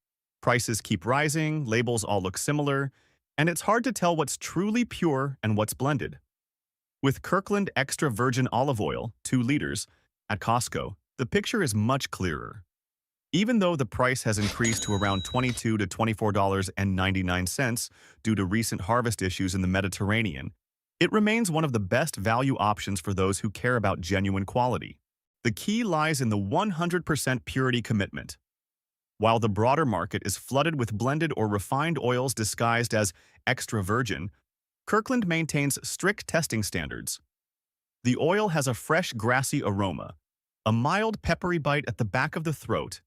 Prices keep rising, labels all look similar, and it's hard to tell what's truly pure and what's blended. With Kirkland Extra Virgin Olive Oil, 2 liters, at Costco, the picture is much clearer. Even though the price has increased to around $22 to $24.99 due to recent harvest issues in the Mediterranean, it remains one of the best value options for those who care about genuine quality. The key lies in the 100% purity commitment. While the broader market is flooded with blended or refined oils disguised as extra virgin, Kirkland maintains strict testing standards. The oil has a fresh, grassy aroma, a mild, peppery bite at the back of the throat,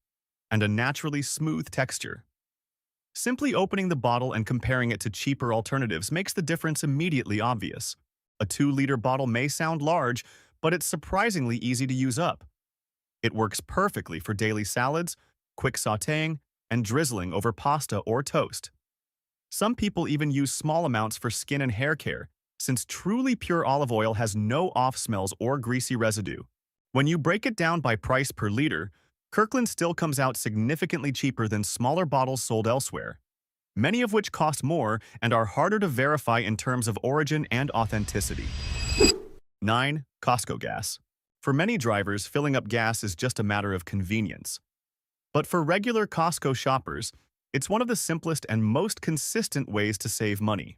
and a naturally smooth texture. Simply opening the bottle and comparing it to cheaper alternatives makes the difference immediately obvious. A 2-liter bottle may sound large, but it's surprisingly easy to use up. It works perfectly for daily salads, quick sautéing, and drizzling over pasta or toast. Some people even use small amounts for skin and hair care, since truly pure olive oil has no off-smells or greasy residue. When you break it down by price per liter, Kirkland still comes out significantly cheaper than smaller bottles sold elsewhere, many of which cost more and are harder to verify in terms of origin and authenticity. 9. Costco gas. For many drivers, filling up gas is just a matter of convenience. But for regular Costco shoppers, it's one of the simplest and most consistent ways to save money.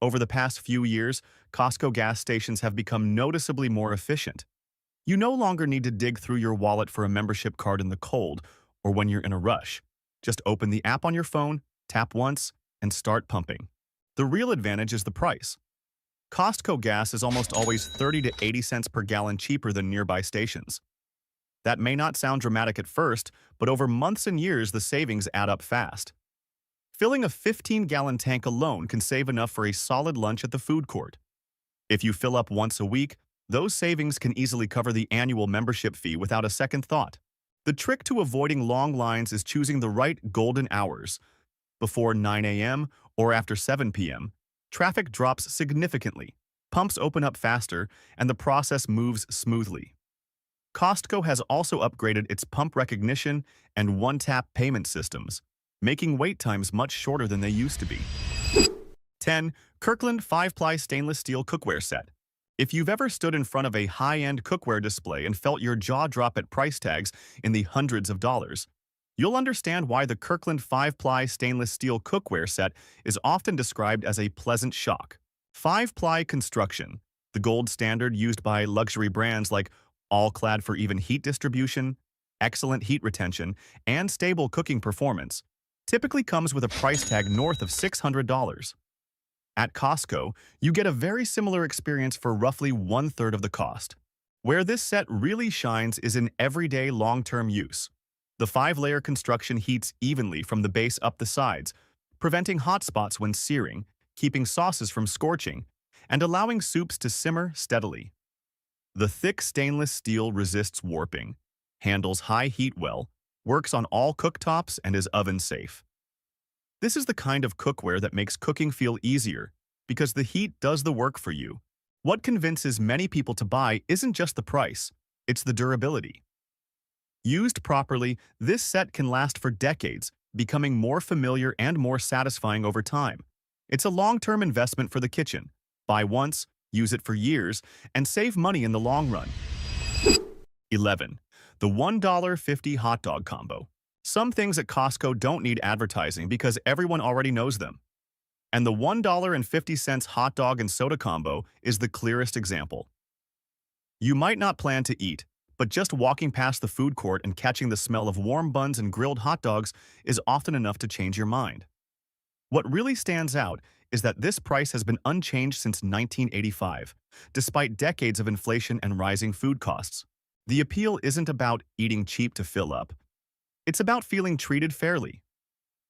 Over the past few years, Costco gas stations have become noticeably more efficient. You no longer need to dig through your wallet for a membership card in the cold or when you're in a rush. Just open the app on your phone, tap once, and start pumping. The real advantage is the price. Costco gas is almost always 30 to 80 cents per gallon cheaper than nearby stations. That may not sound dramatic at first, but over months and years, the savings add up fast. Filling a 15-gallon tank alone can save enough for a solid lunch at the food court. If you fill up once a week, those savings can easily cover the annual membership fee without a second thought. The trick to avoiding long lines is choosing the right golden hours. Before 9 a.m. or after 7 p.m., traffic drops significantly, pumps open up faster, and the process moves smoothly. Costco has also upgraded its pump recognition and one-tap payment systems, making wait times much shorter than they used to be. 10. Kirkland 5-ply stainless steel cookware set. If you've ever stood in front of a high-end cookware display and felt your jaw drop at price tags in the hundreds of dollars, you'll understand why the Kirkland 5-ply stainless steel cookware set is often described as a pleasant shock. 5-ply construction, the gold standard used by luxury brands like All-Clad for even heat distribution, excellent heat retention, and stable cooking performance, typically comes with a price tag north of $600. At Costco, you get a very similar experience for roughly 1/3 of the cost. Where this set really shines is in everyday long-term use. The 5-layer construction heats evenly from the base up the sides, preventing hot spots when searing, keeping sauces from scorching, and allowing soups to simmer steadily. The thick stainless steel resists warping, handles high heat well, works on all cooktops, and is oven-safe. This is the kind of cookware that makes cooking feel easier, because the heat does the work for you. What convinces many people to buy isn't just the price, it's the durability. Used properly, this set can last for decades, becoming more familiar and more satisfying over time. It's a long-term investment for the kitchen. Buy once, use it for years, and save money in the long run. 11. The $1.50 hot dog combo. Some things at Costco don't need advertising because everyone already knows them. And the $1.50 hot dog and soda combo is the clearest example. You might not plan to eat, but just walking past the food court and catching the smell of warm buns and grilled hot dogs is often enough to change your mind. What really stands out is that this price has been unchanged since 1985, despite decades of inflation and rising food costs. The appeal isn't about eating cheap to fill up. It's about feeling treated fairly.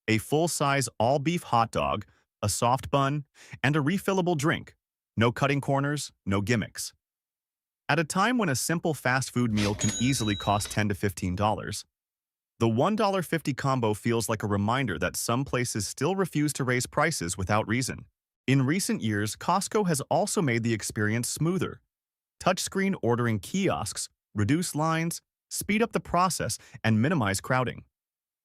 A full-size all-beef hot dog, a soft bun, and a refillable drink. No cutting corners, no gimmicks. At a time when a simple fast food meal can easily cost $10 to $15, the $1.50 combo feels like a reminder that some places still refuse to raise prices without reason. In recent years, Costco has also made the experience smoother. Touchscreen ordering kiosks reduce lines, speed up the process, and minimize crowding.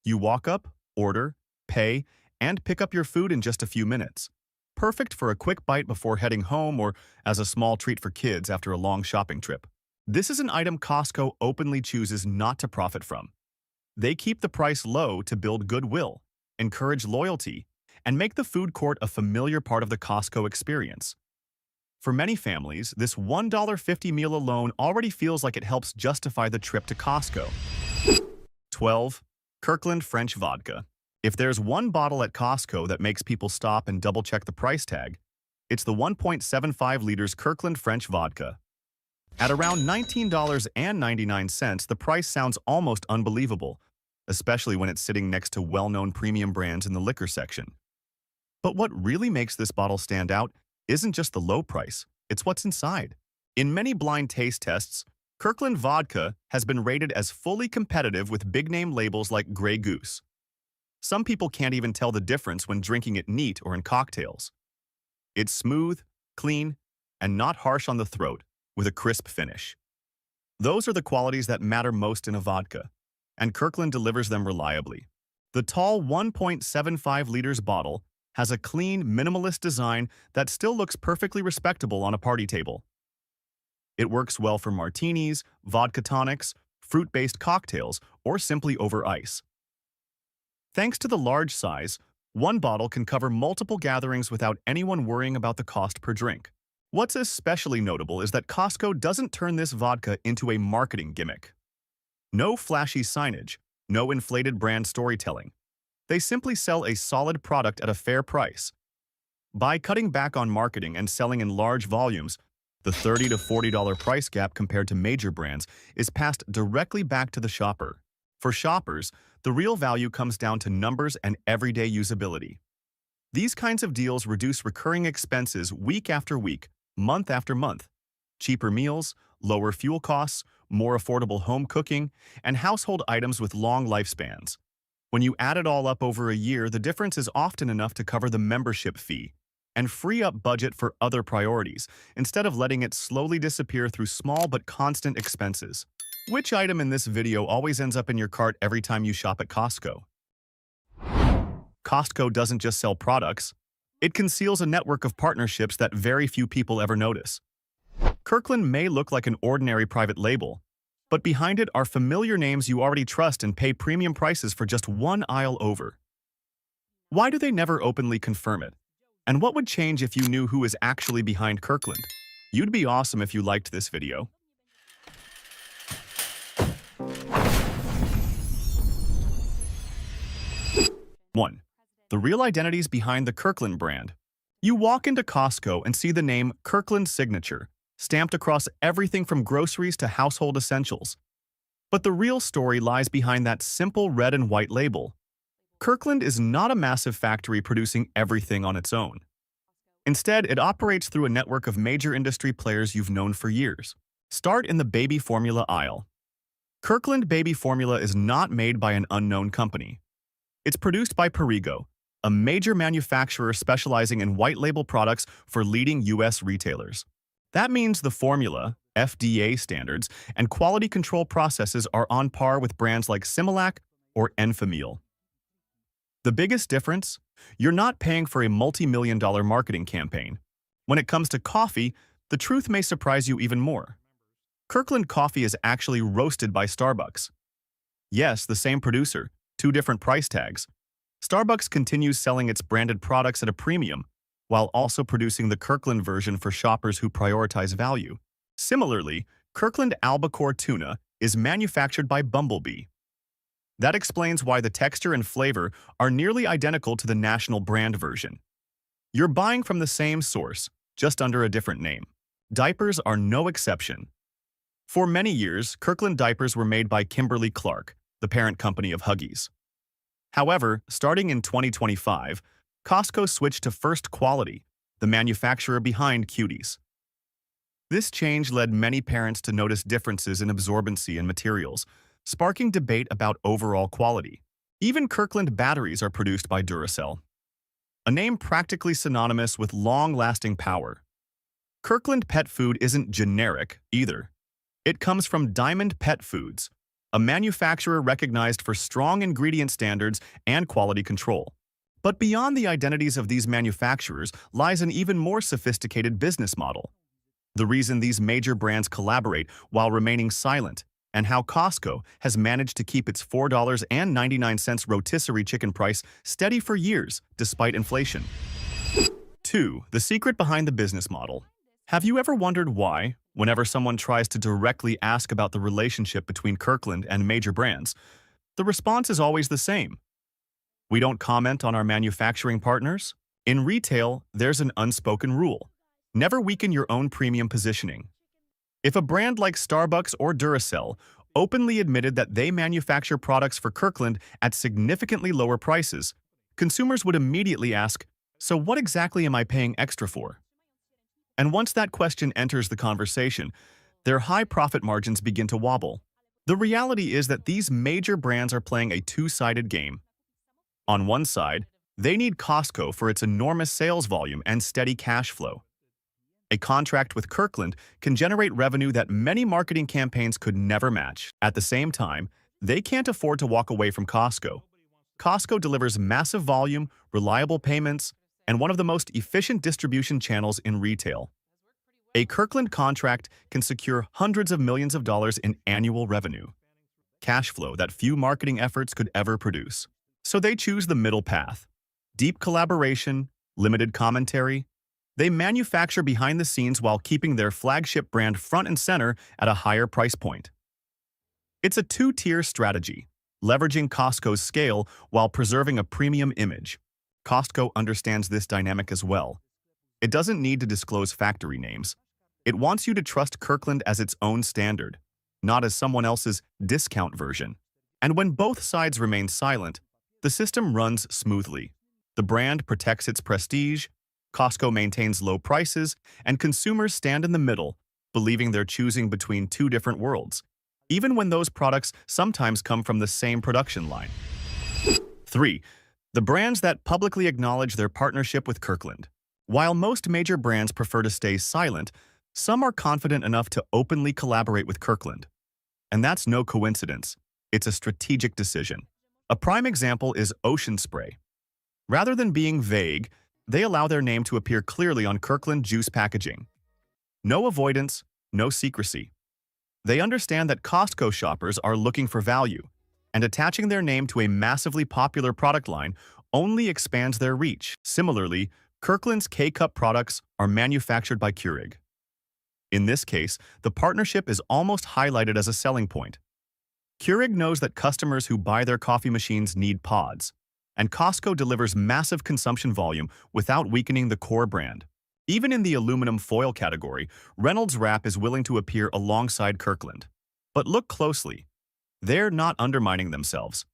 You walk up, order, pay, and pick up your food in just a few minutes. Perfect for a quick bite before heading home or as a small treat for kids after a long shopping trip. This is an item Costco openly chooses not to profit from. They keep the price low to build goodwill, encourage loyalty, and make the food court a familiar part of the Costco experience. For many families, this $1.50 meal alone already feels like it helps justify the trip to Costco. 12. Kirkland French vodka. If there's one bottle at Costco that makes people stop and double-check the price tag, it's the 1.75 liters Kirkland French vodka. At around $19.99, the price sounds almost unbelievable, especially when it's sitting next to well-known premium brands in the liquor section. But what really makes this bottle stand out isn't just the low price, it's what's inside. In many blind taste tests, Kirkland vodka has been rated as fully competitive with big-name labels like Grey Goose. Some people can't even tell the difference when drinking it neat or in cocktails. It's smooth, clean, and not harsh on the throat, with a crisp finish. Those are the qualities that matter most in a vodka, and Kirkland delivers them reliably. The tall 1.75 liters bottle has a clean, minimalist design that still looks perfectly respectable on a party table. It works well for martinis, vodka tonics, fruit-based cocktails, or simply over ice. Thanks to the large size, one bottle can cover multiple gatherings without anyone worrying about the cost per drink. What's especially notable is that Costco doesn't turn this vodka into a marketing gimmick. No flashy signage, no inflated brand storytelling. They simply sell a solid product at a fair price. By cutting back on marketing and selling in large volumes, the $30 to $40 price gap compared to major brands is passed directly back to the shopper. For shoppers, the real value comes down to numbers and everyday usability. These kinds of deals reduce recurring expenses week after week, month after month. Cheaper meals, lower fuel costs, more affordable home cooking, and household items with long lifespans. When you add it all up over a year, the difference is often enough to cover the membership fee and free up budget for other priorities, instead of letting it slowly disappear through small but constant expenses. Which item in this video always ends up in your cart every time you shop at Costco? Costco doesn't just sell products, it conceals a network of partnerships that very few people ever notice. Kirkland may look like an ordinary private label, but behind it are familiar names you already trust and pay premium prices for just one aisle over. Why do they never openly confirm it? And what would change if you knew who is actually behind Kirkland? You'd be awesome if you liked this video. One, the real identities behind the Kirkland brand. You walk into Costco and see the name Kirkland Signature stamped across everything from groceries to household essentials. But the real story lies behind that simple red and white label. Kirkland is not a massive factory producing everything on its own. Instead, it operates through a network of major industry players you've known for years. Start in the baby formula aisle. Kirkland baby formula is not made by an unknown company. It's produced by Frugal, a major manufacturer specializing in white label products for leading U.S. retailers. That means the formula, FDA standards, and quality control processes are on par with brands like Similac or Enfamil. The biggest difference? You're not paying for a multi-million-dollar marketing campaign. When it comes to coffee, the truth may surprise you even more. Kirkland coffee is actually roasted by Starbucks. Yes, the same producer, two different price tags. Starbucks continues selling its branded products at a premium, while also producing the Kirkland version for shoppers who prioritize value. Similarly, Kirkland albacore tuna is manufactured by Bumblebee. That explains why the texture and flavor are nearly identical to the national brand version. You're buying from the same source, just under a different name. Diapers are no exception. For many years, Kirkland diapers were made by Kimberly-Clark, the parent company of Huggies. However, starting in 2025, Costco switched to First Quality, the manufacturer behind Cuties. This change led many parents to notice differences in absorbency and materials, sparking debate about overall quality. Even Kirkland batteries are produced by Duracell, a name practically synonymous with long-lasting power. Kirkland pet food isn't generic, either. It comes from Diamond Pet Foods, a manufacturer recognized for strong ingredient standards and quality control. But beyond the identities of these manufacturers lies an even more sophisticated business model. The reason these major brands collaborate while remaining silent, and how Costco has managed to keep its $4.99 rotisserie chicken price steady for years despite inflation. 2. The secret behind the business model. Have you ever wondered why, whenever someone tries to directly ask about the relationship between Kirkland and major brands, the response is always the same? We don't comment on our manufacturing partners? In retail, there's an unspoken rule. Never weaken your own premium positioning. If a brand like Starbucks or Duracell openly admitted that they manufacture products for Kirkland at significantly lower prices, consumers would immediately ask, so what exactly am I paying extra for? And once that question enters the conversation, their high profit margins begin to wobble. The reality is that these major brands are playing a two-sided game. On one side, they need Costco for its enormous sales volume and steady cash flow. A contract with Kirkland can generate revenue that many marketing campaigns could never match. At the same time, they can't afford to walk away from Costco. Costco delivers massive volume, reliable payments, and one of the most efficient distribution channels in retail. A Kirkland contract can secure hundreds of millions of dollars in annual revenue, cash flow that few marketing efforts could ever produce. So they choose the middle path. Deep collaboration, limited commentary. They manufacture behind the scenes while keeping their flagship brand front and center at a higher price point. It's a two-tier strategy, leveraging Costco's scale while preserving a premium image. Costco understands this dynamic as well. It doesn't need to disclose factory names. It wants you to trust Kirkland as its own standard, not as someone else's discount version. And when both sides remain silent, the system runs smoothly. The brand protects its prestige, Costco maintains low prices, and consumers stand in the middle, believing they're choosing between two different worlds, even when those products sometimes come from the same production line. 3. The brands that publicly acknowledge their partnership with Kirkland. While most major brands prefer to stay silent, some are confident enough to openly collaborate with Kirkland. And that's no coincidence. It's a strategic decision. A prime example is Ocean Spray. Rather than being vague, they allow their name to appear clearly on Kirkland juice packaging. No avoidance, no secrecy. They understand that Costco shoppers are looking for value, and attaching their name to a massively popular product line only expands their reach. Similarly, Kirkland's K-Cup products are manufactured by Keurig. In this case, the partnership is almost highlighted as a selling point. Keurig knows that customers who buy their coffee machines need pods, and Costco delivers massive consumption volume without weakening the core brand. Even in the aluminum foil category, Reynolds Wrap is willing to appear alongside Kirkland. But look closely. They're not undermining themselves.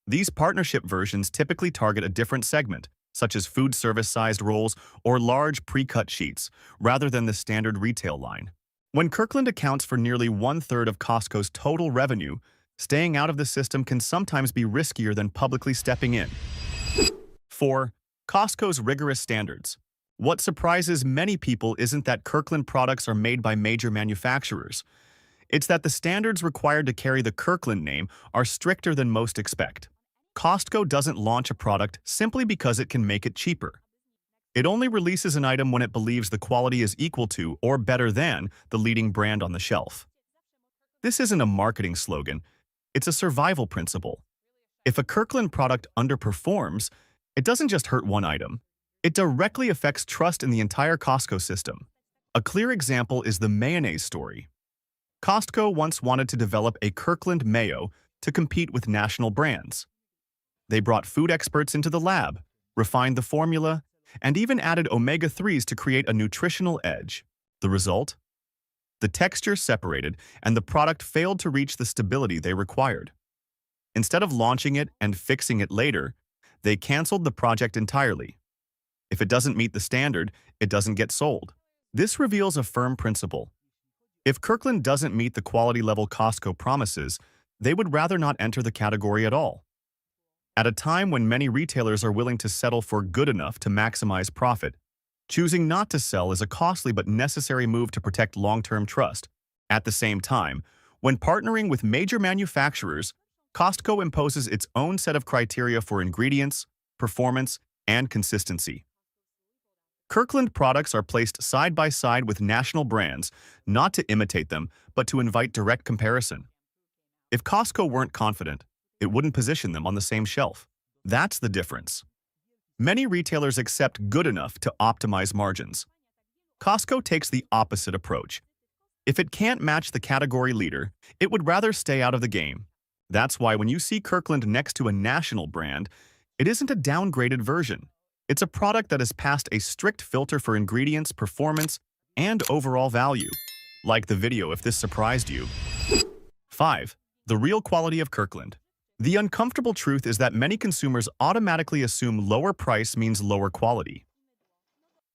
These partnership versions typically target a different segment, such as food service-sized rolls or large pre-cut sheets, rather than the standard retail line. When Kirkland accounts for nearly one-third of Costco's total revenue, staying out of the system can sometimes be riskier than publicly stepping in. 4. Costco's rigorous standards. What surprises many people isn't that Kirkland products are made by major manufacturers. It's that the standards required to carry the Kirkland name are stricter than most expect. Costco doesn't launch a product simply because it can make it cheaper. It only releases an item when it believes the quality is equal to or better than the leading brand on the shelf. This isn't a marketing slogan. It's a survival principle. If a Kirkland product underperforms, it doesn't just hurt one item. It directly affects trust in the entire Costco system. A clear example is the mayonnaise story. Costco once wanted to develop a Kirkland mayo to compete with national brands. They brought food experts into the lab, refined the formula, and even added omega-3s to create a nutritional edge. The result? The texture separated, and the product failed to reach the stability they required. Instead of launching it and fixing it later, they canceled the project entirely. If it doesn't meet the standard, it doesn't get sold. This reveals a firm principle. If Kirkland doesn't meet the quality level Costco promises, they would rather not enter the category at all. At a time when many retailers are willing to settle for good enough to maximize profit, choosing not to sell is a costly but necessary move to protect long-term trust. At the same time, when partnering with major manufacturers, Costco imposes its own set of criteria for ingredients, performance, and consistency. Kirkland products are placed side by side with national brands, not to imitate them, but to invite direct comparison. If Costco weren't confident, it wouldn't position them on the same shelf. That's the difference. Many retailers accept good enough to optimize margins. Costco takes the opposite approach. If it can't match the category leader, it would rather stay out of the game. That's why when you see Kirkland next to a national brand, it isn't a downgraded version. It's a product that has passed a strict filter for ingredients, performance, and overall value. Like the video if this surprised you. 5. The real quality of Kirkland. The uncomfortable truth is that many consumers automatically assume lower price means lower quality.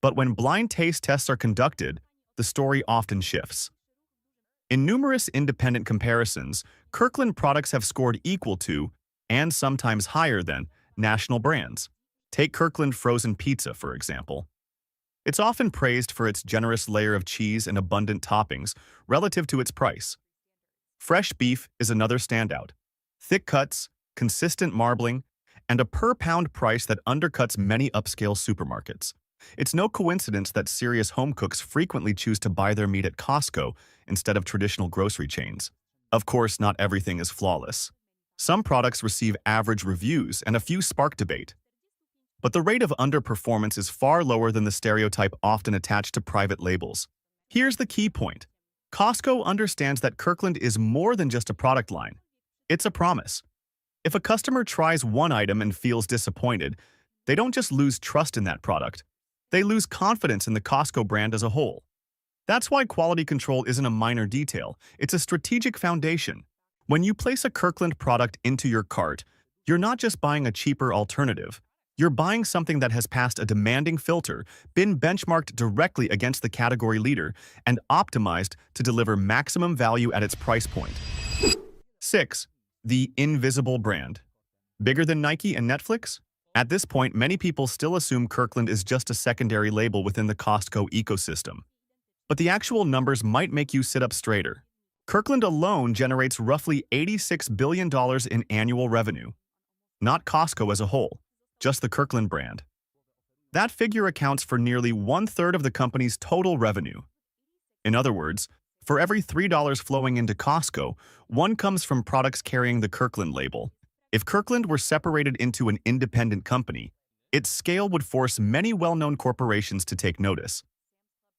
But when blind taste tests are conducted, the story often shifts. In numerous independent comparisons, Kirkland products have scored equal to, and sometimes higher than, national brands. Take Kirkland frozen pizza, for example. It's often praised for its generous layer of cheese and abundant toppings relative to its price. Fresh beef is another standout. Thick cuts, consistent marbling, and a per-pound price that undercuts many upscale supermarkets. It's no coincidence that serious home cooks frequently choose to buy their meat at Costco instead of traditional grocery chains. Of course, not everything is flawless. Some products receive average reviews and a few spark debate. But the rate of underperformance is far lower than the stereotype often attached to private labels. Here's the key point. Costco understands that Kirkland is more than just a product line. It's a promise. If a customer tries one item and feels disappointed, they don't just lose trust in that product. They lose confidence in the Costco brand as a whole. That's why quality control isn't a minor detail. It's a strategic foundation. When you place a Kirkland product into your cart, you're not just buying a cheaper alternative. You're buying something that has passed a demanding filter, been benchmarked directly against the category leader, and optimized to deliver maximum value at its price point. 6. The invisible brand. Bigger than Nike and Netflix? At this point, many people still assume Kirkland is just a secondary label within the Costco ecosystem. But the actual numbers might make you sit up straighter. Kirkland alone generates roughly $86 billion in annual revenue. Not Costco as a whole, just the Kirkland brand. That figure accounts for nearly 1/3 of the company's total revenue. In other words, for every $3 flowing into Costco, one comes from products carrying the Kirkland label. If Kirkland were separated into an independent company, its scale would force many well-known corporations to take notice.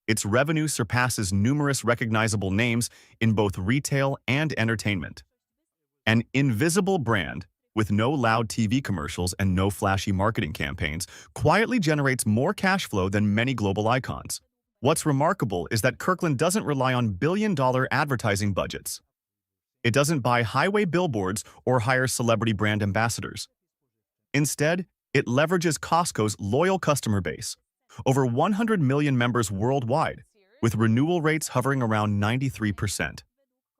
Its revenue surpasses numerous recognizable names in both retail and entertainment. An invisible brand, with no loud TV commercials and no flashy marketing campaigns, quietly generates more cash flow than many global icons. What's remarkable is that Kirkland doesn't rely on billion-dollar advertising budgets. It doesn't buy highway billboards or hire celebrity brand ambassadors. Instead, it leverages Costco's loyal customer base, over 100 million members worldwide, with renewal rates hovering around 93%.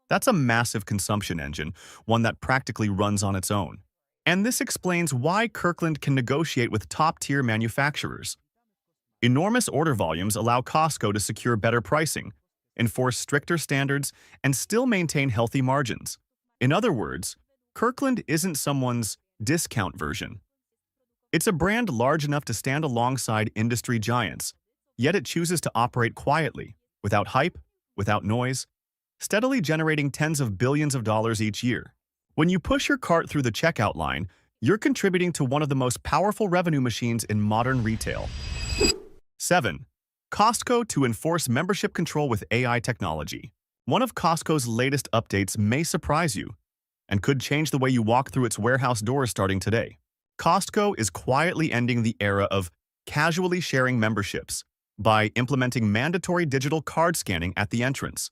That's a massive consumption engine, one that practically runs on its own. And this explains why Kirkland can negotiate with top-tier manufacturers. Enormous order volumes allow Costco to secure better pricing, enforce stricter standards, and still maintain healthy margins. In other words, Kirkland isn't someone's discount version. It's a brand large enough to stand alongside industry giants, yet it chooses to operate quietly, without hype, without noise, steadily generating tens of billions of dollars each year. When you push your cart through the checkout line, you're contributing to one of the most powerful revenue machines in modern retail. 7. Costco to enforce membership control with AI technology. One of Costco's latest updates may surprise you and could change the way you walk through its warehouse doors starting today. Costco is quietly ending the era of casually sharing memberships by implementing mandatory digital card scanning at the entrance.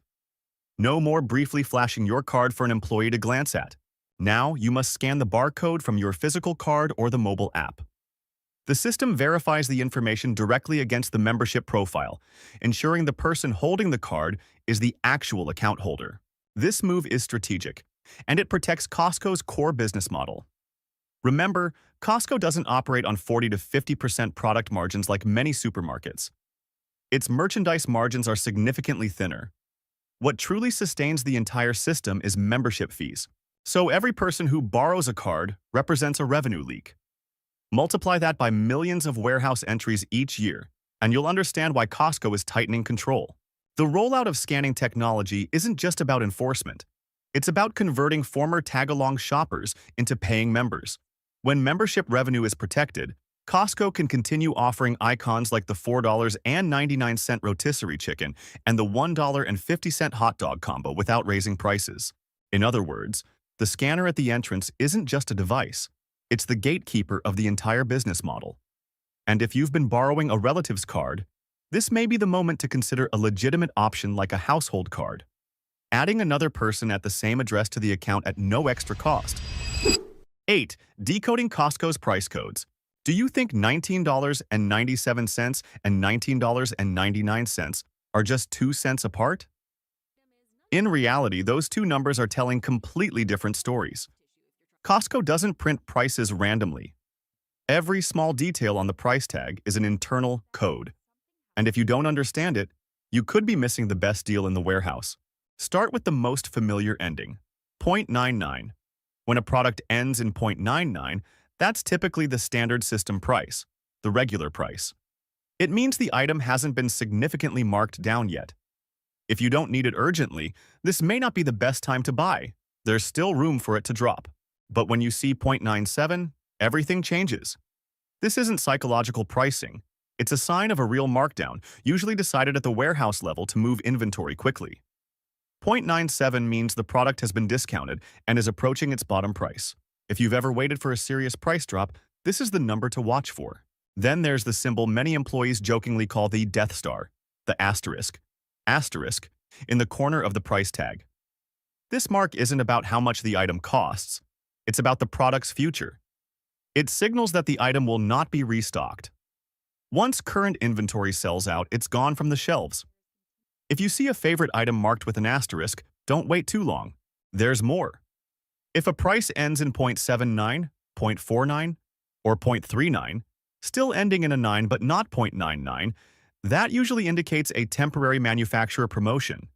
No more briefly flashing your card for an employee to glance at. Now you must scan the barcode from your physical card or the mobile app. The system verifies the information directly against the membership profile, ensuring the person holding the card is the actual account holder. This move is strategic, and it protects Costco's core business model. Remember, Costco doesn't operate on 40 to 50% product margins like many supermarkets. Its merchandise margins are significantly thinner. What truly sustains the entire system is membership fees. So every person who borrows a card represents a revenue leak. Multiply that by millions of warehouse entries each year, and you'll understand why Costco is tightening control. The rollout of scanning technology isn't just about enforcement. It's about converting former tag-along shoppers into paying members. When membership revenue is protected, Costco can continue offering icons like the $4.99 rotisserie chicken and the $1.50 hot dog combo without raising prices. In other words, the scanner at the entrance isn't just a device. It's the gatekeeper of the entire business model. And if you've been borrowing a relative's card, This may be the moment to consider a legitimate option like a household card, adding another person at the same address to the account at no extra cost. 8. Decoding Costco's price codes. Do you think $19.97 and $19.99 are just 2 cents apart? In reality, those two numbers are telling completely different stories. Costco doesn't print prices randomly. Every small detail on the price tag is an internal code. And if you don't understand it, you could be missing the best deal in the warehouse. Start with the most familiar ending, 0.99. When a product ends in 0.99, that's typically the standard system price, the regular price. It means the item hasn't been significantly marked down yet. If you don't need it urgently, this may not be the best time to buy. There's still room for it to drop. But when you see 0.97, everything changes. This isn't psychological pricing. It's a sign of a real markdown, usually decided at the warehouse level to move inventory quickly. 0.97 means the product has been discounted and is approaching its bottom price. If you've ever waited for a serious price drop, this is the number to watch for. Then there's the symbol many employees jokingly call the Death Star, the asterisk, in the corner of the price tag. This mark isn't about how much the item costs. It's about the product's future. It signals that the item will not be restocked. Once current inventory sells out, it's gone from the shelves. If you see a favorite item marked with an asterisk, don't wait too long. There's more. If a price ends in 0.79, 0.49, or 0.39, still ending in a 9 but not 0.99, that usually indicates a temporary manufacturer promotion.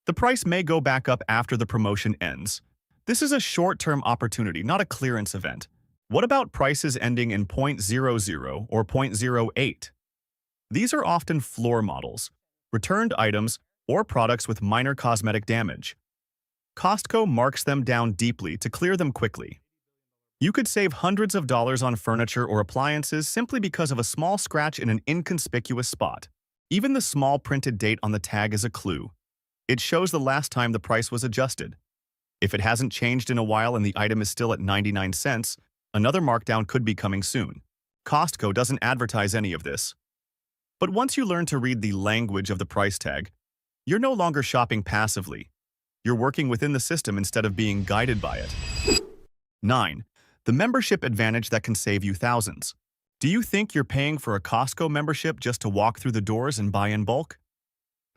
The price may go back up after the promotion ends. This is a short-term opportunity, not a clearance event. What about prices ending in 0.00 or 0.08? These are often floor models, returned items, or products with minor cosmetic damage. Costco marks them down deeply to clear them quickly. You could save hundreds of dollars on furniture or appliances simply because of a small scratch in an inconspicuous spot. Even the small printed date on the tag is a clue. It shows the last time the price was adjusted. If it hasn't changed in a while and the item is still at 99 cents, another markdown could be coming soon. Costco doesn't advertise any of this. But once you learn to read the language of the price tag, you're no longer shopping passively. You're working within the system instead of being guided by it. 9. The membership advantage that can save you thousands. Do you think you're paying for a Costco membership just to walk through the doors and buy in bulk?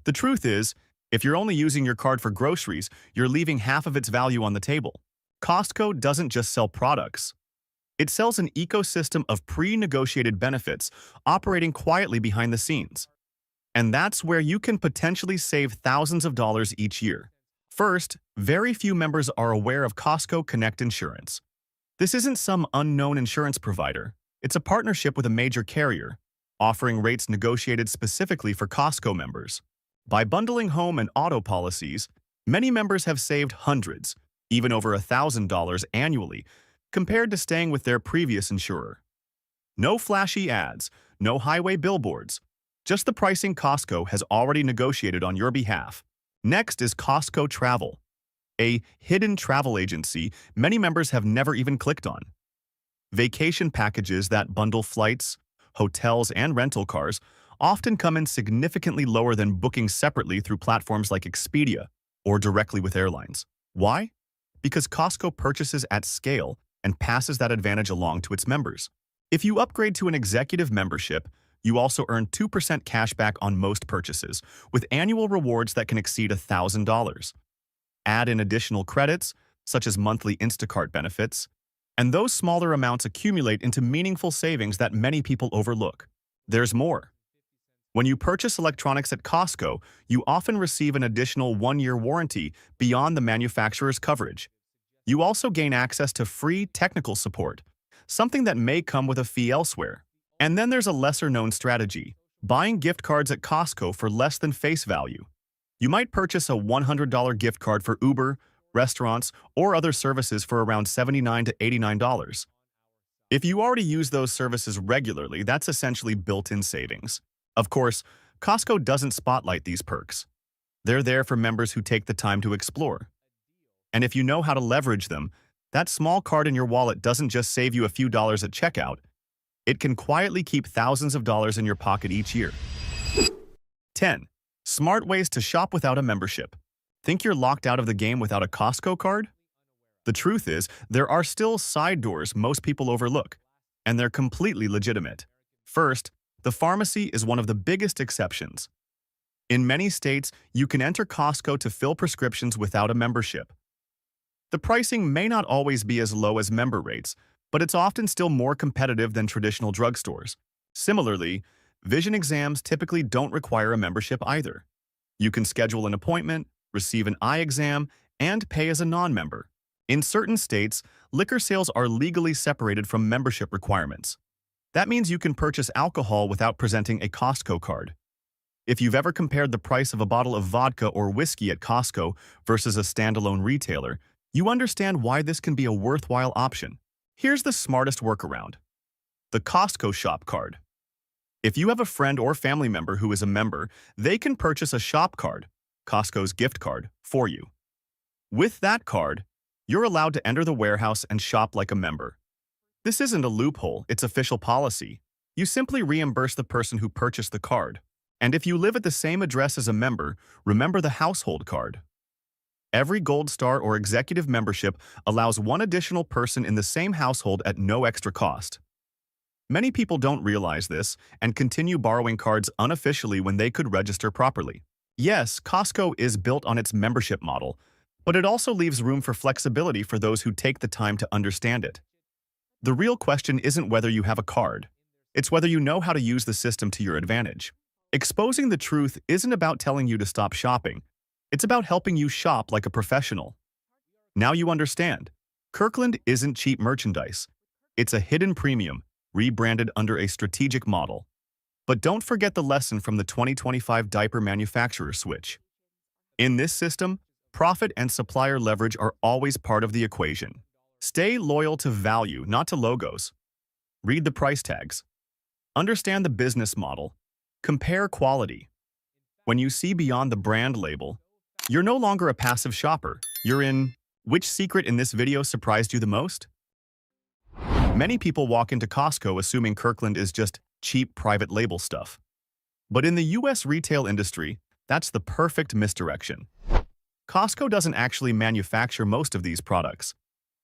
The truth is, if you're only using your card for groceries, you're leaving half of its value on the table. Costco doesn't just sell products. It sells an ecosystem of pre-negotiated benefits operating quietly behind the scenes. And that's where you can potentially save thousands of dollars each year. First, very few members are aware of Costco Connect Insurance. This isn't some unknown insurance provider. It's a partnership with a major carrier, offering rates negotiated specifically for Costco members. By bundling home and auto policies, many members have saved hundreds, even over $1,000 annually, compared to staying with their previous insurer. No flashy ads, no highway billboards, just the pricing Costco has already negotiated on your behalf. Next is Costco Travel, a hidden travel agency many members have never even clicked on. Vacation packages that bundle flights, hotels, and rental cars often come in significantly lower than booking separately through platforms like Expedia or directly with airlines. Why? Because Costco purchases at scale and passes that advantage along to its members. If you upgrade to an executive membership, you also earn 2% cash back on most purchases, with annual rewards that can exceed $1,000. Add in additional credits, such as monthly Instacart benefits, and those smaller amounts accumulate into meaningful savings that many people overlook. There's more. When you purchase electronics at Costco, you often receive an additional 1-year warranty beyond the manufacturer's coverage. You also gain access to free technical support, something that may come with a fee elsewhere. And then there's a lesser-known strategy, buying gift cards at Costco for less than face value. You might purchase a $100 gift card for Uber, restaurants, or other services for around $79 to $89. If you already use those services regularly, that's essentially built-in savings. Of course, Costco doesn't spotlight these perks. They're there for members who take the time to explore. And if you know how to leverage them, that small card in your wallet doesn't just save you a few dollars at checkout. It can quietly keep thousands of dollars in your pocket each year. 10. Smart ways to shop without a membership. Think you're locked out of the game without a Costco card? The truth is, there are still side doors most people overlook, and they're completely legitimate. First, the pharmacy is one of the biggest exceptions. In many states, you can enter Costco to fill prescriptions without a membership. The pricing may not always be as low as member rates, but it's often still more competitive than traditional drugstores. Similarly, vision exams typically don't require a membership either. You can schedule an appointment, receive an eye exam, and pay as a non-member. In certain states, liquor sales are legally separated from membership requirements. That means you can purchase alcohol without presenting a Costco card. If you've ever compared the price of a bottle of vodka or whiskey at Costco versus a standalone retailer, you understand why this can be a worthwhile option. Here's the smartest workaround: the Costco Shop Card. If you have a friend or family member who is a member, they can purchase a shop card, Costco's gift card, for you. With that card, you're allowed to enter the warehouse and shop like a member. This isn't a loophole, it's official policy. You simply reimburse the person who purchased the card. And if you live at the same address as a member, remember the household card. Every Gold Star or executive membership allows one additional person in the same household at no extra cost. Many people don't realize this and continue borrowing cards unofficially when they could register properly. Yes, Costco is built on its membership model, but it also leaves room for flexibility for those who take the time to understand it. The real question isn't whether you have a card. It's whether you know how to use the system to your advantage. Exposing the truth isn't about telling you to stop shopping. It's about helping you shop like a professional. Now you understand. Kirkland isn't cheap merchandise. It's a hidden premium, rebranded under a strategic model. But don't forget the lesson from the 2025 diaper manufacturer switch. In this system, profit and supplier leverage are always part of the equation. Stay loyal to value, not to logos. Read the price tags. Understand the business model. Compare quality. When you see beyond the brand label, you're no longer a passive shopper. You're in. Which secret in this video surprised you the most? Many people walk into Costco assuming Kirkland is just cheap private label stuff. But in the US retail industry, that's the perfect misdirection. Costco doesn't actually manufacture most of these products.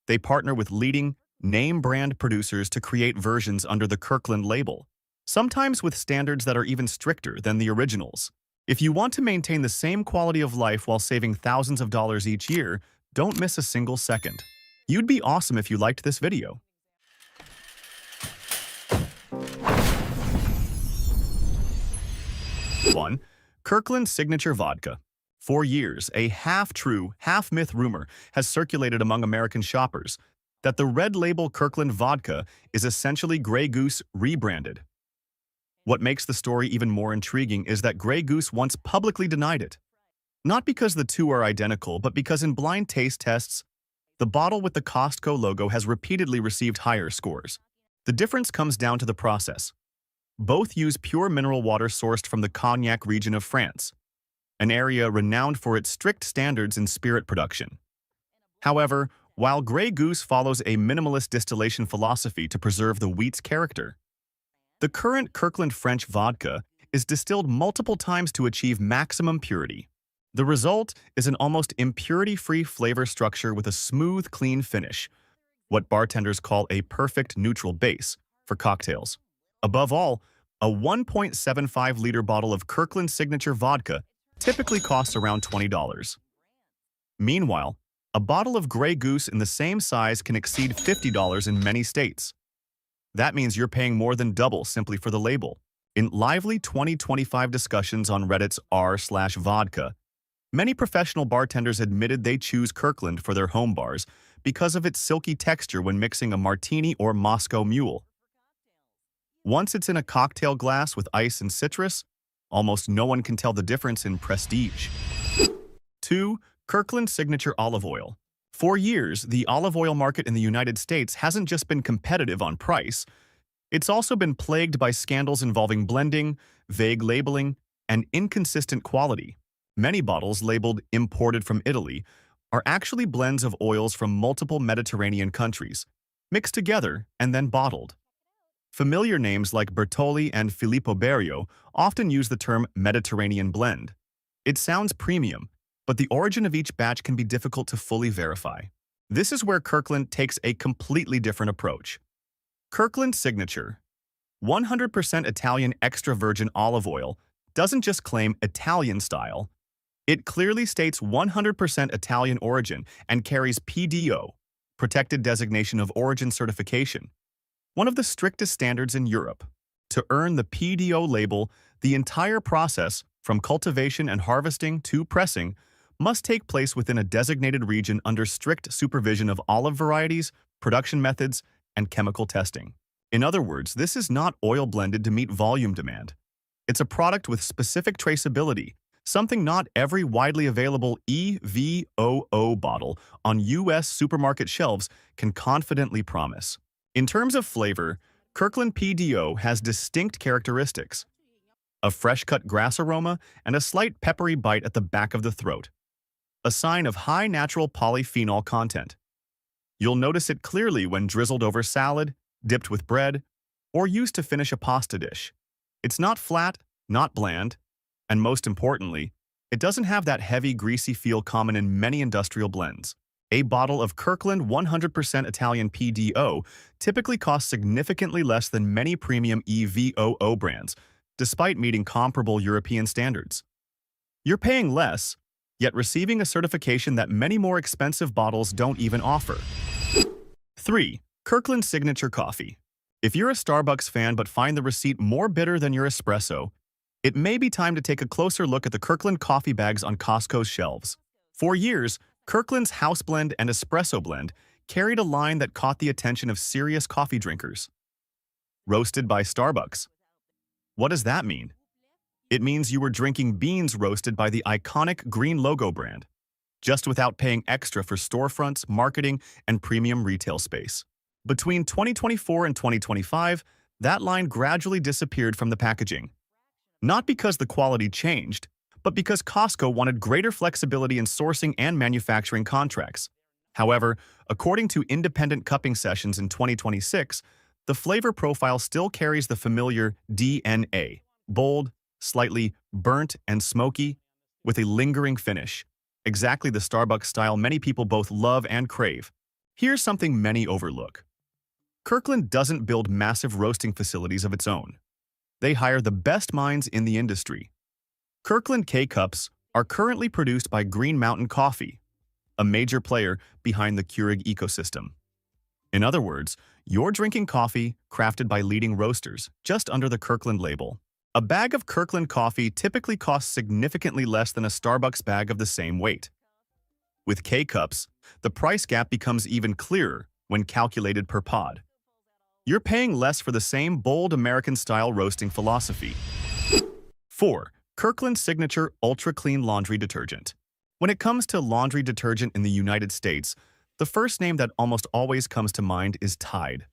They partner with leading, name brand producers to create versions under the Kirkland label, sometimes with standards that are even stricter than the originals. If you want to maintain the same quality of life while saving thousands of dollars each year, don't miss a single second. You'd be awesome if you liked this video. 1. Kirkland Signature Vodka. For years, a half-true, half-myth rumor has circulated among American shoppers that the red label Kirkland vodka is essentially Grey Goose rebranded. What makes the story even more intriguing is that Grey Goose once publicly denied it. Not because the two are identical, but because in blind taste tests, the bottle with the Costco logo has repeatedly received higher scores. The difference comes down to the process. Both use pure mineral water sourced from the Cognac region of France, an area renowned for its strict standards in spirit production. However, while Grey Goose follows a minimalist distillation philosophy to preserve the wheat's character, the current Kirkland French vodka is distilled multiple times to achieve maximum purity. The result is an almost impurity-free flavor structure with a smooth, clean finish, what bartenders call a perfect neutral base for cocktails. Above all, a 1.75-liter bottle of Kirkland Signature vodka typically costs around $20. Meanwhile, a bottle of Grey Goose in the same size can exceed $50 in many states. That means you're paying more than double simply for the label. In lively 2025 discussions on Reddit's r/vodka, many professional bartenders admitted they choose Kirkland for their home bars because of its silky texture when mixing a martini or Moscow Mule. Once it's in a cocktail glass with ice and citrus, almost no one can tell the difference in prestige. 2. Kirkland Signature Olive Oil. For years, the olive oil market in the United States hasn't just been competitive on price, it's also been plagued by scandals involving blending, vague labeling, and inconsistent quality. Many bottles labeled "imported from Italy" are actually blends of oils from multiple Mediterranean countries, mixed together and then bottled. Familiar names like Bertolli and Filippo Berio often use the term Mediterranean blend. It sounds premium, but the origin of each batch can be difficult to fully verify. This is where Kirkland takes a completely different approach. Kirkland Signature, 100% Italian extra virgin olive oil, doesn't just claim Italian style. It clearly states 100% Italian origin and carries PDO, Protected Designation of Origin certification, one of the strictest standards in Europe. To earn the PDO label, the entire process, from cultivation and harvesting to pressing, must take place within a designated region under strict supervision of olive varieties, production methods, and chemical testing. In other words, this is not oil blended to meet volume demand. It's a product with specific traceability, something not every widely available EVOO bottle on U.S. supermarket shelves can confidently promise. In terms of flavor, Kirkland PDO has distinct characteristics: a fresh-cut grass aroma and a slight peppery bite at the back of the throat, a sign of high natural polyphenol content. You'll notice it clearly when drizzled over salad, dipped with bread, or used to finish a pasta dish. It's not flat, not bland, and most importantly, it doesn't have that heavy, greasy feel common in many industrial blends. A bottle of Kirkland 100% Italian PDO typically costs significantly less than many premium EVOO brands, despite meeting comparable European standards. You're paying less, yet receiving a certification that many more expensive bottles don't even offer. 3. Kirkland Signature Coffee. If you're a Starbucks fan but find the receipt more bitter than your espresso, it may be time to take a closer look at the Kirkland coffee bags on Costco's shelves. For years, Kirkland's House Blend and Espresso Blend carried a line that caught the attention of serious coffee drinkers. Roasted by Starbucks. What does that mean? It means you were drinking beans roasted by the iconic green logo brand, just without paying extra for storefronts, marketing, and premium retail space. Between 2024 and 2025, that line gradually disappeared from the packaging. Not because the quality changed, but because Costco wanted greater flexibility in sourcing and manufacturing contracts. However, according to independent cupping sessions in 2026, the flavor profile still carries the familiar DNA, bold, slightly burnt and smoky, with a lingering finish, exactly the Starbucks style many people both love and crave. Here's something many overlook. Kirkland doesn't build massive roasting facilities of its own. They hire the best minds in the industry. Kirkland K-Cups are currently produced by Green Mountain Coffee, a major player behind the Keurig ecosystem. In other words, you're drinking coffee crafted by leading roasters, just under the Kirkland label. A bag of Kirkland coffee typically costs significantly less than a Starbucks bag of the same weight. With K-Cups, the price gap becomes even clearer when calculated per pod. You're paying less for the same bold American-style roasting philosophy. 4. Kirkland Signature Ultra Clean Laundry Detergent. When it comes to laundry detergent in the United States, the first name that almost always comes to mind is Tide.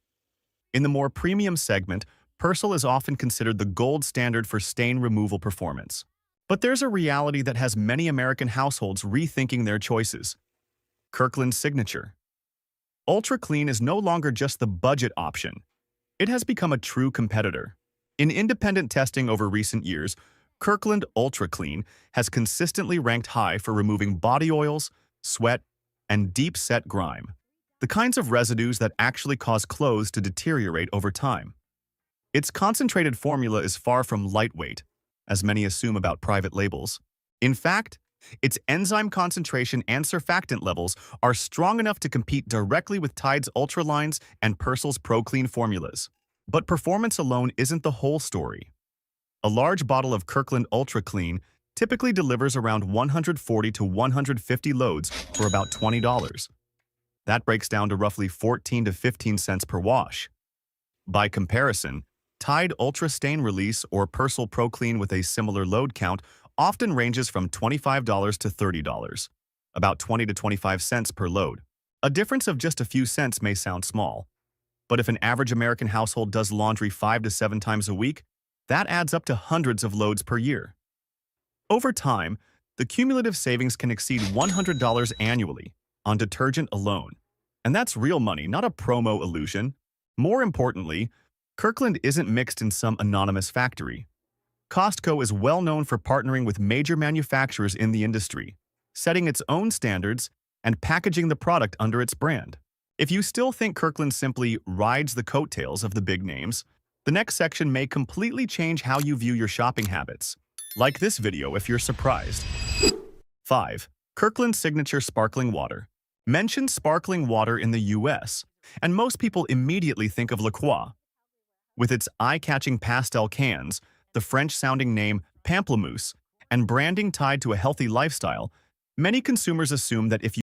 In the more premium segment, Persil is often considered the gold standard for stain removal performance. But there's a reality that has many American households rethinking their choices. Kirkland Signature. Ultra Clean is no longer just the budget option. It has become a true competitor. In independent testing over recent years, Kirkland Ultra Clean has consistently ranked high for removing body oils, sweat, and deep-set grime, the kinds of residues that actually cause clothes to deteriorate over time. Its concentrated formula is far from lightweight, as many assume about private labels. In fact, its enzyme concentration and surfactant levels are strong enough to compete directly with Tide's Ultra lines and Persil's Pro Clean formulas. But performance alone isn't the whole story. A large bottle of Kirkland Ultra Clean typically delivers around 140 to 150 loads for about $20. That breaks down to roughly 14 to 15 cents per wash. By comparison, Tide Ultra Stain Release or Persil Pro Clean with a similar load count often ranges from $25 to $30, about 20 to 25 cents per load. A difference of just a few cents may sound small, but if an average American household does laundry 5 to 7 times a week, that adds up to hundreds of loads per year. Over time, the cumulative savings can exceed $100 annually on detergent alone. And that's real money, not a promo illusion. More importantly, Kirkland isn't mixed in some anonymous factory. Costco is well known for partnering with major manufacturers in the industry, setting its own standards and packaging the product under its brand. If you still think Kirkland simply rides the coattails of the big names, the next section may completely change how you view your shopping habits. Like this video if you're surprised. 5. Kirkland Signature Sparkling Water. Mention sparkling water in the US, and most people immediately think of La Croix. With its eye-catching pastel cans, the French-sounding name Pamplemousse, and branding tied to a healthy lifestyle, many consumers assume that if you